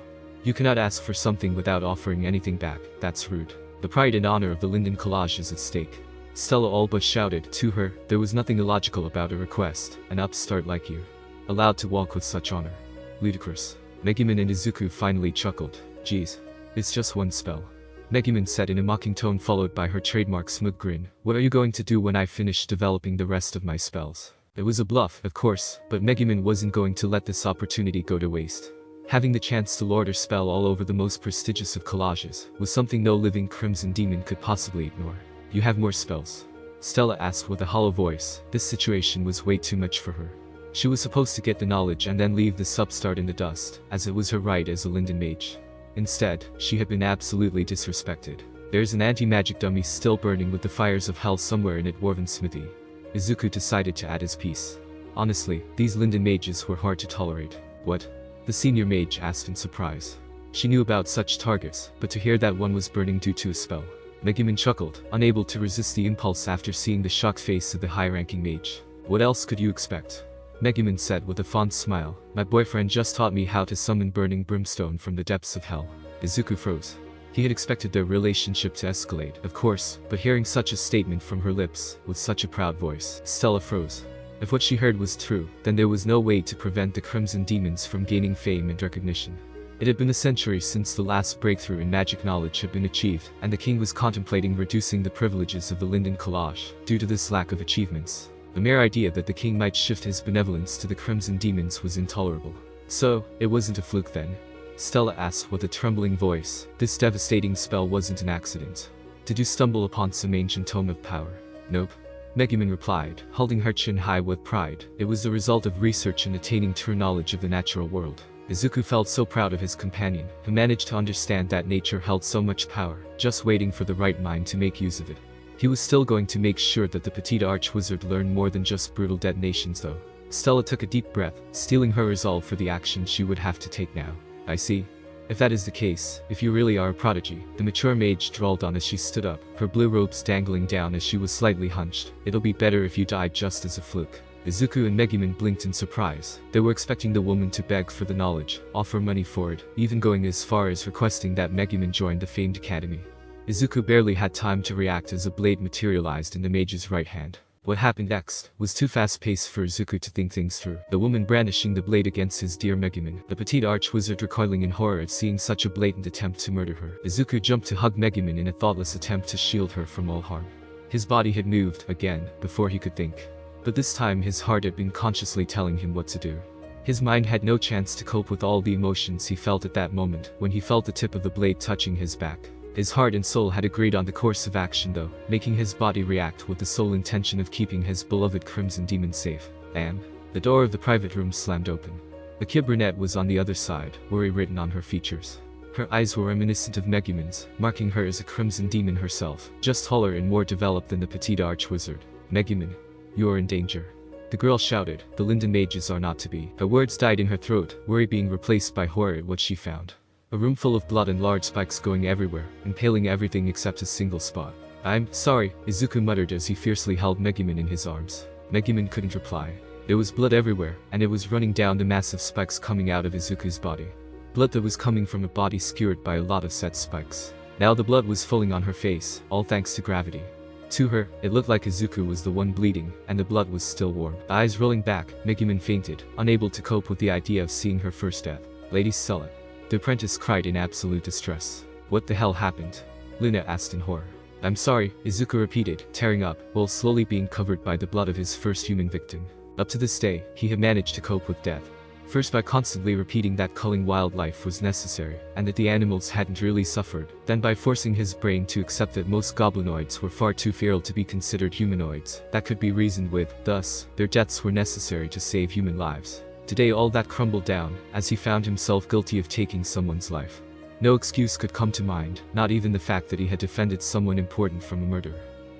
You cannot ask for something without offering anything back, that's rude. The pride and honor of the Linden Collage is at stake. Stella all but shouted to her, there was nothing illogical about a request, an upstart like you. Allowed to walk with such honor. Ludicrous. Megumin and Izuku finally chuckled. Geez. It's just one spell. Megumin said in a mocking tone followed by her trademark smug grin. What are you going to do when I finish developing the rest of my spells? It was a bluff, of course, but Megumin wasn't going to let this opportunity go to waste. Having the chance to lord her spell all over the most prestigious of collages was something no living Crimson Demon could possibly ignore. You have more spells? Stella asked with a hollow voice. This situation was way too much for her. She was supposed to get the knowledge and then leave this upstart in the dust, as it was her right as a Linden Mage. Instead, she had been absolutely disrespected. There's an anti-magic dummy still burning with the fires of hell somewhere in a dwarven smithy. Izuku decided to add his piece. Honestly, these Linden Mages were hard to tolerate. What? The senior mage asked in surprise. She knew about such targets, but to hear that one was burning due to a spell. Megumin chuckled, unable to resist the impulse after seeing the shocked face of the high-ranking mage. What else could you expect? Megumin said with a fond smile. My boyfriend just taught me how to summon burning brimstone from the depths of hell. Izuku froze. He had expected their relationship to escalate, of course, but hearing such a statement from her lips, with such a proud voice, Stella froze. If what she heard was true, then there was no way to prevent the Crimson Demons from gaining fame and recognition. It had been a century since the last breakthrough in magic knowledge had been achieved, and the king was contemplating reducing the privileges of the Linden Collage, due to this lack of achievements. The mere idea that the king might shift his benevolence to the Crimson Demons was intolerable. So, it wasn't a fluke then? Stella asked with a trembling voice. This devastating spell wasn't an accident. Did you stumble upon some ancient tome of power? Nope. Megumin replied, holding her chin high with pride. It was the result of research and attaining true knowledge of the natural world. Izuku felt so proud of his companion, who managed to understand that nature held so much power, just waiting for the right mind to make use of it. He was still going to make sure that the petite archwizard learned more than just brutal detonations though. Stella took a deep breath, steeling her resolve for the action she would have to take now. I see. If that is the case, if you really are a prodigy, the mature mage drawled on as she stood up, her blue robes dangling down as she was slightly hunched. It'll be better if you died just as a fluke. Izuku and Megumin blinked in surprise. They were expecting the woman to beg for the knowledge, offer money for it, even going as far as requesting that Megumin join the famed academy. Izuku barely had time to react as a blade materialized in the mage's right hand. What happened next was too fast-paced for Izuku to think things through. The woman brandishing the blade against his dear Megumin, the petite archwizard recoiling in horror at seeing such a blatant attempt to murder her. Izuku jumped to hug Megumin in a thoughtless attempt to shield her from all harm. His body had moved, again, before he could think. But this time his heart had been consciously telling him what to do. His mind had no chance to cope with all the emotions he felt at that moment, when he felt the tip of the blade touching his back. His heart and soul had agreed on the course of action though, making his body react with the sole intention of keeping his beloved Crimson Demon safe. And the door of the private room slammed open. The kid brunette was on the other side, worry written on her features. Her eyes were reminiscent of Megumin's, marking her as a Crimson Demon herself, just taller and more developed than the petite archwizard. Megumin, you are in danger. The girl shouted, the Linden Mages are not to be. Her words died in her throat, worry being replaced by horror at what she found. A room full of blood and large spikes going everywhere, impaling everything except a single spot. I'm sorry, Izuku muttered as he fiercely held Megumin in his arms. Megumin couldn't reply. There was blood everywhere, and it was running down the massive spikes coming out of Izuku's body. Blood that was coming from a body skewered by a lot of set spikes. Now the blood was falling on her face, all thanks to gravity. To her, it looked like Izuku was the one bleeding, and the blood was still warm. The eyes rolling back, Megumin fainted, unable to cope with the idea of seeing her first death. Lady Stella. The apprentice cried in absolute distress. What the hell happened? Luna asked in horror. I'm sorry, Izuku repeated, tearing up, while slowly being covered by the blood of his first human victim. Up to this day, he had managed to cope with death. First by constantly repeating that culling wildlife was necessary, and that the animals hadn't really suffered, then by forcing his brain to accept that most goblinoids were far too feral to be considered humanoids, that could be reasoned with, thus, their deaths were necessary to save human lives. Today all that crumbled down, as he found himself guilty of taking someone's life. No excuse could come to mind, not even the fact that he had defended someone important from a murder.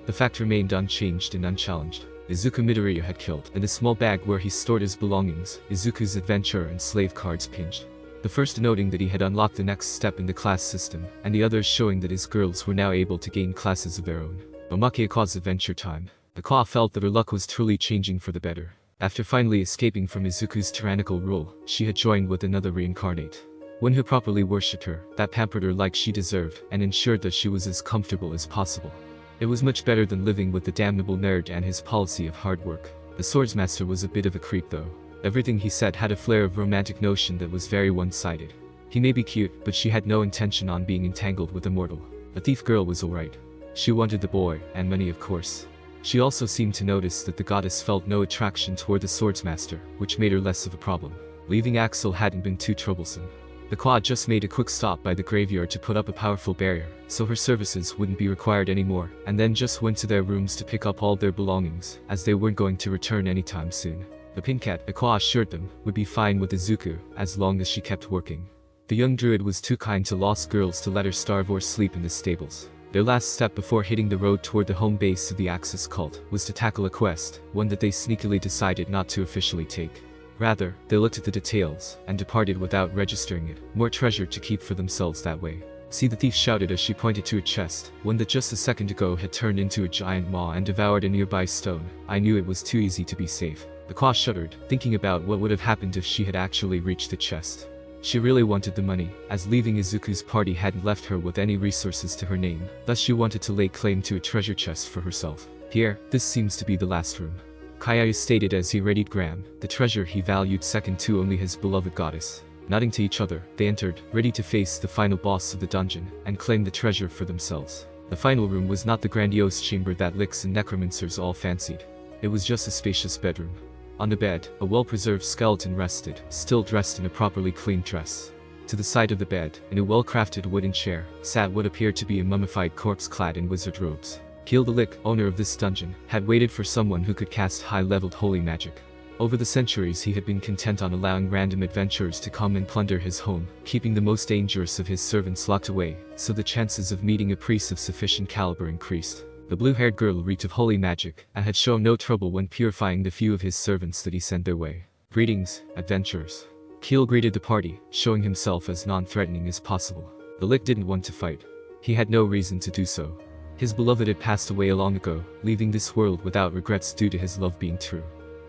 The fact remained unchanged and unchallenged. Izuku Midoriya had killed. In the small bag where he stored his belongings, Izuku's adventure and slave cards pinched. The first denoting that he had unlocked the next step in the class system, and the others showing that his girls were now able to gain classes of their own. Omake Aka's adventure time. Aka felt that her luck was truly changing for the better. After finally escaping from Izuku's tyrannical rule, she had joined with another reincarnate. One who properly worshipped her, that pampered her like she deserved, and ensured that she was as comfortable as possible. It was much better than living with the damnable nerd and his policy of hard work. The swordsmaster was a bit of a creep though. Everything he said had a flair of romantic notion that was very one-sided. He may be cute, but she had no intention on being entangled with a mortal. The thief girl was alright. She wanted the boy, and money of course. She also seemed to notice that the goddess felt no attraction toward the swordsmaster, which made her less of a problem. Leaving Axel hadn't been too troublesome. The quad just made a quick stop by the graveyard to put up a powerful barrier, so her services wouldn't be required anymore, and then just went to their rooms to pick up all their belongings, as they weren't going to return anytime soon. The pincat, Aqua assured them, would be fine with Izuku, as long as she kept working. The young druid was too kind to lost girls to let her starve or sleep in the stables. Their last step before hitting the road toward the home base of the Axis cult was to tackle a quest, one that they sneakily decided not to officially take. Rather, they looked at the details and departed without registering it, more treasure to keep for themselves that way. See, the thief shouted as she pointed to a chest, one that just a second ago had turned into a giant maw and devoured a nearby stone. I knew it was too easy to be safe. The Kwa shuddered, thinking about what would have happened if she had actually reached the chest. She really wanted the money, as leaving Izuku's party hadn't left her with any resources to her name, thus she wanted to lay claim to a treasure chest for herself. Here, this seems to be the last room. Kayaya stated as he readied Graham, the treasure he valued second to only his beloved goddess. Nodding to each other, they entered, ready to face the final boss of the dungeon, and claim the treasure for themselves. The final room was not the grandiose chamber that Lichs and necromancers all fancied. It was just a spacious bedroom. On the bed, a well-preserved skeleton rested, still dressed in a properly clean dress. To the side of the bed, in a well-crafted wooden chair, sat what appeared to be a mummified corpse clad in wizard robes. Keel the Lich, owner of this dungeon, had waited for someone who could cast high-leveled holy magic. Over the centuries he had been content on allowing random adventurers to come and plunder his home, keeping the most dangerous of his servants locked away, so the chances of meeting a priest of sufficient caliber increased. The blue-haired girl reeked of holy magic, and had shown no trouble when purifying the few of his servants that he sent their way. Greetings, adventurers. Keel greeted the party, showing himself as non-threatening as possible. The Lich didn't want to fight. He had no reason to do so. His beloved had passed away long ago, leaving this world without regrets due to his love being true.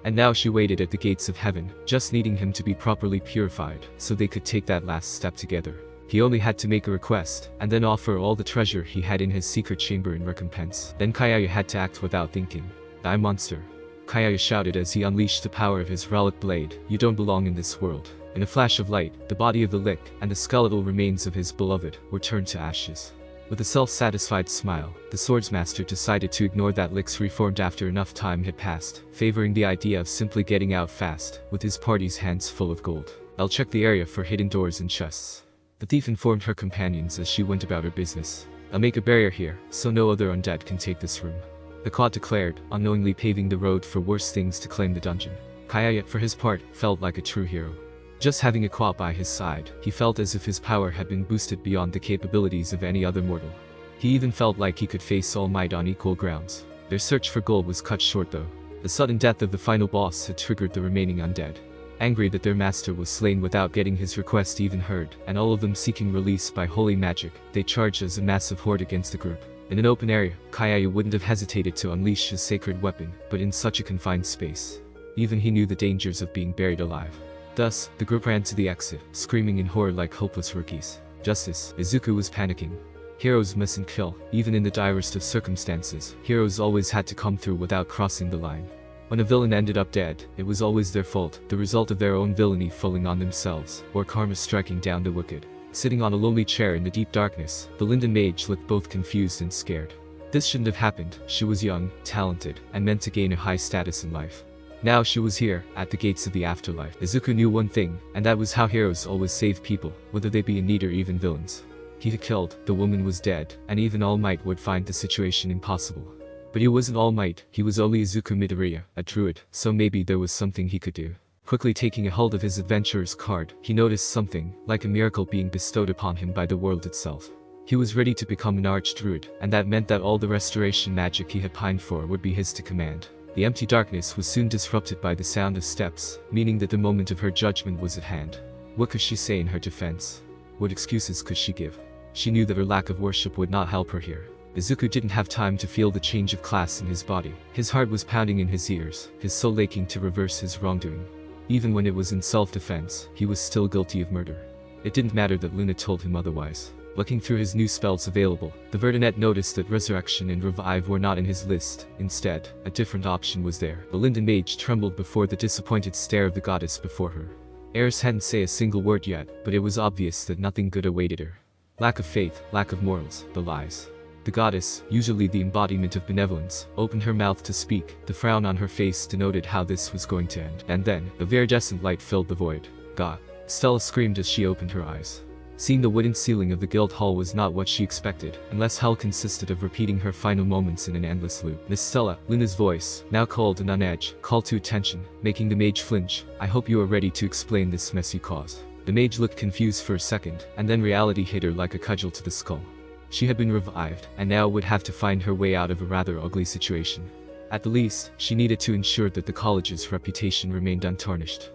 And now she waited at the gates of heaven, just needing him to be properly purified, so they could take that last step together. He only had to make a request, and then offer all the treasure he had in his secret chamber in recompense. Then Kayaya had to act without thinking. "Die, monster!" Kayaya shouted as he unleashed the power of his relic blade. "You don't belong in this world." In a flash of light, the body of the Lich, and the skeletal remains of his beloved, were turned to ashes. With a self-satisfied smile, the swordsmaster decided to ignore that Lich's reformed after enough time had passed, favoring the idea of simply getting out fast, with his party's hands full of gold. "I'll check the area for hidden doors and chests." The thief informed her companions as she went about her business. "I'll make a barrier here, so no other undead can take this room," the Cod declared, unknowingly paving the road for worse things to claim the dungeon. Kayaya, for his part, felt like a true hero. Just having a Kwa by his side, he felt as if his power had been boosted beyond the capabilities of any other mortal. He even felt like he could face All Might on equal grounds. Their search for gold was cut short though. The sudden death of the final boss had triggered the remaining undead. Angry that their master was slain without getting his request even heard, and all of them seeking release by holy magic, they charged as a massive horde against the group. In an open area, Kayaya wouldn't have hesitated to unleash his sacred weapon, but in such a confined space. Even he knew the dangers of being buried alive. Thus, the group ran to the exit, screaming in horror like hopeless rookies. Justice, Izuku was panicking. Heroes mustn't kill, even in the direst of circumstances. Heroes always had to come through without crossing the line. When a villain ended up dead, it was always their fault, the result of their own villainy falling on themselves, or karma striking down the wicked. Sitting on a lonely chair in the deep darkness, the Linden Mage looked both confused and scared. This shouldn't have happened. She was young, talented, and meant to gain a high status in life. Now she was here, at the gates of the afterlife. Izuku knew one thing, and that was how heroes always save people, whether they be in need or even villains. He had killed, the woman was dead, and even All Might would find the situation impossible. But he wasn't All Might, he was only Izuku Midoriya, a druid, so maybe there was something he could do. Quickly taking a hold of his adventurer's card, he noticed something, like a miracle being bestowed upon him by the world itself. He was ready to become an archdruid, and that meant that all the restoration magic he had pined for would be his to command. The empty darkness was soon disrupted by the sound of steps, meaning that the moment of her judgment was at hand. What could she say in her defense? What excuses could she give? She knew that her lack of worship would not help her here. Izuku didn't have time to feel the change of class in his body. His heart was pounding in his ears, his soul aching to reverse his wrongdoing. Even when it was in self-defense, he was still guilty of murder. It didn't matter that Luna told him otherwise. Looking through his new spells available, the Verdinet noticed that Resurrection and Revive were not in his list. Instead, a different option was there. The Linden Mage trembled before the disappointed stare of the goddess before her. Eris hadn't said a single word yet, but it was obvious that nothing good awaited her. Lack of faith, lack of morals, the lies. The goddess, usually the embodiment of benevolence, opened her mouth to speak. The frown on her face denoted how this was going to end. And then, a viridescent light filled the void. God. Stella screamed as she opened her eyes. Seeing the wooden ceiling of the guild hall was not what she expected, unless hell consisted of repeating her final moments in an endless loop. Miss Stella, Luna's voice, now cold and on edge, called to attention, making the mage flinch. "I hope you are ready to explain this mess you caused." The mage looked confused for a second, and then reality hit her like a cudgel to the skull. She had been revived, and now would have to find her way out of a rather ugly situation. At the least, she needed to ensure that the college's reputation remained untarnished.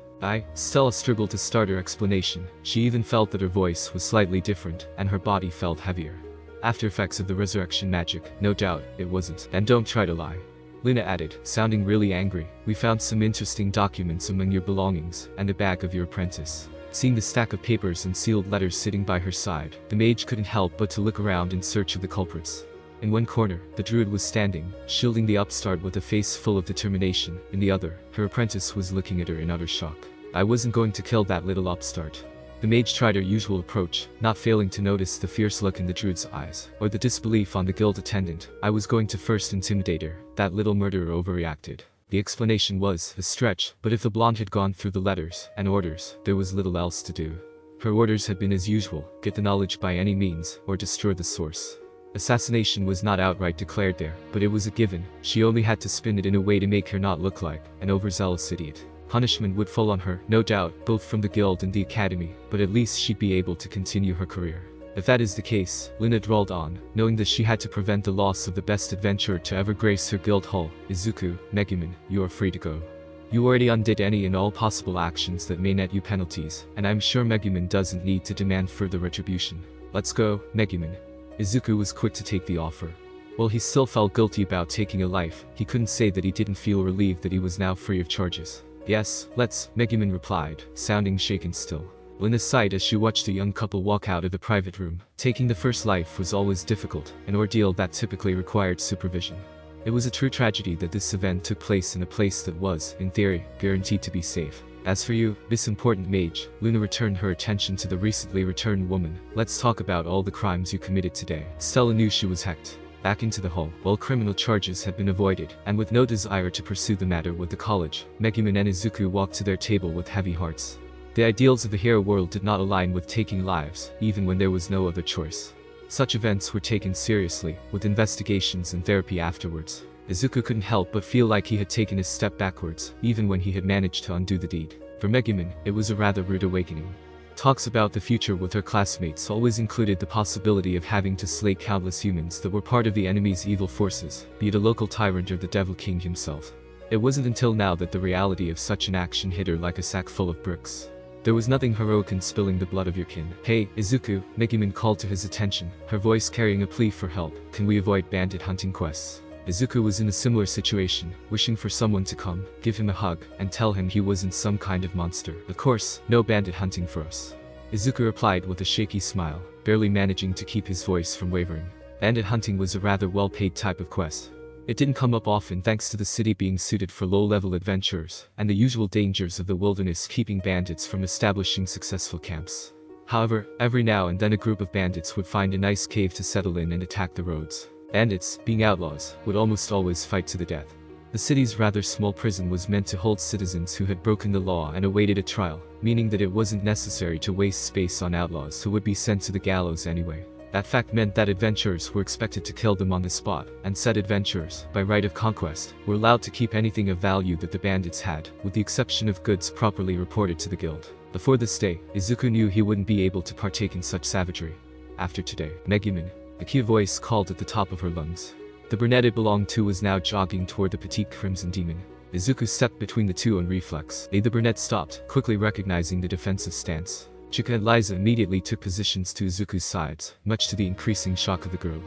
Stella struggled to start her explanation. She even felt that her voice was slightly different, and her body felt heavier. After effects of the resurrection magic, no doubt, it wasn't. And don't try to lie. Luna added, sounding really angry. We found some interesting documents among your belongings, and a bag of your apprentice. Seeing the stack of papers and sealed letters sitting by her side, the mage couldn't help but to look around in search of the culprits. In one corner, the druid was standing, shielding the upstart with a face full of determination. In the other, her apprentice was looking at her in utter shock. I wasn't going to kill that little upstart. The mage tried her usual approach, not failing to notice the fierce look in the druid's eyes, or the disbelief on the guild attendant. I was going to first intimidate her. That little murderer overreacted. The explanation was a stretch, but if the blonde had gone through the letters and orders, there was little else to do. Her orders had been as usual, get the knowledge by any means, or destroy the source. Assassination was not outright declared there, but it was a given. She only had to spin it in a way to make her not look like an overzealous idiot. Punishment would fall on her, no doubt, both from the guild and the academy, but at least she'd be able to continue her career. If that is the case, Luna drawled on, knowing that she had to prevent the loss of the best adventurer to ever grace her guild hall. Izuku, Megumin, you are free to go. You already undid any and all possible actions that may net you penalties, and I'm sure Megumin doesn't need to demand further retribution. Let's go, Megumin. Izuku was quick to take the offer. While he still felt guilty about taking a life, he couldn't say that he didn't feel relieved that he was now free of charges. Yes, let's, Megumin replied, sounding shaken still. Luna sighed as she watched the young couple walk out of the private room. Taking the first life was always difficult, an ordeal that typically required supervision. It was a true tragedy that this event took place in a place that was, in theory, guaranteed to be safe. As for you, this important mage, Luna returned her attention to the recently returned woman. Let's talk about all the crimes you committed today. Stella knew she was hacked. Back into the hall, while criminal charges had been avoided, and with no desire to pursue the matter with the college, Megumin and Izuku walked to their table with heavy hearts. The ideals of the hero world did not align with taking lives, even when there was no other choice. Such events were taken seriously, with investigations and therapy afterwards. Izuku couldn't help but feel like he had taken a step backwards, even when he had managed to undo the deed. For Megumin, it was a rather rude awakening. Talks about the future with her classmates always included the possibility of having to slay countless humans that were part of the enemy's evil forces, be it a local tyrant or the Devil King himself. It wasn't until now that the reality of such an action hit her like a sack full of bricks. There was nothing heroic in spilling the blood of your kin. Hey, Izuku, Megumin called to his attention, her voice carrying a plea for help. Can we avoid bandit hunting quests? Izuku was in a similar situation, wishing for someone to come, give him a hug, and tell him he wasn't some kind of monster. Of course, no bandit hunting for us. Izuku replied with a shaky smile, barely managing to keep his voice from wavering. Bandit hunting was a rather well-paid type of quest. It didn't come up often thanks to the city being suited for low-level adventurers, and the usual dangers of the wilderness keeping bandits from establishing successful camps. However, every now and then a group of bandits would find a nice cave to settle in and attack the roads. Bandits, being outlaws, would almost always fight to the death. The city's rather small prison was meant to hold citizens who had broken the law and awaited a trial, meaning that it wasn't necessary to waste space on outlaws who would be sent to the gallows anyway. That fact meant that adventurers were expected to kill them on the spot, and said adventurers, by right of conquest, were allowed to keep anything of value that the bandits had, with the exception of goods properly reported to the guild. Before this day, Izuku knew he wouldn't be able to partake in such savagery. After today, Megumin, a key voice called at the top of her lungs. The brunette it belonged to was now jogging toward the petite crimson demon. Izuku stepped between the two on reflex. The brunette stopped, quickly recognizing the defensive stance. Chika and Liza immediately took positions to Izuku's sides, much to the increasing shock of the girl.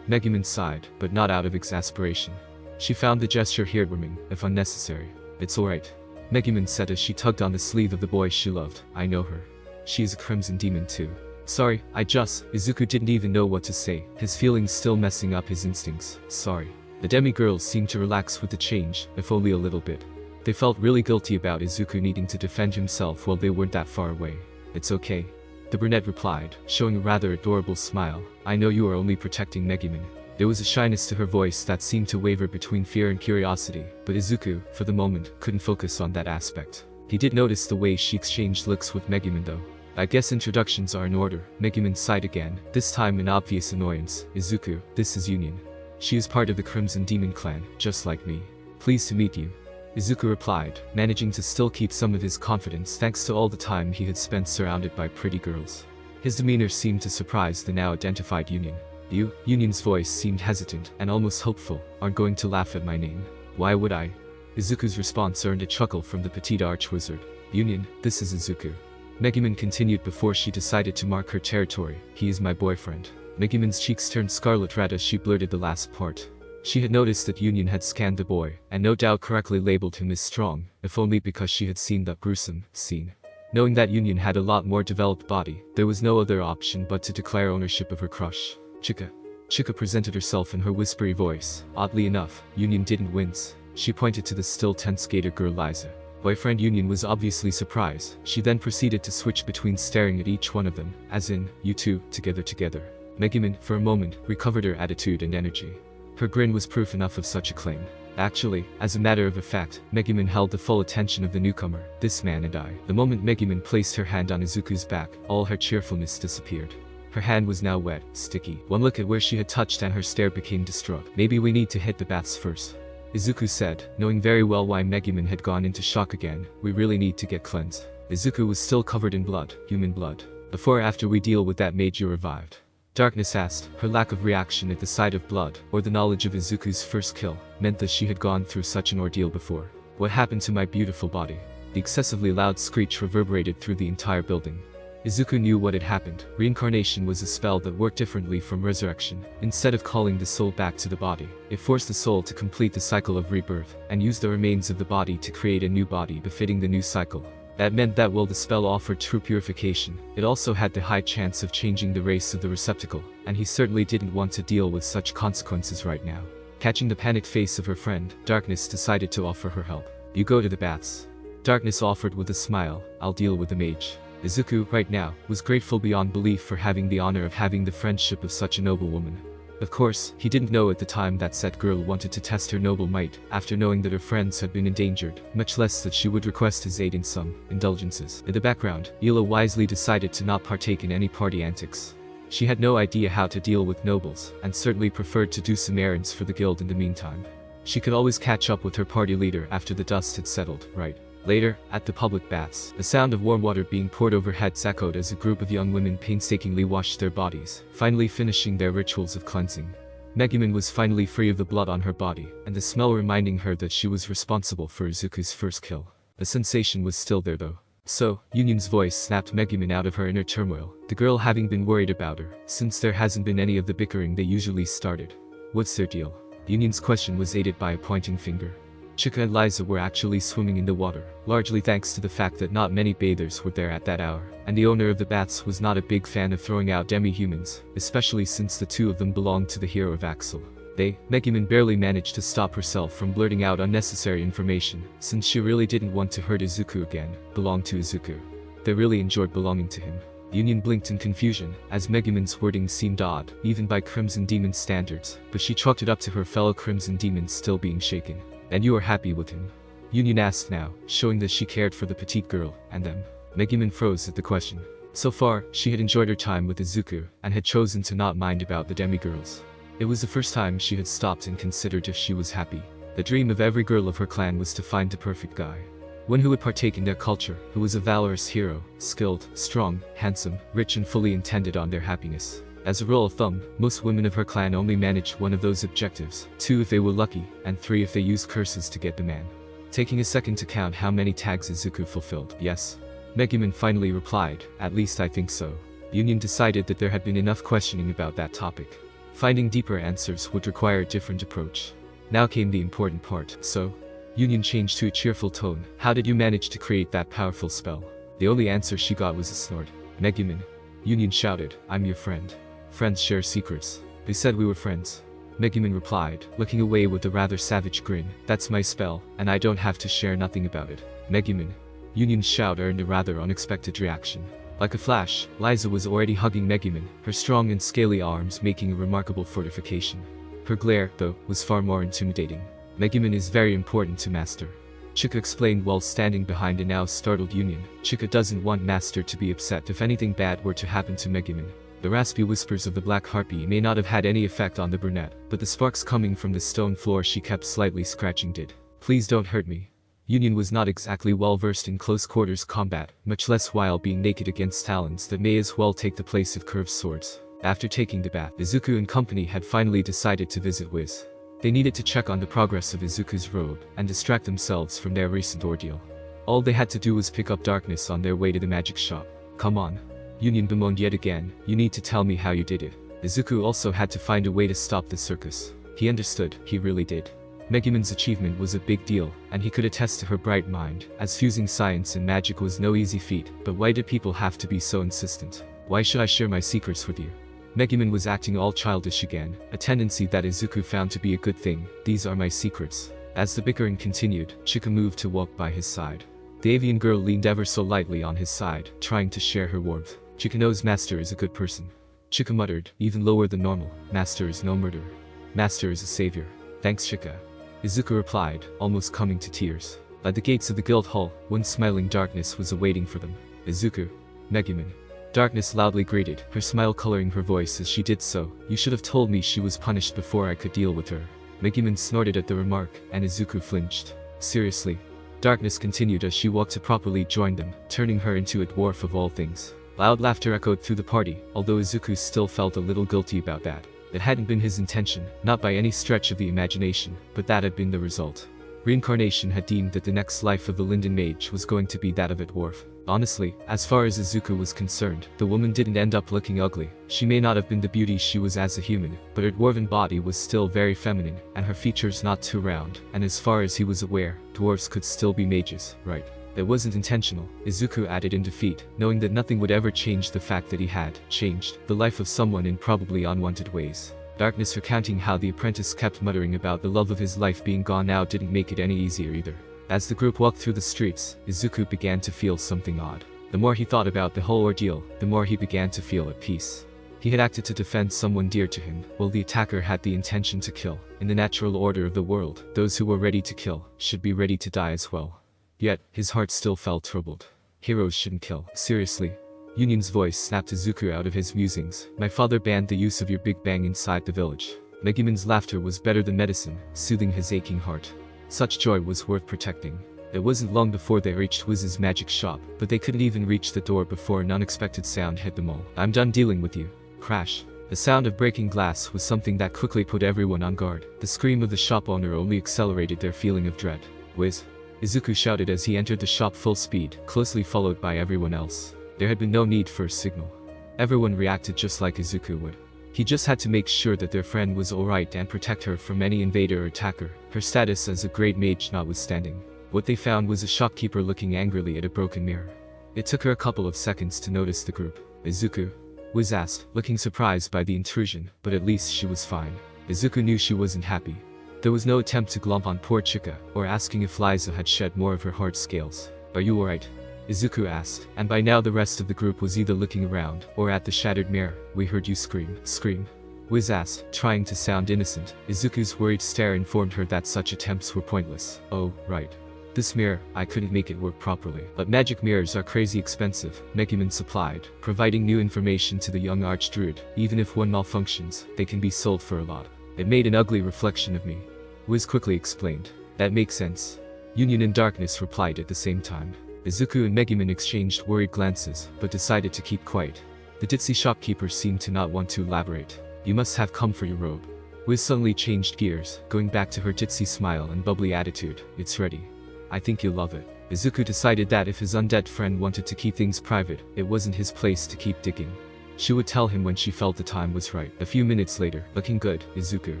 Megumin sighed, but not out of exasperation. She found the gesture heartwarming, if unnecessary. It's alright, Megumin said as she tugged on the sleeve of the boy she loved. I know her. She is a crimson demon too. Sorry, Izuku didn't even know what to say, his feelings still messing up his instincts. Sorry. The demigirls seemed to relax with the change, if only a little bit. They felt really guilty about Izuku needing to defend himself while they weren't that far away. It's okay, the brunette replied, showing a rather adorable smile. I know you are only protecting Megumin. There was a shyness to her voice that seemed to waver between fear and curiosity, but Izuku, for the moment, couldn't focus on that aspect. He did notice the way she exchanged looks with Megumin though. I guess introductions are in order. Megumin sighed again, this time in obvious annoyance. Izuku, this is Union. She is part of the Crimson Demon clan, just like me. Pleased to meet you. Izuku replied, managing to still keep some of his confidence thanks to all the time he had spent surrounded by pretty girls. His demeanor seemed to surprise the now identified Union. You, Union's voice seemed hesitant and almost hopeful, aren't going to laugh at my name. Why would I? Izuku's response earned a chuckle from the petite archwizard. Union, this is Izuku. Megumin continued before she decided to mark her territory. He is my boyfriend. Megumin's cheeks turned scarlet red as she blurted the last part. She had noticed that Union had scanned the boy, and no doubt correctly labeled him as strong, if only because she had seen that gruesome scene. Knowing that Union had a lot more developed body, there was no other option but to declare ownership of her crush. Chika. Chika presented herself in her whispery voice. Oddly enough, Union didn't wince. She pointed to the still tense gator girl Liza. Boyfriend Union was obviously surprised. She then proceeded to switch between staring at each one of them, as in, you two, together. Megumin, for a moment, recovered her attitude and energy. Her grin was proof enough of such a claim. Actually, as a matter of fact, Megumin held the full attention of the newcomer, this man and I. The moment Megumin placed her hand on Izuku's back, all her cheerfulness disappeared. Her hand was now wet, sticky. One look at where she had touched and her stare became distraught. Maybe we need to hit the baths first, Izuku said, knowing very well why Megumin had gone into shock again. We really need to get cleansed. Izuku was still covered in blood, human blood. Before or after we deal with that mage you revived? Darkness asked. Her lack of reaction at the sight of blood, or the knowledge of Izuku's first kill, meant that she had gone through such an ordeal before. What happened to my beautiful body? The excessively loud screech reverberated through the entire building. Izuku knew what had happened. Reincarnation was a spell that worked differently from resurrection. Instead of calling the soul back to the body, it forced the soul to complete the cycle of rebirth, and use the remains of the body to create a new body befitting the new cycle. That meant that while the spell offered true purification, it also had the high chance of changing the race of the receptacle, and he certainly didn't want to deal with such consequences right now. Catching the panicked face of her friend, Darkness decided to offer her help. You go to the baths. Darkness offered with a smile. I'll deal with the mage. Izuku, right now, was grateful beyond belief for having the honor of having the friendship of such a noble woman. Of course, he didn't know at the time that said girl wanted to test her noble might, after knowing that her friends had been endangered, much less that she would request his aid in some indulgences. In the background, Ila wisely decided to not partake in any party antics. She had no idea how to deal with nobles, and certainly preferred to do some errands for the guild in the meantime. She could always catch up with her party leader after the dust had settled, right? Later, at the public baths, the sound of warm water being poured over heads echoed as a group of young women painstakingly washed their bodies, finally finishing their rituals of cleansing. Megumin was finally free of the blood on her body, and the smell reminding her that she was responsible for Izuku's first kill. The sensation was still there though. So, Union's voice snapped Megumin out of her inner turmoil, the girl having been worried about her, since there hasn't been any of the bickering they usually started. What's their deal? Union's question was aided by a pointing finger. Chika and Liza were actually swimming in the water, largely thanks to the fact that not many bathers were there at that hour, and the owner of the baths was not a big fan of throwing out demi-humans, especially since the two of them belonged to the hero of Axel. Megumin barely managed to stop herself from blurting out unnecessary information, since she really didn't want to hurt Izuku again, belong to Izuku. They really enjoyed belonging to him. Union blinked in confusion, as Megumin's wording seemed odd, even by Crimson Demon standards, but she chalked it up to her fellow Crimson Demons still being shaken. And you are happy with him? Union asked now, showing that she cared for the petite girl, and them. Megumin froze at the question. So far, she had enjoyed her time with Izuku, and had chosen to not mind about the demigirls. It was the first time she had stopped and considered if she was happy. The dream of every girl of her clan was to find the perfect guy. One who would partake in their culture, who was a valorous hero, skilled, strong, handsome, rich and fully intended on their happiness. As a rule of thumb, most women of her clan only managed one of those objectives, 2 if they were lucky, and 3 if they used curses to get the man. Taking a second to count how many tags Izuku fulfilled. Yes. Megumin finally replied, at least I think so. Union decided that there had been enough questioning about that topic. Finding deeper answers would require a different approach. Now came the important part. So? Union changed to a cheerful tone. How did you manage to create that powerful spell? The only answer she got was a snort. Megumin. Union shouted, I'm your friend. Friends share secrets. They said we were friends. Megumin replied, looking away with a rather savage grin. That's my spell, and I don't have to share nothing about it. Megumin. Union's shout earned a rather unexpected reaction. Like a flash, Liza was already hugging Megumin, her strong and scaly arms making a remarkable fortification. Her glare, though, was far more intimidating. Megumin is very important to Master. Chika explained while standing behind a now startled Union. Chika doesn't want Master to be upset if anything bad were to happen to Megumin. The raspy whispers of the black harpy may not have had any effect on the brunette, but the sparks coming from the stone floor she kept slightly scratching did. Please don't hurt me. Union was not exactly well versed in close quarters combat, much less while being naked against talons that may as well take the place of curved swords. After taking the bath, Izuku and company had finally decided to visit Wiz. They needed to check on the progress of Izuku's robe and distract themselves from their recent ordeal. All they had to do was pick up Darkness on their way to the magic shop. Come on. Union bemoaned yet again, you need to tell me how you did it. Izuku also had to find a way to stop the circus. He understood, he really did. Megumin's achievement was a big deal, and he could attest to her bright mind, as fusing science and magic was no easy feat. But why did people have to be so insistent? Why should I share my secrets with you? Megumin was acting all childish again, a tendency that Izuku found to be a good thing. These are my secrets. As the bickering continued, Chika moved to walk by his side. The avian girl leaned ever so lightly on his side, trying to share her warmth. Chika knows Master is a good person. Chika muttered, even lower than normal. Master is no murderer. Master is a savior. Thanks, Chika. Izuku replied, almost coming to tears. At the gates of the guild hall, one smiling Darkness was awaiting for them. Izuku. Megumin. Darkness loudly greeted, her smile coloring her voice as she did so. You should have told me she was punished before I could deal with her. Megumin snorted at the remark, and Izuku flinched. Seriously. Darkness continued as she walked to properly join them, turning her into a dwarf of all things. Loud laughter echoed through the party, although Izuku still felt a little guilty about that. It hadn't been his intention, not by any stretch of the imagination, but that had been the result. Reincarnation had deemed that the next life of the Linden Mage was going to be that of a dwarf. Honestly, as far as Izuku was concerned, the woman didn't end up looking ugly. She may not have been the beauty she was as a human, but her dwarven body was still very feminine, and her features not too round, and as far as he was aware, dwarves could still be mages, right? It wasn't intentional, Izuku added in defeat, knowing that nothing would ever change the fact that he had changed the life of someone in probably unwanted ways. Darkness recounting how the apprentice kept muttering about the love of his life being gone now didn't make it any easier either. As the group walked through the streets, Izuku began to feel something odd. The more he thought about the whole ordeal, the more he began to feel at peace. He had acted to defend someone dear to him, while the attacker had the intention to kill. In the natural order of the world, those who were ready to kill should be ready to die as well. Yet, his heart still felt troubled. Heroes shouldn't kill. Seriously? Union's voice snapped Izuku out of his musings. My father banned the use of your big bang inside the village. Megumin's laughter was better than medicine, soothing his aching heart. Such joy was worth protecting. It wasn't long before they reached Wiz's magic shop, but they couldn't even reach the door before an unexpected sound hit them all. I'm done dealing with you. Crash. The sound of breaking glass was something that quickly put everyone on guard. The scream of the shop owner only accelerated their feeling of dread. Wiz. Izuku shouted as he entered the shop full speed, closely followed by everyone else. There had been no need for a signal. Everyone reacted just like Izuku would. He just had to make sure that their friend was alright and protect her from any invader or attacker, her status as a great mage notwithstanding. What they found was a shopkeeper looking angrily at a broken mirror. It took her a couple of seconds to notice the group. Izuku? Wiz asked, looking surprised by the intrusion, but at least she was fine. Izuku knew she wasn't happy. There was no attempt to glomp on poor Chika, or asking if Liza had shed more of her hard scales. Are you alright? Izuku asked, and by now the rest of the group was either looking around, or at the shattered mirror. We heard you scream. Scream? Wiz asked, trying to sound innocent. Izuku's worried stare informed her that such attempts were pointless. Oh, right. This mirror, I couldn't make it work properly. But magic mirrors are crazy expensive, Megumin supplied, providing new information to the young archdruid. Even if one malfunctions, they can be sold for a lot. It made an ugly reflection of me. Wiz quickly explained. That makes sense. Union and Darkness replied at the same time. Izuku and Megumin exchanged worried glances, but decided to keep quiet. The ditzy shopkeeper seemed to not want to elaborate. You must have come for your robe. Wiz suddenly changed gears, going back to her ditzy smile and bubbly attitude. It's ready. I think you'll love it. Izuku decided that if his undead friend wanted to keep things private, it wasn't his place to keep digging. She would tell him when she felt the time was right. A few minutes later, looking good, Izuku.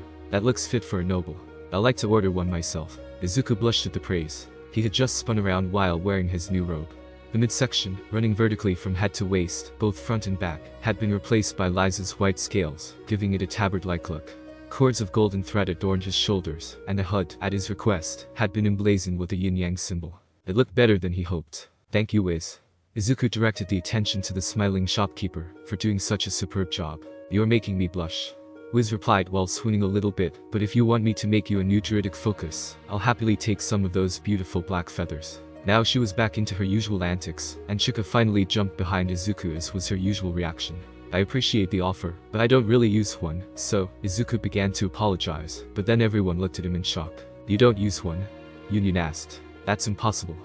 That looks fit for a noble. I'd like to order one myself. Izuku blushed at the praise. He had just spun around while wearing his new robe. The midsection, running vertically from head to waist, both front and back, had been replaced by Liza's white scales, giving it a tabard-like look. Cords of golden thread adorned his shoulders, and the HUD, at his request, had been emblazoned with a yin-yang symbol. It looked better than he hoped. Thank you, Wiz. Izuku directed the attention to the smiling shopkeeper, for doing such a superb job. You're making me blush. Wiz replied while swooning a little bit, but if you want me to make you a new druidic focus, I'll happily take some of those beautiful black feathers. Now she was back into her usual antics, and Chika finally jumped behind Izuku as was her usual reaction. I appreciate the offer, but I don't really use one, so, Izuku began to apologize, but then everyone looked at him in shock. You don't use one? Union asked. That's impossible.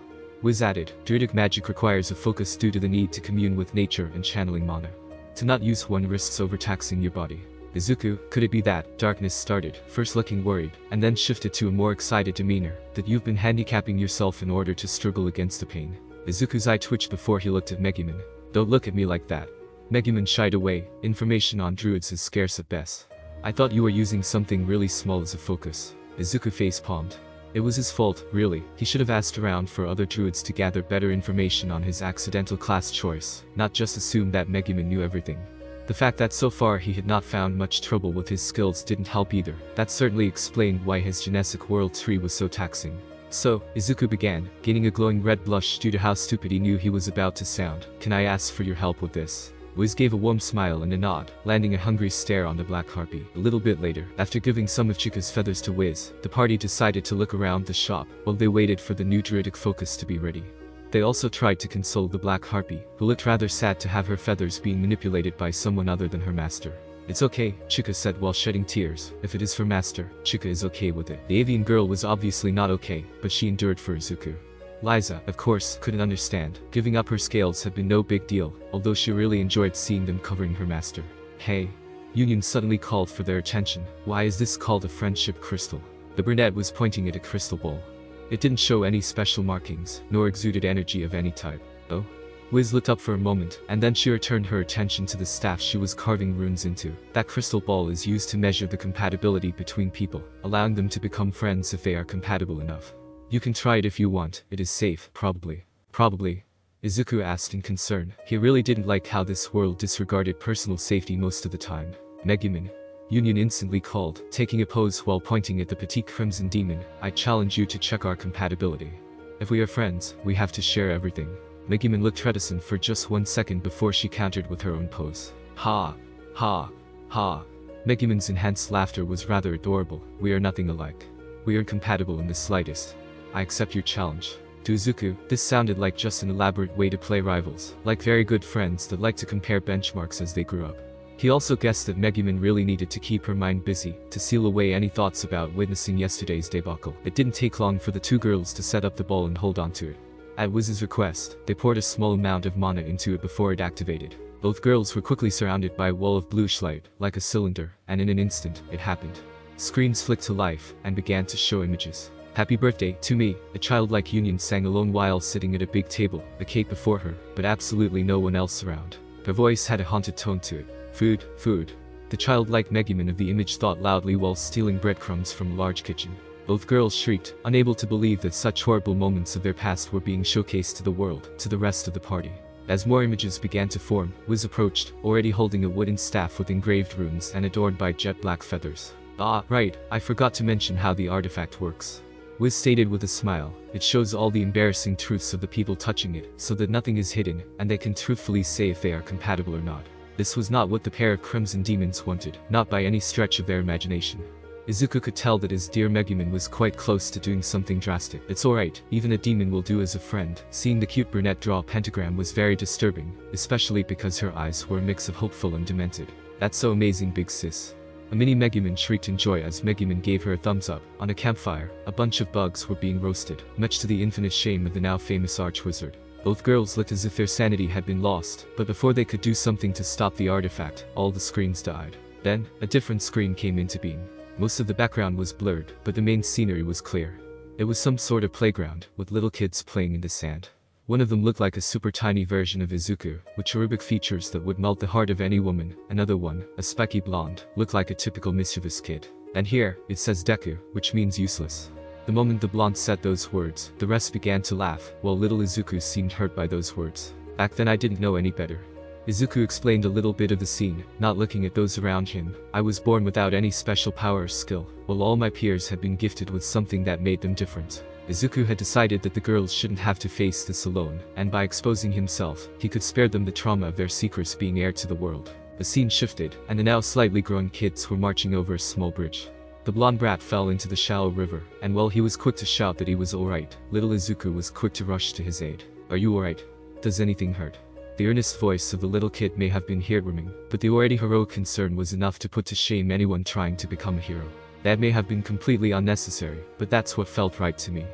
Wiz added, druidic magic requires a focus due to the need to commune with nature and channeling mana. To not use one risks overtaxing your body. Izuku, could it be that? Darkness started, first looking worried, and then shifted to a more excited demeanor, that you've been handicapping yourself in order to struggle against the pain. Izuku's eye twitched before he looked at Megumin. Don't look at me like that. Megumin shied away. Information on druids is scarce at best. I thought you were using something really small as a focus. Izuku face-palmed. It was his fault, really. He should have asked around for other druids to gather better information on his accidental class choice, not just assume that Megumin knew everything. The fact that so far he had not found much trouble with his skills didn't help either. That certainly explained why his genetic world tree was so taxing. So, Izuku began, gaining a glowing red blush due to how stupid he knew he was about to sound. Can I ask for your help with this? Wiz gave a warm smile and a nod, landing a hungry stare on the black harpy. A little bit later, after giving some of Chika's feathers to Wiz, the party decided to look around the shop, while they waited for the new druidic focus to be ready. They also tried to console the black harpy, who looked rather sad to have her feathers being manipulated by someone other than her master. It's okay, Chika said while shedding tears. If it is for master, Chika is okay with it. The avian girl was obviously not okay, but she endured for Izuku. Liza, of course, couldn't understand. Giving up her scales had been no big deal, although she really enjoyed seeing them covering her master. Hey. Union suddenly called for their attention. Why is this called a friendship crystal? The brunette was pointing at a crystal ball. It didn't show any special markings, nor exuded energy of any type. Oh? Wiz looked up for a moment, and then she returned her attention to the staff she was carving runes into. That crystal ball is used to measure the compatibility between people, allowing them to become friends if they are compatible enough. You can try it if you want, it is safe, probably. Probably? Izuku asked in concern. He really didn't like how this world disregarded personal safety most of the time. Megumin. Union instantly called, taking a pose while pointing at the petite crimson demon. I challenge you to check our compatibility. If we are friends, we have to share everything. Megumin looked reticent for just 1 second before she countered with her own pose. Ha! Ha! Ha! Megumin's enhanced laughter was rather adorable. We are nothing alike. We are incompatible in the slightest. I accept your challenge. To Izuku, this sounded like just an elaborate way to play rivals, like very good friends that like to compare benchmarks as they grew up. He also guessed that Megumin really needed to keep her mind busy, to seal away any thoughts about witnessing yesterday's debacle. It didn't take long for the two girls to set up the ball and hold on to it. At Wiz's request, they poured a small amount of mana into it before it activated. Both girls were quickly surrounded by a wall of bluish light, like a cylinder, and in an instant, it happened. Screens flicked to life, and began to show images. Happy birthday, to me, a childlike Union sang alone while sitting at a big table, a cake before her, but absolutely no one else around. Her voice had a haunted tone to it. Food, food. The childlike Megumin of the image thought loudly while stealing breadcrumbs from a large kitchen. Both girls shrieked, unable to believe that such horrible moments of their past were being showcased to the world, to the rest of the party. As more images began to form, Wiz approached, already holding a wooden staff with engraved runes and adorned by jet black feathers. Ah, right, I forgot to mention how the artifact works. Wiz stated with a smile. It shows all the embarrassing truths of the people touching it, so that nothing is hidden, and they can truthfully say if they are compatible or not. This was not what the pair of crimson demons wanted, not by any stretch of their imagination. Izuku could tell that his dear Megumin was quite close to doing something drastic. It's alright, even a demon will do as a friend. Seeing the cute brunette draw a pentagram was very disturbing, especially because her eyes were a mix of hopeful and demented. That's so amazing, big sis. A mini Megumin shrieked in joy as Megumin gave her a thumbs up. On a campfire, a bunch of bugs were being roasted, much to the infinite shame of the now famous archwizard. Both girls looked as if their sanity had been lost, but before they could do something to stop the artifact, all the screens died. Then, a different screen came into being. Most of the background was blurred, but the main scenery was clear. It was some sort of playground, with little kids playing in the sand. One of them looked like a super tiny version of Izuku, with cherubic features that would melt the heart of any woman. Another one, a spiky blonde, looked like a typical mischievous kid. And here, it says Deku, which means useless. The moment the blonde said those words, the rest began to laugh, while little Izuku seemed hurt by those words. Back then I didn't know any better. Izuku explained a little bit of the scene, not looking at those around him. I was born without any special power or skill, while all my peers had been gifted with something that made them different. Izuku had decided that the girls shouldn't have to face this alone, and by exposing himself, he could spare them the trauma of their secrets being aired to the world. The scene shifted, and the now slightly grown kids were marching over a small bridge. The blonde brat fell into the shallow river, and while he was quick to shout that he was alright, little Izuku was quick to rush to his aid. Are you alright? Does anything hurt? The earnest voice of the little kid may have been heartwarming, but the already heroic concern was enough to put to shame anyone trying to become a hero. That may have been completely unnecessary, but that's what felt right to me.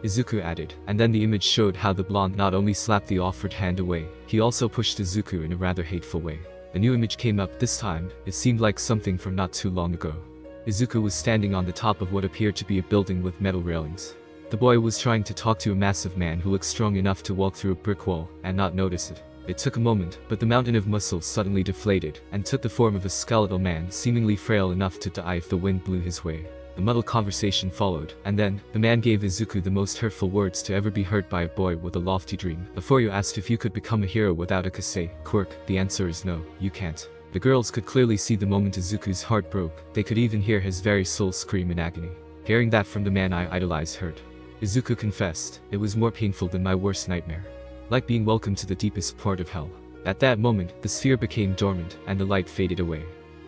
Izuku added, and then the image showed how the blonde not only slapped the offered hand away, he also pushed Izuku in a rather hateful way. A new image came up. This time, it seemed like something from not too long ago. Izuku was standing on the top of what appeared to be a building with metal railings. The boy was trying to talk to a massive man who looked strong enough to walk through a brick wall and not notice it. It took a moment, but the mountain of muscles suddenly deflated and took the form of a skeletal man seemingly frail enough to die if the wind blew his way. A muddled conversation followed, and then, the man gave Izuku the most hurtful words to ever be heard by a boy with a lofty dream. Before you asked if you could become a hero without a kasei quirk, the answer is no, you can't. The girls could clearly see the moment Izuku's heart broke. They could even hear his very soul scream in agony. Hearing that from the man I idolized hurt. Izuku confessed, it was more painful than my worst nightmare. Like being welcomed to the deepest part of hell. At that moment, the sphere became dormant, and the light faded away.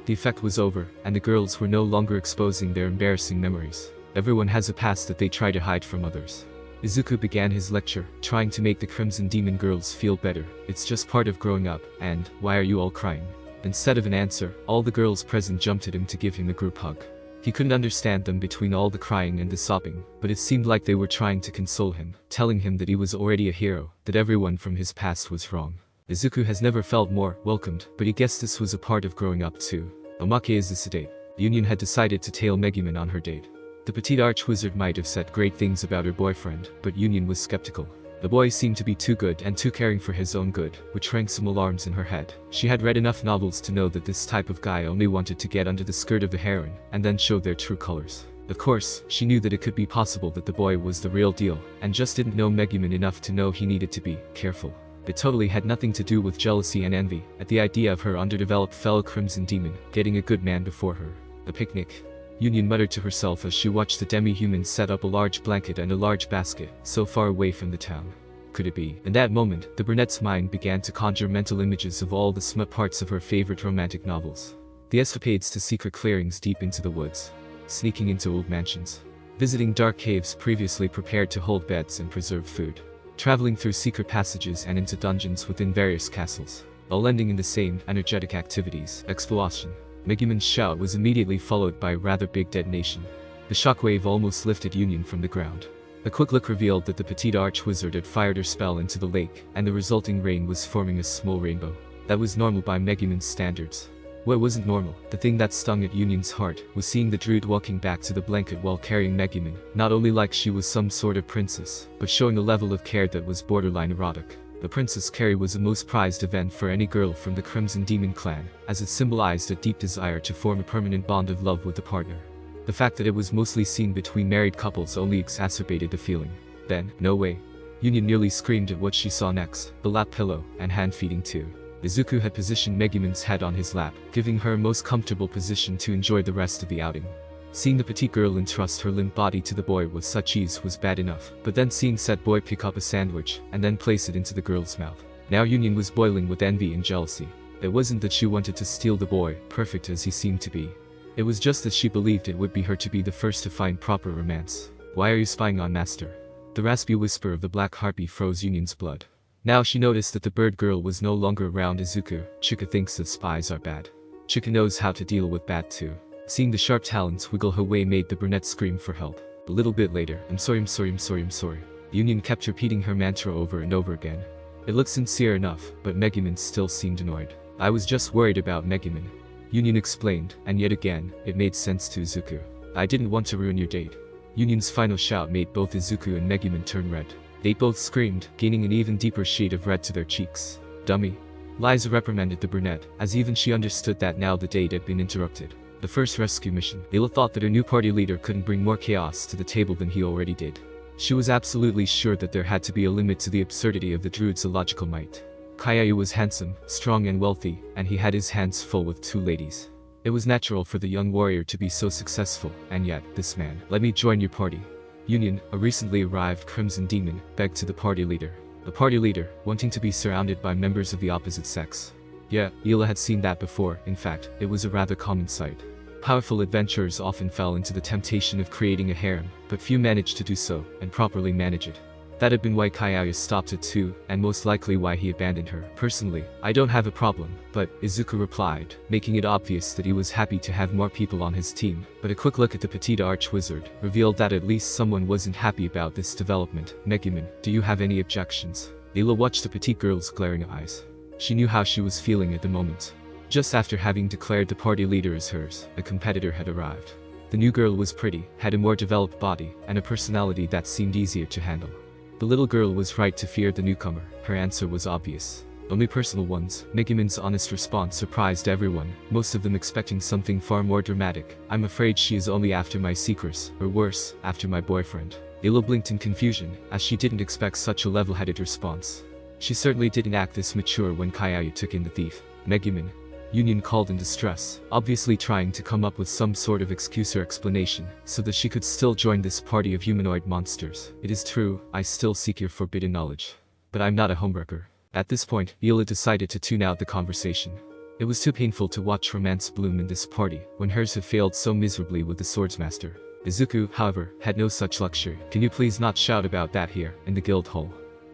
The effect was over, and the girls were no longer exposing their embarrassing memories. Everyone has a past that they try to hide from others. Izuku began his lecture, trying to make the Crimson Demon girls feel better. It's just part of growing up, and, why are you all crying? Instead of an answer, all the girls present jumped at him to give him a group hug. He couldn't understand them between all the crying and the sobbing, but it seemed like they were trying to console him, telling him that he was already a hero, that everyone from his past was wrong. Izuku has never felt more welcomed, but he guessed this was a part of growing up too. Omake is this a date? Union had decided to tail Megumin on her date. The petite archwizard might have said great things about her boyfriend, but Union was skeptical. The boy seemed to be too good and too caring for his own good, which rang some alarms in her head. She had read enough novels to know that this type of guy only wanted to get under the skirt of the heroine, and then show their true colors. Of course, she knew that it could be possible that the boy was the real deal, and just didn't know Megumin enough to know he needed to be careful. It totally had nothing to do with jealousy and envy, at the idea of her underdeveloped fellow Crimson Demon getting a good man before her. A picnic. Union muttered to herself as she watched the demi-human set up a large blanket and a large basket, so far away from the town. Could it be? In that moment, the brunette's mind began to conjure mental images of all the smut parts of her favorite romantic novels. The escapades to secret clearings deep into the woods. Sneaking into old mansions. Visiting dark caves previously prepared to hold beds and preserve food. Traveling through secret passages and into dungeons within various castles. All ending in the same energetic activities. Explosion. Megumin's shout was immediately followed by a rather big detonation. The shockwave almost lifted Union from the ground. A quick look revealed that the petite archwizard had fired her spell into the lake, and the resulting rain was forming a small rainbow. That was normal by Megumin's standards. What wasn't normal, the thing that stung at Union's heart, was seeing the druid walking back to the blanket while carrying Megumin, not only like she was some sort of princess, but showing a level of care that was borderline erotic. The princess carry was a most prized event for any girl from the Crimson Demon clan, as it symbolized a deep desire to form a permanent bond of love with a partner. The fact that it was mostly seen between married couples only exacerbated the feeling. Then, no way. Union nearly screamed at what she saw next, the lap pillow, and hand feeding too. Izuku had positioned Megumin's head on his lap, giving her a most comfortable position to enjoy the rest of the outing. Seeing the petite girl entrust her limp body to the boy with such ease was bad enough, but then seeing said boy pick up a sandwich, and then place it into the girl's mouth. Now Union was boiling with envy and jealousy. It wasn't that she wanted to steal the boy, perfect as he seemed to be. It was just that she believed it would be her to be the first to find proper romance. Why are you spying on Master? The raspy whisper of the black harpy froze Union's blood. Now she noticed that the bird girl was no longer around Izuku. Chika thinks that spies are bad. Chika knows how to deal with bad too. Seeing the sharp talons wiggle her way made the brunette scream for help. A little bit later, I'm sorry. Union kept repeating her mantra over and over again. It looked sincere enough, but Megumin still seemed annoyed. I was just worried about Megumin. Union explained, and yet again, it made sense to Izuku. I didn't want to ruin your date. Union's final shout made both Izuku and Megumin turn red. They both screamed, gaining an even deeper shade of red to their cheeks. Dummy. Liza reprimanded the brunette, as even she understood that now the date had been interrupted. The first rescue mission. Layla thought that her new party leader couldn't bring more chaos to the table than he already did. She was absolutely sure that there had to be a limit to the absurdity of the druid's illogical might. Kaiayu was handsome, strong and wealthy, and he had his hands full with two ladies. It was natural for the young warrior to be so successful, and yet, this man, let me join your party. Union, a recently arrived Crimson Demon, begged to the party leader. The party leader, wanting to be surrounded by members of the opposite sex. Yeah, Layla had seen that before. In fact, it was a rather common sight. Powerful adventurers often fell into the temptation of creating a harem, but few managed to do so, and properly manage it. That had been why Kaiayu stopped it too, and most likely why he abandoned her. Personally, I don't have a problem, but, Izuku replied, making it obvious that he was happy to have more people on his team. But a quick look at the petite archwizard revealed that at least someone wasn't happy about this development. Megumin, do you have any objections? Layla watched the petite girl's glaring eyes. She knew how she was feeling at the moment. Just after having declared the party leader as hers, a competitor had arrived. The new girl was pretty, had a more developed body, and a personality that seemed easier to handle. The little girl was right to fear the newcomer. Her answer was obvious. Only personal ones. Megumin's honest response surprised everyone, most of them expecting something far more dramatic. I'm afraid she is only after my secrets, or worse, after my boyfriend. Ilo blinked in confusion, as she didn't expect such a level-headed response. She certainly didn't act this mature when Kayaya took in the thief. Megumin. Union called in distress, obviously trying to come up with some sort of excuse or explanation, so that she could still join this party of humanoid monsters. It is true, I still seek your forbidden knowledge. But I'm not a homewrecker. At this point, Ila decided to tune out the conversation. It was too painful to watch romance bloom in this party, when hers had failed so miserably with the swordsmaster. Izuku, however, had no such luxury. Can you please not shout about that here, in the guild hall?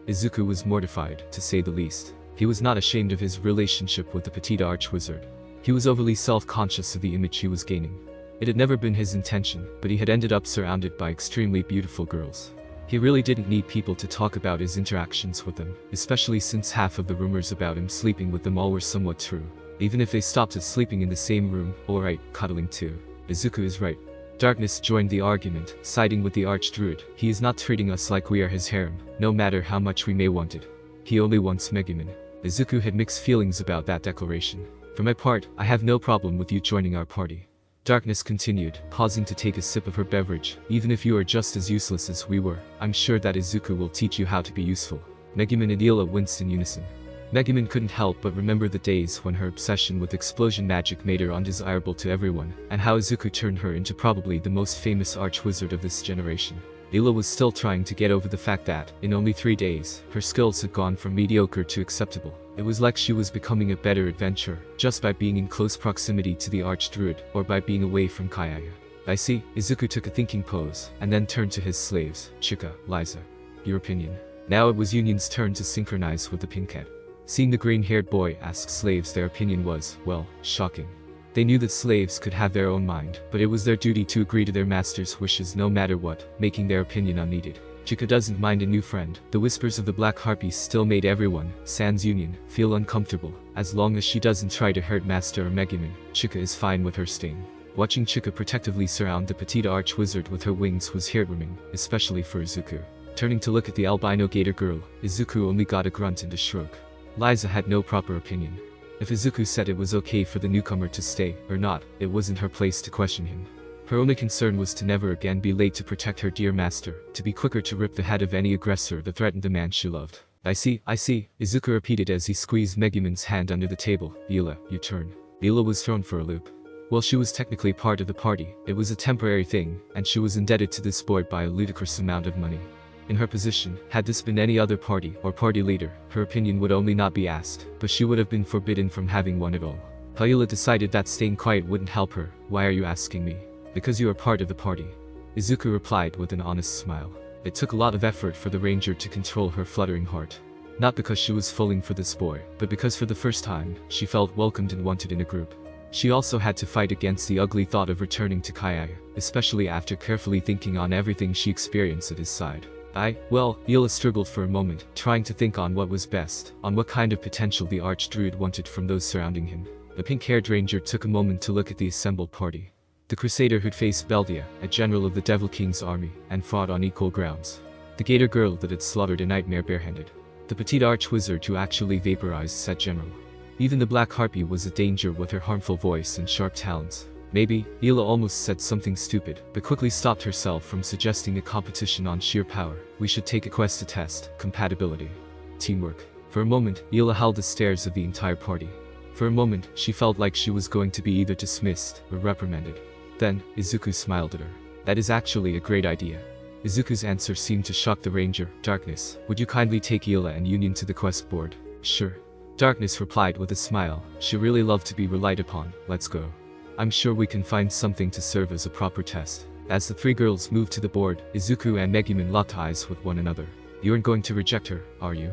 Izuku was mortified, to say the least. He was not ashamed of his relationship with the petite archwizard. He was overly self-conscious of the image he was gaining. It had never been his intention, but he had ended up surrounded by extremely beautiful girls. He really didn't need people to talk about his interactions with them, especially since half of the rumors about him sleeping with them all were somewhat true. Even if they stopped at sleeping in the same room, alright, cuddling too. Izuku is right. Darkness joined the argument, siding with the archdruid. He is not treating us like we are his harem, no matter how much we may want it. He only wants Megumin. Izuku had mixed feelings about that declaration. For my part, I have no problem with you joining our party. Darkness continued, pausing to take a sip of her beverage. Even if you are just as useless as we were, I'm sure that Izuku will teach you how to be useful. Megumin and Ila winced in unison. Megumin couldn't help but remember the days when her obsession with explosion magic made her undesirable to everyone, and how Izuku turned her into probably the most famous archwizard of this generation. Ila was still trying to get over the fact that, in only 3 days, her skills had gone from mediocre to acceptable. It was like she was becoming a better adventurer, just by being in close proximity to the archdruid, or by being away from Kayaya. I see. Izuku took a thinking pose, and then turned to his slaves. Chika, Liza. Your opinion? Now it was Union's turn to synchronize with the pinkette. Seeing the green-haired boy ask slaves their opinion was, well, shocking. They knew that slaves could have their own mind, but it was their duty to agree to their master's wishes no matter what, making their opinion unneeded. Chika doesn't mind a new friend. The whispers of the Black Harpies still made everyone, sans Union, feel uncomfortable. As long as she doesn't try to hurt Master or Megumin, Chika is fine with her staying. Watching Chika protectively surround the petite archwizard with her wings was heartwarming, especially for Izuku. Turning to look at the albino gator girl, Izuku only got a grunt and a shrug. Liza had no proper opinion. If Izuku said it was okay for the newcomer to stay, or not, it wasn't her place to question him. Her only concern was to never again be late to protect her dear master, to be quicker to rip the head of any aggressor that threatened the man she loved. I see, Izuku repeated as he squeezed Megumin's hand under the table. Ila, your turn. Ila was thrown for a loop. While she was technically part of the party, it was a temporary thing, and she was indebted to this boy by a ludicrous amount of money. In her position, had this been any other party or party leader, her opinion would only not be asked, but she would have been forbidden from having one at all. Paula decided that staying quiet wouldn't help her. Why are you asking me? Because you are part of the party. Izuku replied with an honest smile. It took a lot of effort for the ranger to control her fluttering heart. Not because she was falling for this boy, but because for the first time, she felt welcomed and wanted in a group. She also had to fight against the ugly thought of returning to Kayaya, especially after carefully thinking on everything she experienced at his side. Ila struggled for a moment, trying to think on what was best, on what kind of potential the archdruid wanted from those surrounding him. The pink-haired ranger took a moment to look at the assembled party. The crusader who'd faced Beldia, a general of the Devil King's army, and fought on equal grounds. The gator girl that had slaughtered a nightmare barehanded. The petite archwizard who actually vaporized said general. Even the Black Harpy was a danger with her harmful voice and sharp talons. Maybe, Ila almost said something stupid, but quickly stopped herself from suggesting a competition on sheer power. We should take a quest to test compatibility. Teamwork. For a moment, Ila held the stares of the entire party. For a moment, she felt like she was going to be either dismissed or reprimanded. Then, Izuku smiled at her. That is actually a great idea. Izuku's answer seemed to shock the ranger. Darkness, would you kindly take Ila and Union to the quest board? Sure. Darkness replied with a smile. She really loved to be relied upon. Let's go. I'm sure we can find something to serve as a proper test. As the three girls moved to the board, Izuku and Megumin locked eyes with one another. You aren't going to reject her, are you?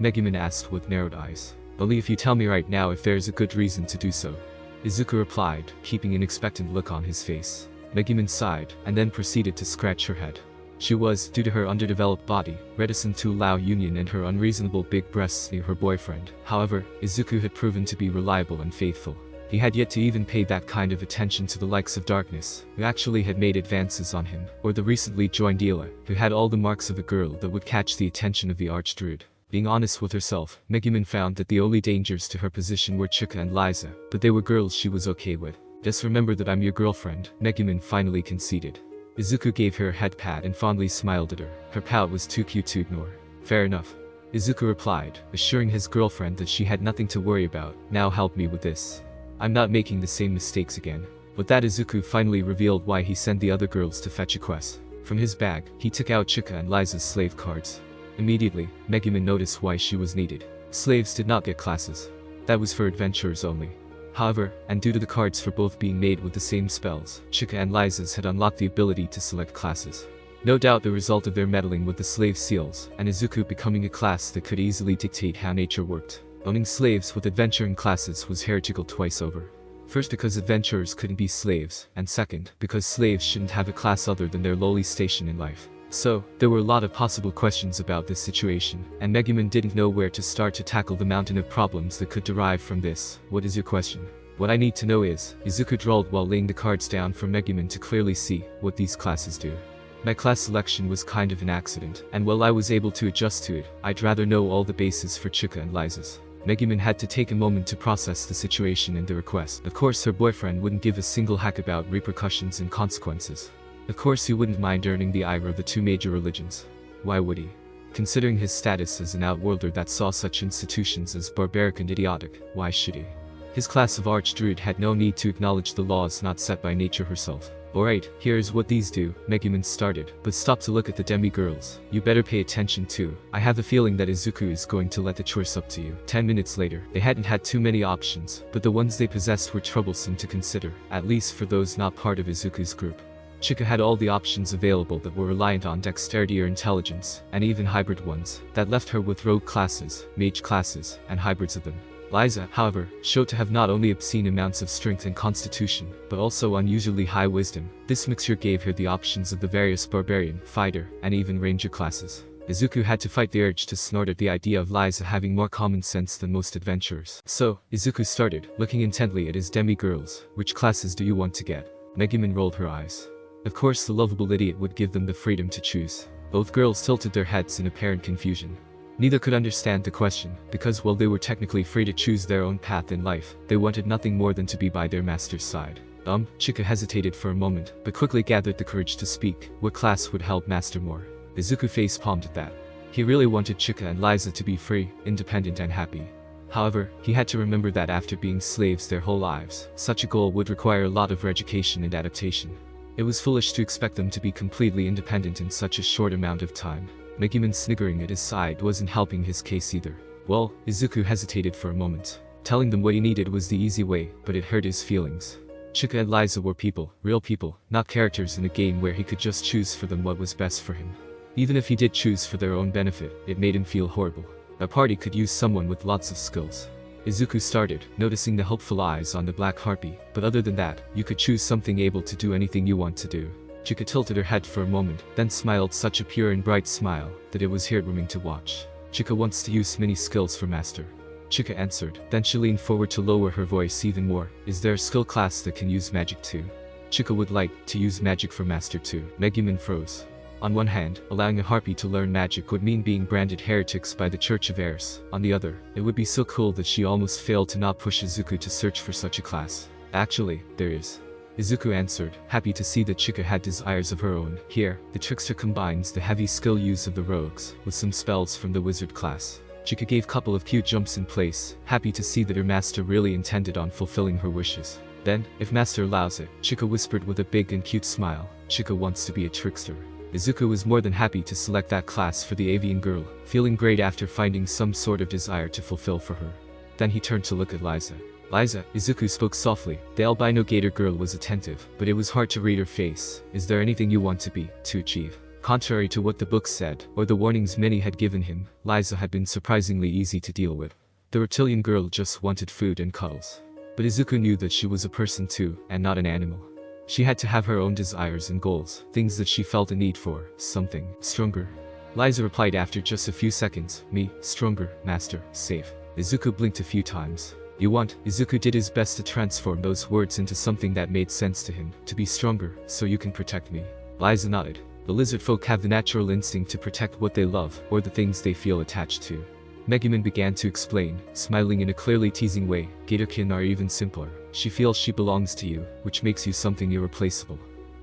Megumin asked with narrowed eyes. Only if you tell me right now if there's a good reason to do so. Izuku replied, keeping an expectant look on his face. Megumin sighed, and then proceeded to scratch her head. She was, due to her underdeveloped body, reticent to allow union and her unreasonable big breasts near her boyfriend. However, Izuku had proven to be reliable and faithful. He had yet to even pay that kind of attention to the likes of Darkness, who actually had made advances on him, or the recently joined Ela, who had all the marks of a girl that would catch the attention of the Archdruid. Being honest with herself, Megumin found that the only dangers to her position were Chika and Liza, but they were girls she was okay with. Just remember that I'm your girlfriend, Megumin finally conceded. Izuku gave her a head pat and fondly smiled at her. Her pout was too cute to ignore. Fair enough. Izuku replied, assuring his girlfriend that she had nothing to worry about. Now help me with this. I'm not making the same mistakes again. With that, Izuku finally revealed why he sent the other girls to fetch a quest. From his bag, he took out Chika and Liza's slave cards. Immediately, Megumin noticed why she was needed. Slaves did not get classes. That was for adventurers only. However, and due to the cards for both being made with the same spells, Chika and Liza's had unlocked the ability to select classes. No doubt the result of their meddling with the slave seals, and Izuku becoming a class that could easily dictate how nature worked. Owning slaves with adventuring classes was heretical twice over. First, because adventurers couldn't be slaves, and second, because slaves shouldn't have a class other than their lowly station in life. So, there were a lot of possible questions about this situation, and Megumin didn't know where to start to tackle the mountain of problems that could derive from this. What is your question? What I need to know is, Izuku drawled while laying the cards down for Megumin to clearly see what these classes do. My class selection was kind of an accident, and while I was able to adjust to it, I'd rather know all the bases for Chika and Liza's. Megumin had to take a moment to process the situation and the request. Of course, her boyfriend wouldn't give a single heck about repercussions and consequences. Of course, he wouldn't mind earning the ire of the two major religions. Why would he? Considering his status as an outworlder that saw such institutions as barbaric and idiotic, why should he? His class of Archdruid had no need to acknowledge the laws not set by nature herself. Alright, here's what these do, Megumin started, but stop to look at the demi-girls. You better pay attention too. I have a feeling that Izuku is going to let the choice up to you. 10 minutes later, they hadn't had too many options, but the ones they possessed were troublesome to consider, at least for those not part of Izuku's group. Chika had all the options available that were reliant on dexterity or intelligence, and even hybrid ones, that left her with rogue classes, mage classes, and hybrids of them. Liza, however, showed to have not only obscene amounts of strength and constitution, but also unusually high wisdom. This mixture gave her the options of the various barbarian, fighter, and even ranger classes. Izuku had to fight the urge to snort at the idea of Liza having more common sense than most adventurers. So, Izuku started, looking intently at his demi-girls. Which classes do you want to get? Megumin rolled her eyes. Of course, the lovable idiot would give them the freedom to choose. Both girls tilted their heads in apparent confusion. Neither could understand the question, because while they were technically free to choose their own path in life, they wanted nothing more than to be by their master's side. Chika hesitated for a moment, but quickly gathered the courage to speak. What class would help Master more? Izuku face-palmed at that. He really wanted Chika and Liza to be free, independent and happy. However, he had to remember that after being slaves their whole lives, such a goal would require a lot of education and adaptation. It was foolish to expect them to be completely independent in such a short amount of time. Megumin sniggering at his side wasn't helping his case either. Well, Izuku hesitated for a moment. Telling them what he needed was the easy way, but it hurt his feelings. Chika and Liza were people, real people, not characters in a game where he could just choose for them what was best for him. Even if he did choose for their own benefit, it made him feel horrible. A party could use someone with lots of skills. Izuku started, noticing the hopeful eyes on the black harpy, but other than that, you could choose something able to do anything you want to do. Chika tilted her head for a moment, then smiled such a pure and bright smile, that it was heartwarming to watch. Chika wants to use many skills for Master. Chika answered, then she leaned forward to lower her voice even more. Is there a skill class that can use magic too? Chika would like to use magic for Master too. Megumin froze. On one hand, allowing a harpy to learn magic would mean being branded heretics by the Church of Eris. On the other, it would be so cool that she almost failed to not push Izuku to search for such a class. Actually, there is. Izuku answered, happy to see that Chika had desires of her own. Here, the trickster combines the heavy skill use of the rogues, with some spells from the wizard class. Chika gave couple of cute jumps in place, happy to see that her master really intended on fulfilling her wishes. Then, if master allows it, Chika whispered with a big and cute smile, Chika wants to be a trickster. Izuku was more than happy to select that class for the avian girl, feeling great after finding some sort of desire to fulfill for her. Then he turned to look at Liza. Liza, Izuku spoke softly. The albino gator girl was attentive, but it was hard to read her face. Is there anything you want to achieve? Contrary to what the book said, or the warnings many had given him, Liza had been surprisingly easy to deal with. The reptilian girl just wanted food and cuddles. But Izuku knew that she was a person too, and not an animal. She had to have her own desires and goals, things that she felt a need for, something stronger. Liza replied after just a few seconds, me, stronger, master, safe. Izuku blinked a few times. You want? Izuku did his best to transform those words into something that made sense to him, to be stronger, so you can protect me. Liza nodded. The lizard folk have the natural instinct to protect what they love, or the things they feel attached to. Megumin began to explain, smiling in a clearly teasing way. Gatorkin are even simpler. She feels she belongs to you, which makes you something irreplaceable.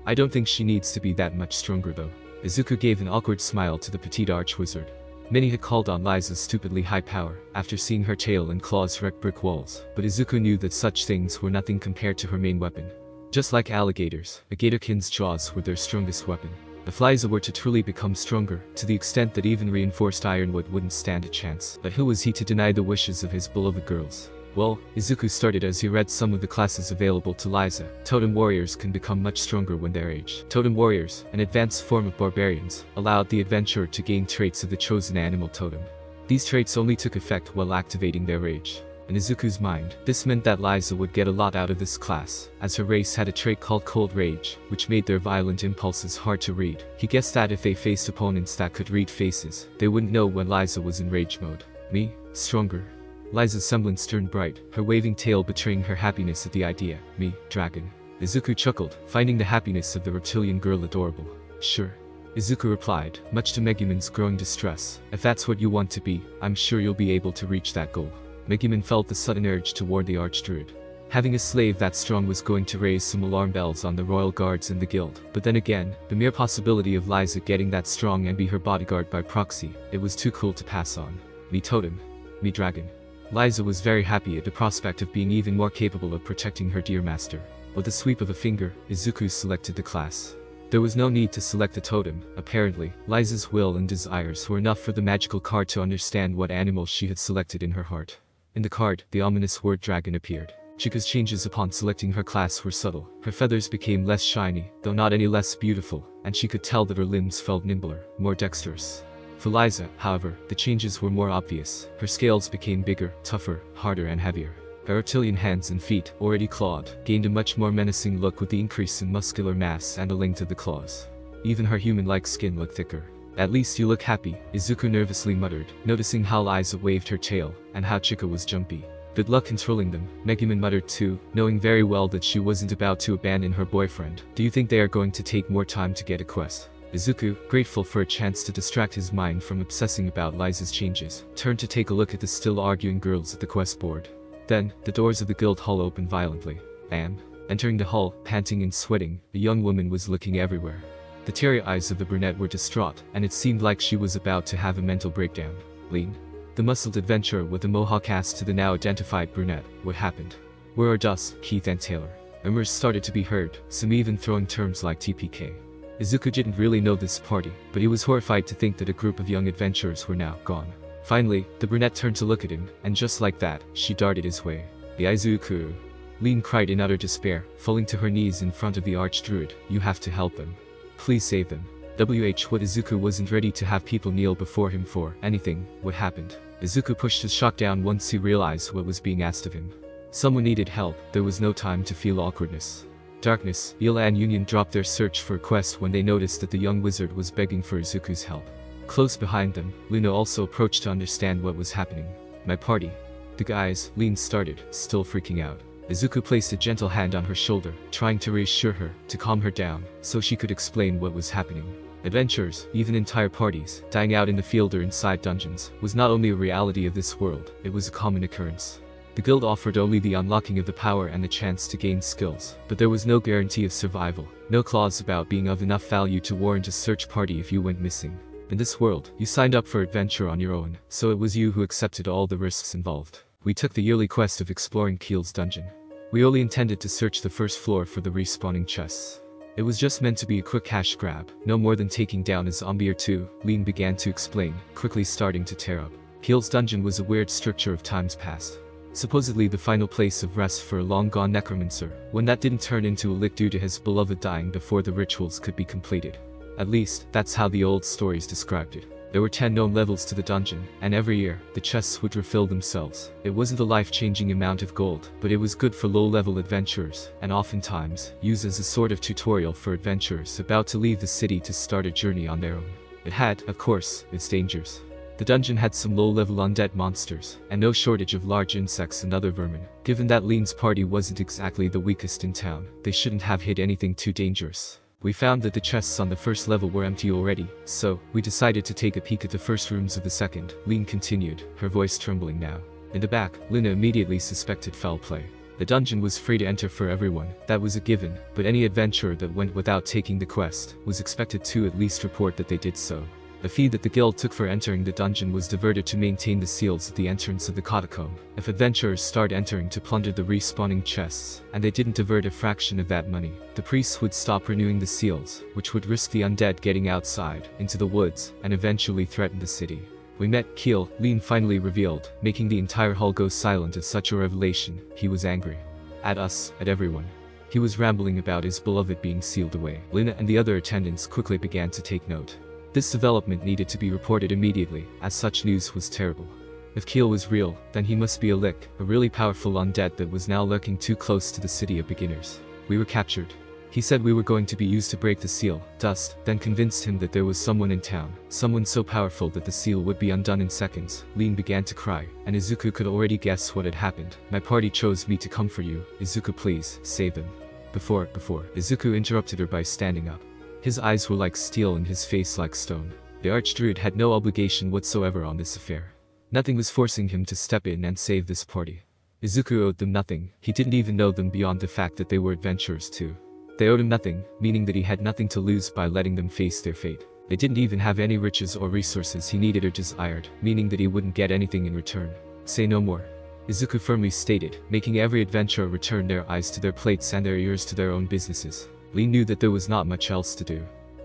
I don't think she needs to be that much stronger though. Izuku gave an awkward smile to the petite archwizard. Many had called on Liza's stupidly high power, after seeing her tail and claws wreck brick walls, but Izuku knew that such things were nothing compared to her main weapon. Just like alligators, a gatorkin's jaws were their strongest weapon. If Liza were to truly become stronger, to the extent that even reinforced ironwood wouldn't stand a chance, but who was he to deny the wishes of his beloved girls? Well, Izuku started as he read some of the classes available to Liza. Totem warriors can become much stronger when their age. Totem warriors, an advanced form of barbarians, allowed the adventurer to gain traits of the chosen animal totem. These traits only took effect while activating their rage. In Izuku's mind, this meant that Liza would get a lot out of this class, as her race had a trait called Cold Rage, which made their violent impulses hard to read. He guessed that if they faced opponents that could read faces, they wouldn't know when Liza was in rage mode. Me? Stronger? Liza's semblance turned bright, her waving tail betraying her happiness at the idea. Me, dragon. Izuku chuckled, finding the happiness of the reptilian girl adorable. Sure. Izuku replied, much to Megumin's growing distress. If that's what you want to be, I'm sure you'll be able to reach that goal. Megumin felt the sudden urge to warn the archdruid. Having a slave that strong was going to raise some alarm bells on the royal guards in the guild. But then again, the mere possibility of Liza getting that strong and be her bodyguard by proxy, it was too cool to pass on. Me totem. Me dragon. Liza was very happy at the prospect of being even more capable of protecting her dear master. With a sweep of a finger, Izuku selected the class. There was no need to select a totem. Apparently, Liza's will and desires were enough for the magical card to understand what animal she had selected in her heart. In the card, the ominous word dragon appeared. Chika's changes upon selecting her class were subtle. Her feathers became less shiny, though not any less beautiful, and she could tell that her limbs felt nimbler, more dexterous. For Liza, however, the changes were more obvious. Her scales became bigger, tougher, harder and heavier. Her reptilian hands and feet, already clawed, gained a much more menacing look with the increase in muscular mass and the length of the claws. Even her human-like skin looked thicker. At least you look happy, Izuku nervously muttered, noticing how Liza waved her tail, and how Chika was jumpy. Good luck controlling them, Megumin muttered too, knowing very well that she wasn't about to abandon her boyfriend. Do you think they are going to take more time to get a quest? Izuku, grateful for a chance to distract his mind from obsessing about Liza's changes, turned to take a look at the still arguing girls at the quest board. Then, the doors of the guild hall opened violently. Bam. Entering the hall, panting and sweating, a young woman was looking everywhere. The teary eyes of the brunette were distraught, and it seemed like she was about to have a mental breakdown. Lean. The muscled adventurer with the mohawk asked to the now identified brunette, what happened? Where are Dus, Keith and Taylor? Rumors started to be heard, some even throwing terms like TPK. Izuku didn't really know this party, but he was horrified to think that a group of young adventurers were now gone. Finally, the brunette turned to look at him, and just like that, she darted his way. The Izuku. Lean cried in utter despair, falling to her knees in front of the archdruid. You have to help them. Please save them. What Izuku wasn't ready to have people kneel before him for anything. What happened? Izuku pushed his shock down once he realized what was being asked of him. Someone needed help. There was no time to feel awkwardness. Darkness, Ila and Union dropped their search for a quest when they noticed that the young wizard was begging for Izuku's help. Close behind them, Luna also approached to understand what was happening. My party. The guys, Lean started, still freaking out. Izuku placed a gentle hand on her shoulder, trying to reassure her, to calm her down, so she could explain what was happening. Adventures, even entire parties, dying out in the field or inside dungeons, was not only a reality of this world, it was a common occurrence. The guild offered only the unlocking of the power and the chance to gain skills, but there was no guarantee of survival, no clause about being of enough value to warrant a search party if you went missing. In this world, you signed up for adventure on your own, so it was you who accepted all the risks involved. We took the yearly quest of exploring Keel's dungeon. We only intended to search the first floor for the respawning chests. It was just meant to be a quick cash grab, no more than taking down a zombie or two, Lean began to explain, quickly starting to tear up. Keel's dungeon was a weird structure of times past. Supposedly the final place of rest for a long-gone necromancer, when that didn't turn into a lick due to his beloved dying before the rituals could be completed. At least, that's how the old stories described it. There were 10 known levels to the dungeon, and every year, the chests would refill themselves. It wasn't a life-changing amount of gold, but it was good for low-level adventurers, and oftentimes, used as a sort of tutorial for adventurers about to leave the city to start a journey on their own. It had, of course, its dangers. The dungeon had some low-level undead monsters, and no shortage of large insects and other vermin. Given that Lean's party wasn't exactly the weakest in town, they shouldn't have hit anything too dangerous. We found that the chests on the first level were empty already, so we decided to take a peek at the first rooms of the second. Lean continued, her voice trembling now. In the back, Lina immediately suspected foul play. The dungeon was free to enter for everyone, that was a given, but any adventurer that went without taking the quest was expected to at least report that they did so. The fee that the guild took for entering the dungeon was diverted to maintain the seals at the entrance of the catacomb. If adventurers start entering to plunder the respawning chests, and they didn't divert a fraction of that money, the priests would stop renewing the seals, which would risk the undead getting outside, into the woods, and eventually threaten the city. We met Keel, Lean finally revealed, making the entire hall go silent at such a revelation. He was angry. At us, at everyone. He was rambling about his beloved being sealed away. Lina and the other attendants quickly began to take note. This development needed to be reported immediately, as such news was terrible. If Keel was real, then he must be a Lich, a really powerful undead that was now lurking too close to the city of beginners. We were captured. He said we were going to be used to break the seal. Dust then convinced him that there was someone in town, someone so powerful that the seal would be undone in seconds. Lean began to cry, and Izuku could already guess what had happened. My party chose me to come for you. Izuku, please, save them. Before, Izuku interrupted her by standing up. His eyes were like steel and his face like stone. The Archdruid had no obligation whatsoever on this affair. Nothing was forcing him to step in and save this party. Izuku owed them nothing. He didn't even know them beyond the fact that they were adventurers too. They owed him nothing, meaning that he had nothing to lose by letting them face their fate. They didn't even have any riches or resources he needed or desired, meaning that he wouldn't get anything in return. Say no more. Izuku firmly stated, making every adventurer return their eyes to their plates and their ears to their own businesses. Lee knew that there was not much else to do.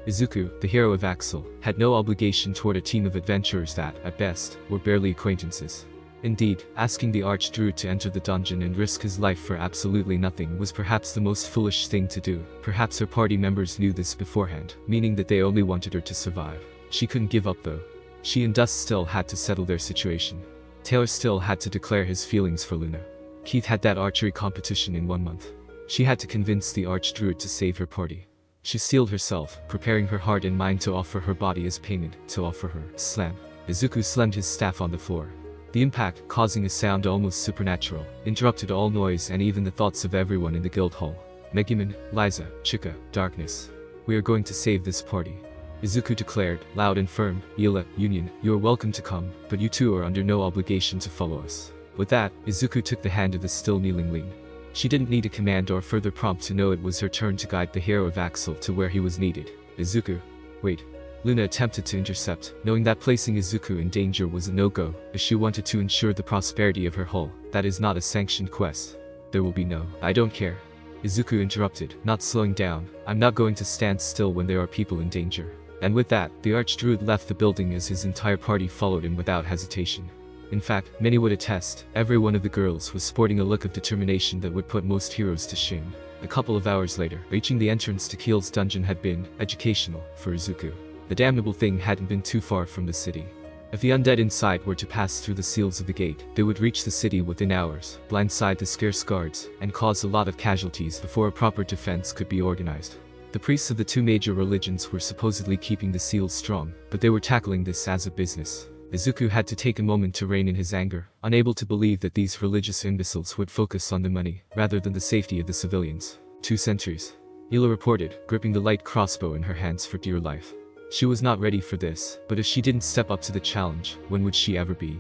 Izuku, the hero of Axel, had no obligation toward a team of adventurers that, at best, were barely acquaintances. Indeed, asking the Archdruid to enter the dungeon and risk his life for absolutely nothing was perhaps the most foolish thing to do. Perhaps her party members knew this beforehand, meaning that they only wanted her to survive. She couldn't give up though. She and Dust still had to settle their situation. Taylor still had to declare his feelings for Luna. Keith had that archery competition in 1 month. She had to convince the Archdruid to save her party. She steeled herself, preparing her heart and mind to offer her body as payment, to offer her. Slam. Izuku slammed his staff on the floor. The impact, causing a sound almost supernatural, interrupted all noise and even the thoughts of everyone in the guild hall. Megumin, Liza, Chika, darkness. We are going to save this party. Izuku declared, loud and firm. Ila, Union, you are welcome to come, but you two are under no obligation to follow us. With that, Izuku took the hand of the still kneeling Lean. She didn't need a command or further prompt to know it was her turn to guide the hero of Axel to where he was needed. Izuku. Wait. Luna attempted to intercept, knowing that placing Izuku in danger was a no-go, as she wanted to ensure the prosperity of her hull. That is not a sanctioned quest. There will be no. I don't care. Izuku interrupted, not slowing down. I'm not going to stand still when there are people in danger. And with that, the Archdruid left the building as his entire party followed him without hesitation. In fact, many would attest, every one of the girls was sporting a look of determination that would put most heroes to shame. A couple of hours later, reaching the entrance to Keel's dungeon had been educational for Izuku. The damnable thing hadn't been too far from the city. If the undead inside were to pass through the seals of the gate, they would reach the city within hours, blindside the scarce guards, and cause a lot of casualties before a proper defense could be organized. The priests of the two major religions were supposedly keeping the seals strong, but they were tackling this as a business. Izuku had to take a moment to rein in his anger, unable to believe that these religious imbeciles would focus on the money, rather than the safety of the civilians. 2 sentries. Hila reported, gripping the light crossbow in her hands for dear life. She was not ready for this, but if she didn't step up to the challenge, when would she ever be?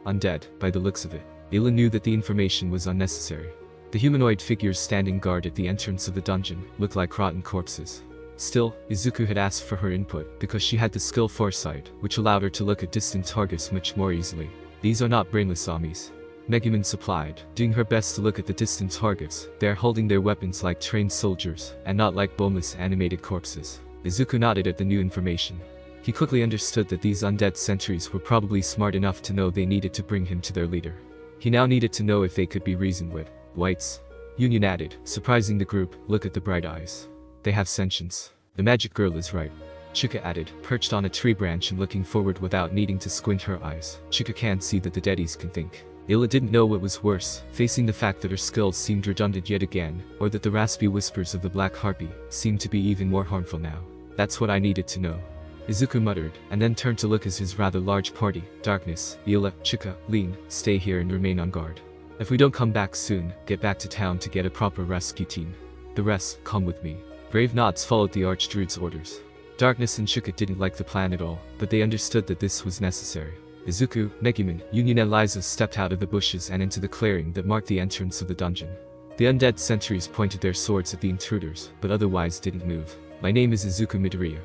Undead, by the looks of it. Hila knew that the information was unnecessary. The humanoid figures standing guard at the entrance of the dungeon looked like rotten corpses. Still, Izuku had asked for her input because she had the skill Foresight, which allowed her to look at distant targets much more easily. These are not brainless armies. Megumin supplied, doing her best to look at the distant targets. They are holding their weapons like trained soldiers, and not like boneless animated corpses. Izuku nodded at the new information. He quickly understood that these undead sentries were probably smart enough to know they needed to bring him to their leader. He now needed to know if they could be reasoned with. Whites. Union added, surprising the group, look at the bright eyes. They have sentience. The magic girl is right. Chika added, perched on a tree branch and looking forward without needing to squint her eyes. Chika can't see that the deadies can think. Ayla didn't know what was worse, facing the fact that her skills seemed redundant yet again, or that the raspy whispers of the Black Harpy seemed to be even more harmful now. That's what I needed to know. Izuku muttered, and then turned to look at his rather large party. Darkness, Ayla, Chika, Lean, stay here and remain on guard. If we don't come back soon, get back to town to get a proper rescue team. The rest, come with me. Brave nods followed the Archdruid's orders. Darkness and Chika didn't like the plan at all, but they understood that this was necessary. Izuku, Megumin, Union and Liza stepped out of the bushes and into the clearing that marked the entrance of the dungeon. The undead sentries pointed their swords at the intruders, but otherwise didn't move. My name is Izuku Midoriya.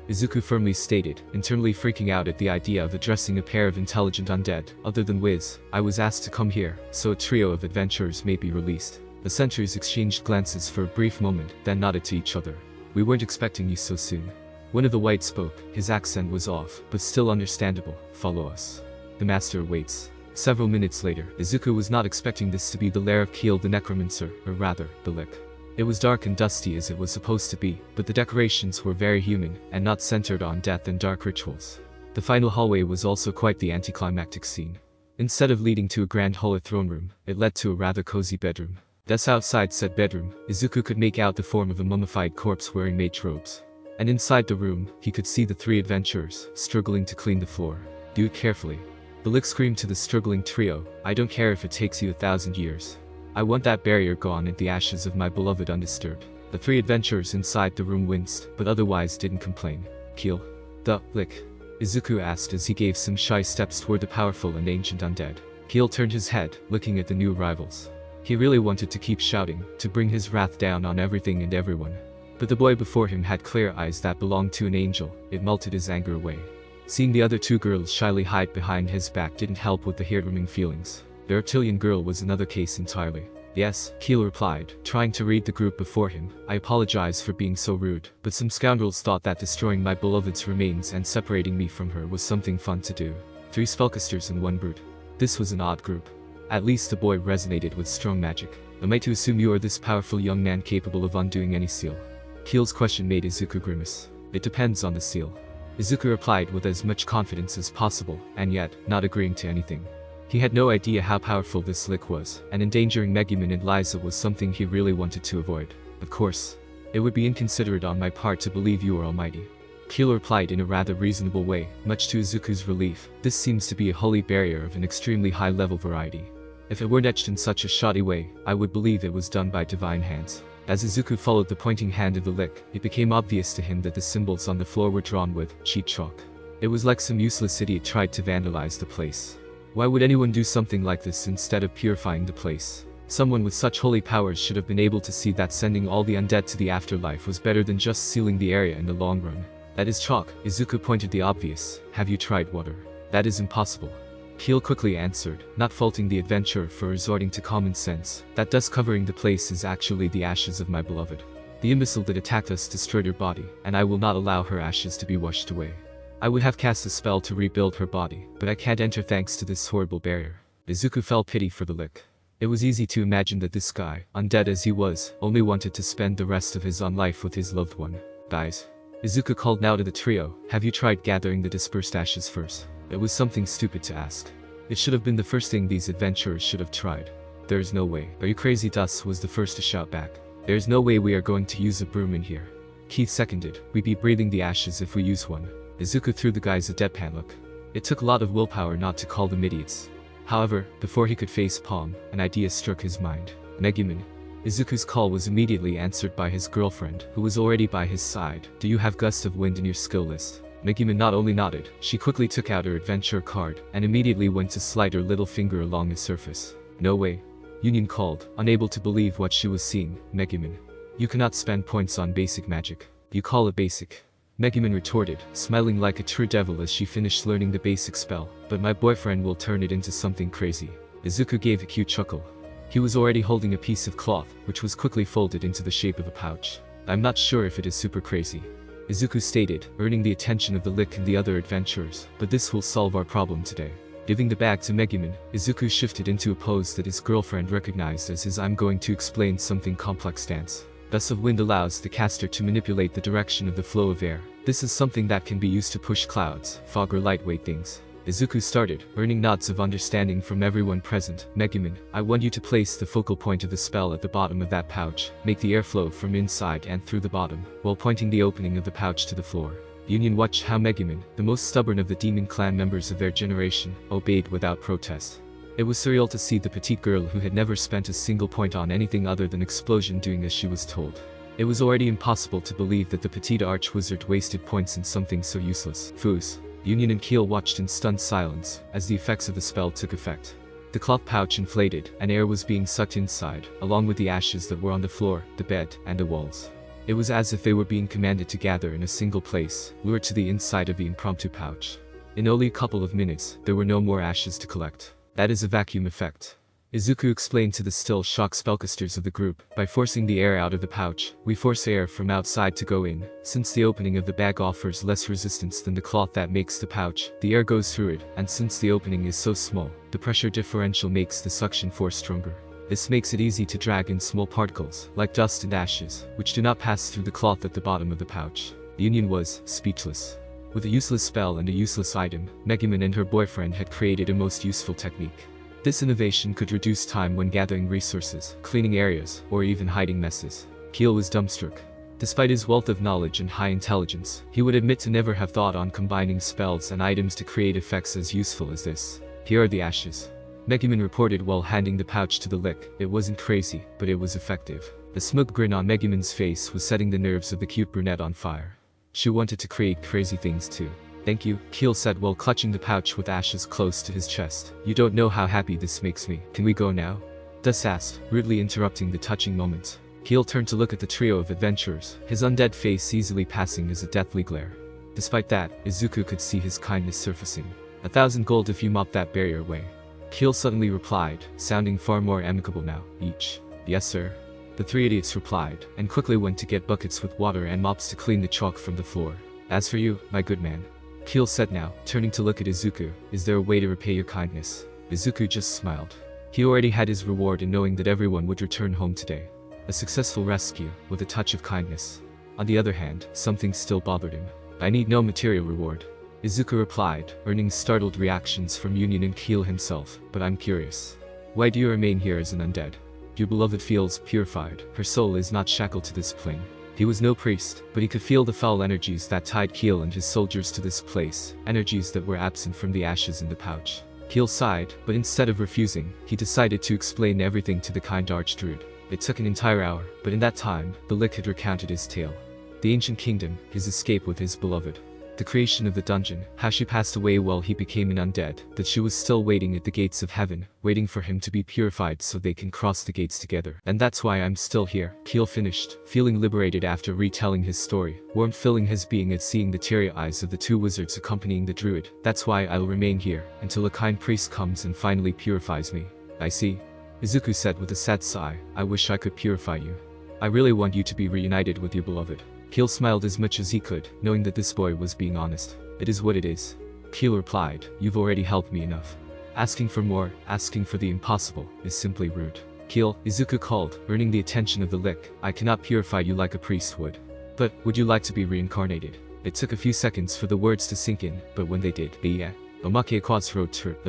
Izuku firmly stated, internally freaking out at the idea of addressing a pair of intelligent undead. Other than Wiz, I was asked to come here, so a trio of adventurers may be released. The sentries exchanged glances for a brief moment, then nodded to each other. We weren't expecting you so soon. One of the whites spoke. His accent was off, but still understandable. Follow us. The master awaits. Several minutes later, Izuku was not expecting this to be the lair of Keel the Necromancer, or rather, the Lich. It was dark and dusty as it was supposed to be, but the decorations were very human, and not centered on death and dark rituals. The final hallway was also quite the anticlimactic scene. Instead of leading to a grand hall or throne room, it led to a rather cozy bedroom. Thus outside said bedroom, Izuku could make out the form of a mummified corpse wearing mage robes. And inside the room, he could see the three adventurers, struggling to clean the floor. Do it carefully. The Lich screamed to the struggling trio, I don't care if it takes you 1,000 years. I want that barrier gone and the ashes of my beloved undisturbed. The three adventurers inside the room winced, but otherwise didn't complain. Keel. The Lich? Izuku asked as he gave some shy steps toward the powerful and ancient undead. Keel turned his head, looking at the new arrivals. He really wanted to keep shouting, to bring his wrath down on everything and everyone. But the boy before him had clear eyes that belonged to an angel. It melted his anger away. Seeing the other two girls shyly hide behind his back didn't help with the heart-warming feelings. The reptilian girl was another case entirely. Yes, Keel replied, trying to read the group before him. I apologize for being so rude, but some scoundrels thought that destroying my beloved's remains and separating me from her was something fun to do. 3 spellcasters and 1 brute. This was an odd group. At least the boy resonated with strong magic. Am I to assume you are this powerful young man capable of undoing any seal? Keel's question made Izuku grimace. It depends on the seal. Izuku replied with as much confidence as possible, and yet, not agreeing to anything. He had no idea how powerful this Lich was, and endangering Megumin and Liza was something he really wanted to avoid. Of course. It would be inconsiderate on my part to believe you are almighty. Keel replied in a rather reasonable way, much to Izuku's relief. This seems to be a holy barrier of an extremely high-level variety. If it weren't etched in such a shoddy way, I would believe it was done by divine hands. As Izuku followed the pointing hand of the Lich, it became obvious to him that the symbols on the floor were drawn with cheap chalk. It was like some useless idiot tried to vandalize the place. Why would anyone do something like this instead of purifying the place? Someone with such holy powers should have been able to see that sending all the undead to the afterlife was better than just sealing the area in the long run. That is chalk. Izuku pointed the obvious. Have you tried water? That is impossible. Keel quickly answered, not faulting the adventurer for resorting to common sense. That dust covering the place is actually the ashes of my beloved. The imbecile that attacked us destroyed her body, and I will not allow her ashes to be washed away. I would have cast a spell to rebuild her body, but I can't enter thanks to this horrible barrier. Izuku felt pity for the Lich. It was easy to imagine that this guy, undead as he was, only wanted to spend the rest of his own life with his loved one. Guys. Izuku called now to the trio, have you tried gathering the dispersed ashes first? It was something stupid to ask. It should have been the first thing these adventurers should have tried. There is no way. Are you crazy? Dus was the first to shout back. There is no way we are going to use a broom in here. Keith seconded, we'd be breathing the ashes if we use one. Izuku threw the guys a deadpan look. It took a lot of willpower not to call them idiots. However, before he could face palm, an idea struck his mind. Megumin. Izuku's call was immediately answered by his girlfriend, who was already by his side. Do you have Gust of Wind in your skill list? Megumin not only nodded, she quickly took out her adventure card, and immediately went to slide her little finger along the surface. No way. Union called, unable to believe what she was seeing. Megumin. You cannot spend points on basic magic. You call it basic. Megumin retorted, smiling like a true devil as she finished learning the basic spell, but my boyfriend will turn it into something crazy. Izuku gave a cute chuckle. He was already holding a piece of cloth, which was quickly folded into the shape of a pouch. I'm not sure if it is super crazy. Izuku stated, earning the attention of the Lich and the other adventurers, but this will solve our problem today. Giving the bag to Megumin, Izuku shifted into a pose that his girlfriend recognized as his I'm going to explain something complex stance. Gust of wind allows the caster to manipulate the direction of the flow of air. This is something that can be used to push clouds, fog or lightweight things. Izuku started, earning nods of understanding from everyone present. Megumin, I want you to place the focal point of the spell at the bottom of that pouch. Make the air flow from inside and through the bottom, while pointing the opening of the pouch to the floor. Union watched how Megumin, the most stubborn of the demon clan members of their generation, obeyed without protest. It was surreal to see the petite girl who had never spent a single point on anything other than explosion doing as she was told. It was already impossible to believe that the petite arch-wizard wasted points in something so useless. Foos. Union and Keel watched in stunned silence, as the effects of the spell took effect. The cloth pouch inflated, and air was being sucked inside, along with the ashes that were on the floor, the bed, and the walls. It was as if they were being commanded to gather in a single place, lured to the inside of the impromptu pouch. In only a couple of minutes, there were no more ashes to collect. That is a vacuum effect. Izuku explained to the still shocked spellcasters of the group, by forcing the air out of the pouch, we force air from outside to go in. Since the opening of the bag offers less resistance than the cloth that makes the pouch, the air goes through it, and since the opening is so small, the pressure differential makes the suction force stronger. This makes it easy to drag in small particles, like dust and ashes, which do not pass through the cloth at the bottom of the pouch. The Union was speechless. With a useless spell and a useless item, Megumin and her boyfriend had created a most useful technique. This innovation could reduce time when gathering resources, cleaning areas, or even hiding messes. Keel was dumbstruck. Despite his wealth of knowledge and high intelligence, he would admit to never have thought on combining spells and items to create effects as useful as this. Here are the ashes. Megumin reported while handing the pouch to the Lich. It wasn't crazy, but it was effective. The smug grin on Megumin's face was setting the nerves of the cute brunette on fire. She wanted to create crazy things too. Thank you, Keel said while clutching the pouch with ashes close to his chest. You don't know how happy this makes me. Can we go now? Dus asked, rudely interrupting the touching moment. Keel turned to look at the trio of adventurers, his undead face easily passing as a deathly glare. Despite that, Izuku could see his kindness surfacing. 1,000 gold if you mop that barrier away. Keel suddenly replied, sounding far more amicable now. Each. Yes sir. The three idiots replied, and quickly went to get buckets with water and mops to clean the chalk from the floor. As for you, my good man, Keel said now, turning to look at Izuku, is there a way to repay your kindness? Izuku just smiled. He already had his reward in knowing that everyone would return home today. A successful rescue, with a touch of kindness. On the other hand, something still bothered him. I need no material reward. Izuku replied, earning startled reactions from Union and Keel himself, but I'm curious. Why do you remain here as an undead? Your beloved feels purified, her soul is not shackled to this plane. He was no priest, but he could feel the foul energies that tied Keel and his soldiers to this place, energies that were absent from the ashes in the pouch. Keel sighed, but instead of refusing, he decided to explain everything to the kind archdruid. It took an entire hour, but in that time, the Lich had recounted his tale. The ancient kingdom, his escape with his beloved. The creation of the dungeon, how she passed away while he became an undead, that she was still waiting at the gates of heaven, waiting for him to be purified so they can cross the gates together. And that's why I'm still here, Keel finished, feeling liberated after retelling his story, warmth filling his being at seeing the teary eyes of the two wizards accompanying the druid. That's why I'll remain here, until a kind priest comes and finally purifies me. I see. Izuku said with a sad sigh, I wish I could purify you. I really want you to be reunited with your beloved. Keel smiled as much as he could, knowing that this boy was being honest. It is what it is. Keel replied, you've already helped me enough. Asking for more, asking for the impossible, is simply rude. Keel, Izuku called, earning the attention of the Lich, I cannot purify you like a priest would. But, would you like to be reincarnated? It took a few seconds for the words to sink in, but when they did, the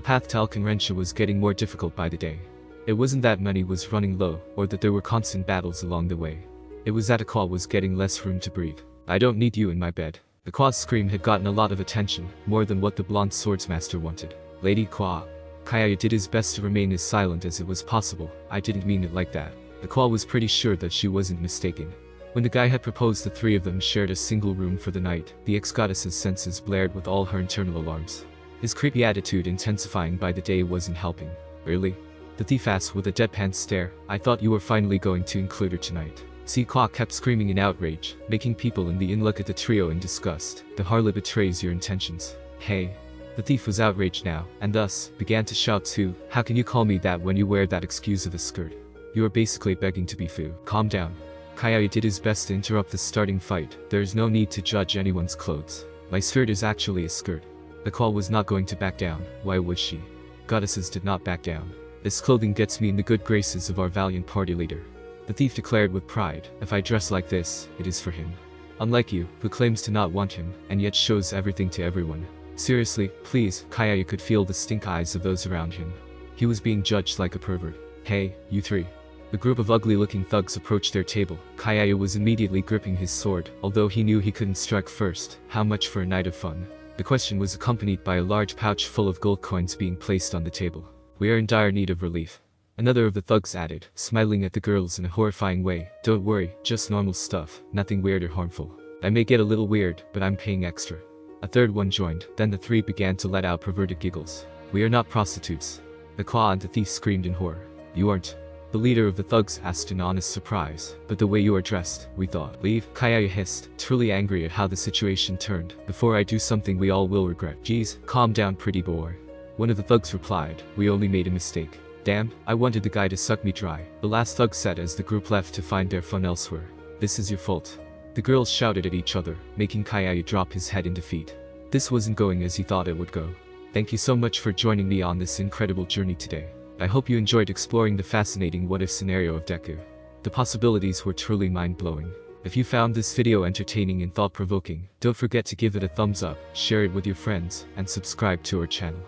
path to Alkenrensha was getting more difficult by the day. It wasn't that money was running low, or that there were constant battles along the way. It was that Akwa was getting less room to breathe. I don't need you in my bed. The Kwa's scream had gotten a lot of attention, more than what the blonde swordsmaster wanted. Lady Kwa. Kaya did his best to remain as silent as it was possible. I didn't mean it like that. The Kwa was pretty sure that she wasn't mistaken. When the guy had proposed the three of them shared a single room for the night, the ex-goddess's senses blared with all her internal alarms. His creepy attitude intensifying by the day wasn't helping. Really? The thief asked with a deadpan stare, I thought you were finally going to include her tonight. See, Kwa kept screaming in outrage, making people in the inn look at the trio in disgust. The harlot betrays your intentions. Hey. The thief was outraged now, and thus, began to shout too, how can you call me that when you wear that excuse of a skirt? You are basically begging to be foo. Calm down. Kaya did his best to interrupt the starting fight. There is no need to judge anyone's clothes. My skirt is actually a skirt. The Kwa was not going to back down, why would she? Goddesses did not back down. This clothing gets me in the good graces of our valiant party leader. The thief declared with pride, "If I dress like this, it is for him. Unlike you, who claims to not want him, and yet shows everything to everyone. Seriously, please." Kayaya could feel the stink eyes of those around him. He was being judged like a pervert. "Hey, you three." The group of ugly-looking thugs approached their table. Kayaya was immediately gripping his sword, although he knew he couldn't strike first. How much for a night of fun? The question was accompanied by a large pouch full of gold coins being placed on the table. "We are in dire need of relief," another of the thugs added, smiling at the girls in a horrifying way. "Don't worry, just normal stuff, nothing weird or harmful. I may get a little weird, but I'm paying extra." A third one joined, then the three began to let out perverted giggles. "We are not prostitutes." The claw and the thief screamed in horror. "You aren't?" The leader of the thugs asked in honest surprise. "But the way you are dressed, we thought." "Leave," Kayaya hissed, truly angry at how the situation turned. "Before I do something we all will regret." "Geez, calm down, pretty boy." One of the thugs replied, "We only made a mistake." "Damn, I wanted the guy to suck me dry," the last thug said as the group left to find their fun elsewhere. "This is your fault." The girls shouted at each other, making Kayaya drop his head in defeat. This wasn't going as he thought it would go. Thank you so much for joining me on this incredible journey today. I hope you enjoyed exploring the fascinating what-if scenario of Deku. The possibilities were truly mind-blowing. If you found this video entertaining and thought-provoking, don't forget to give it a thumbs up, share it with your friends, and subscribe to our channel.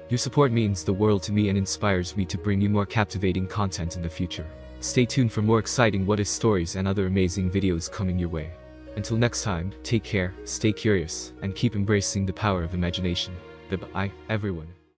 Your support means the world to me and inspires me to bring you more captivating content in the future. Stay tuned for more exciting what-if stories and other amazing videos coming your way. Until next time, take care, stay curious, and keep embracing the power of imagination. Goodbye, everyone.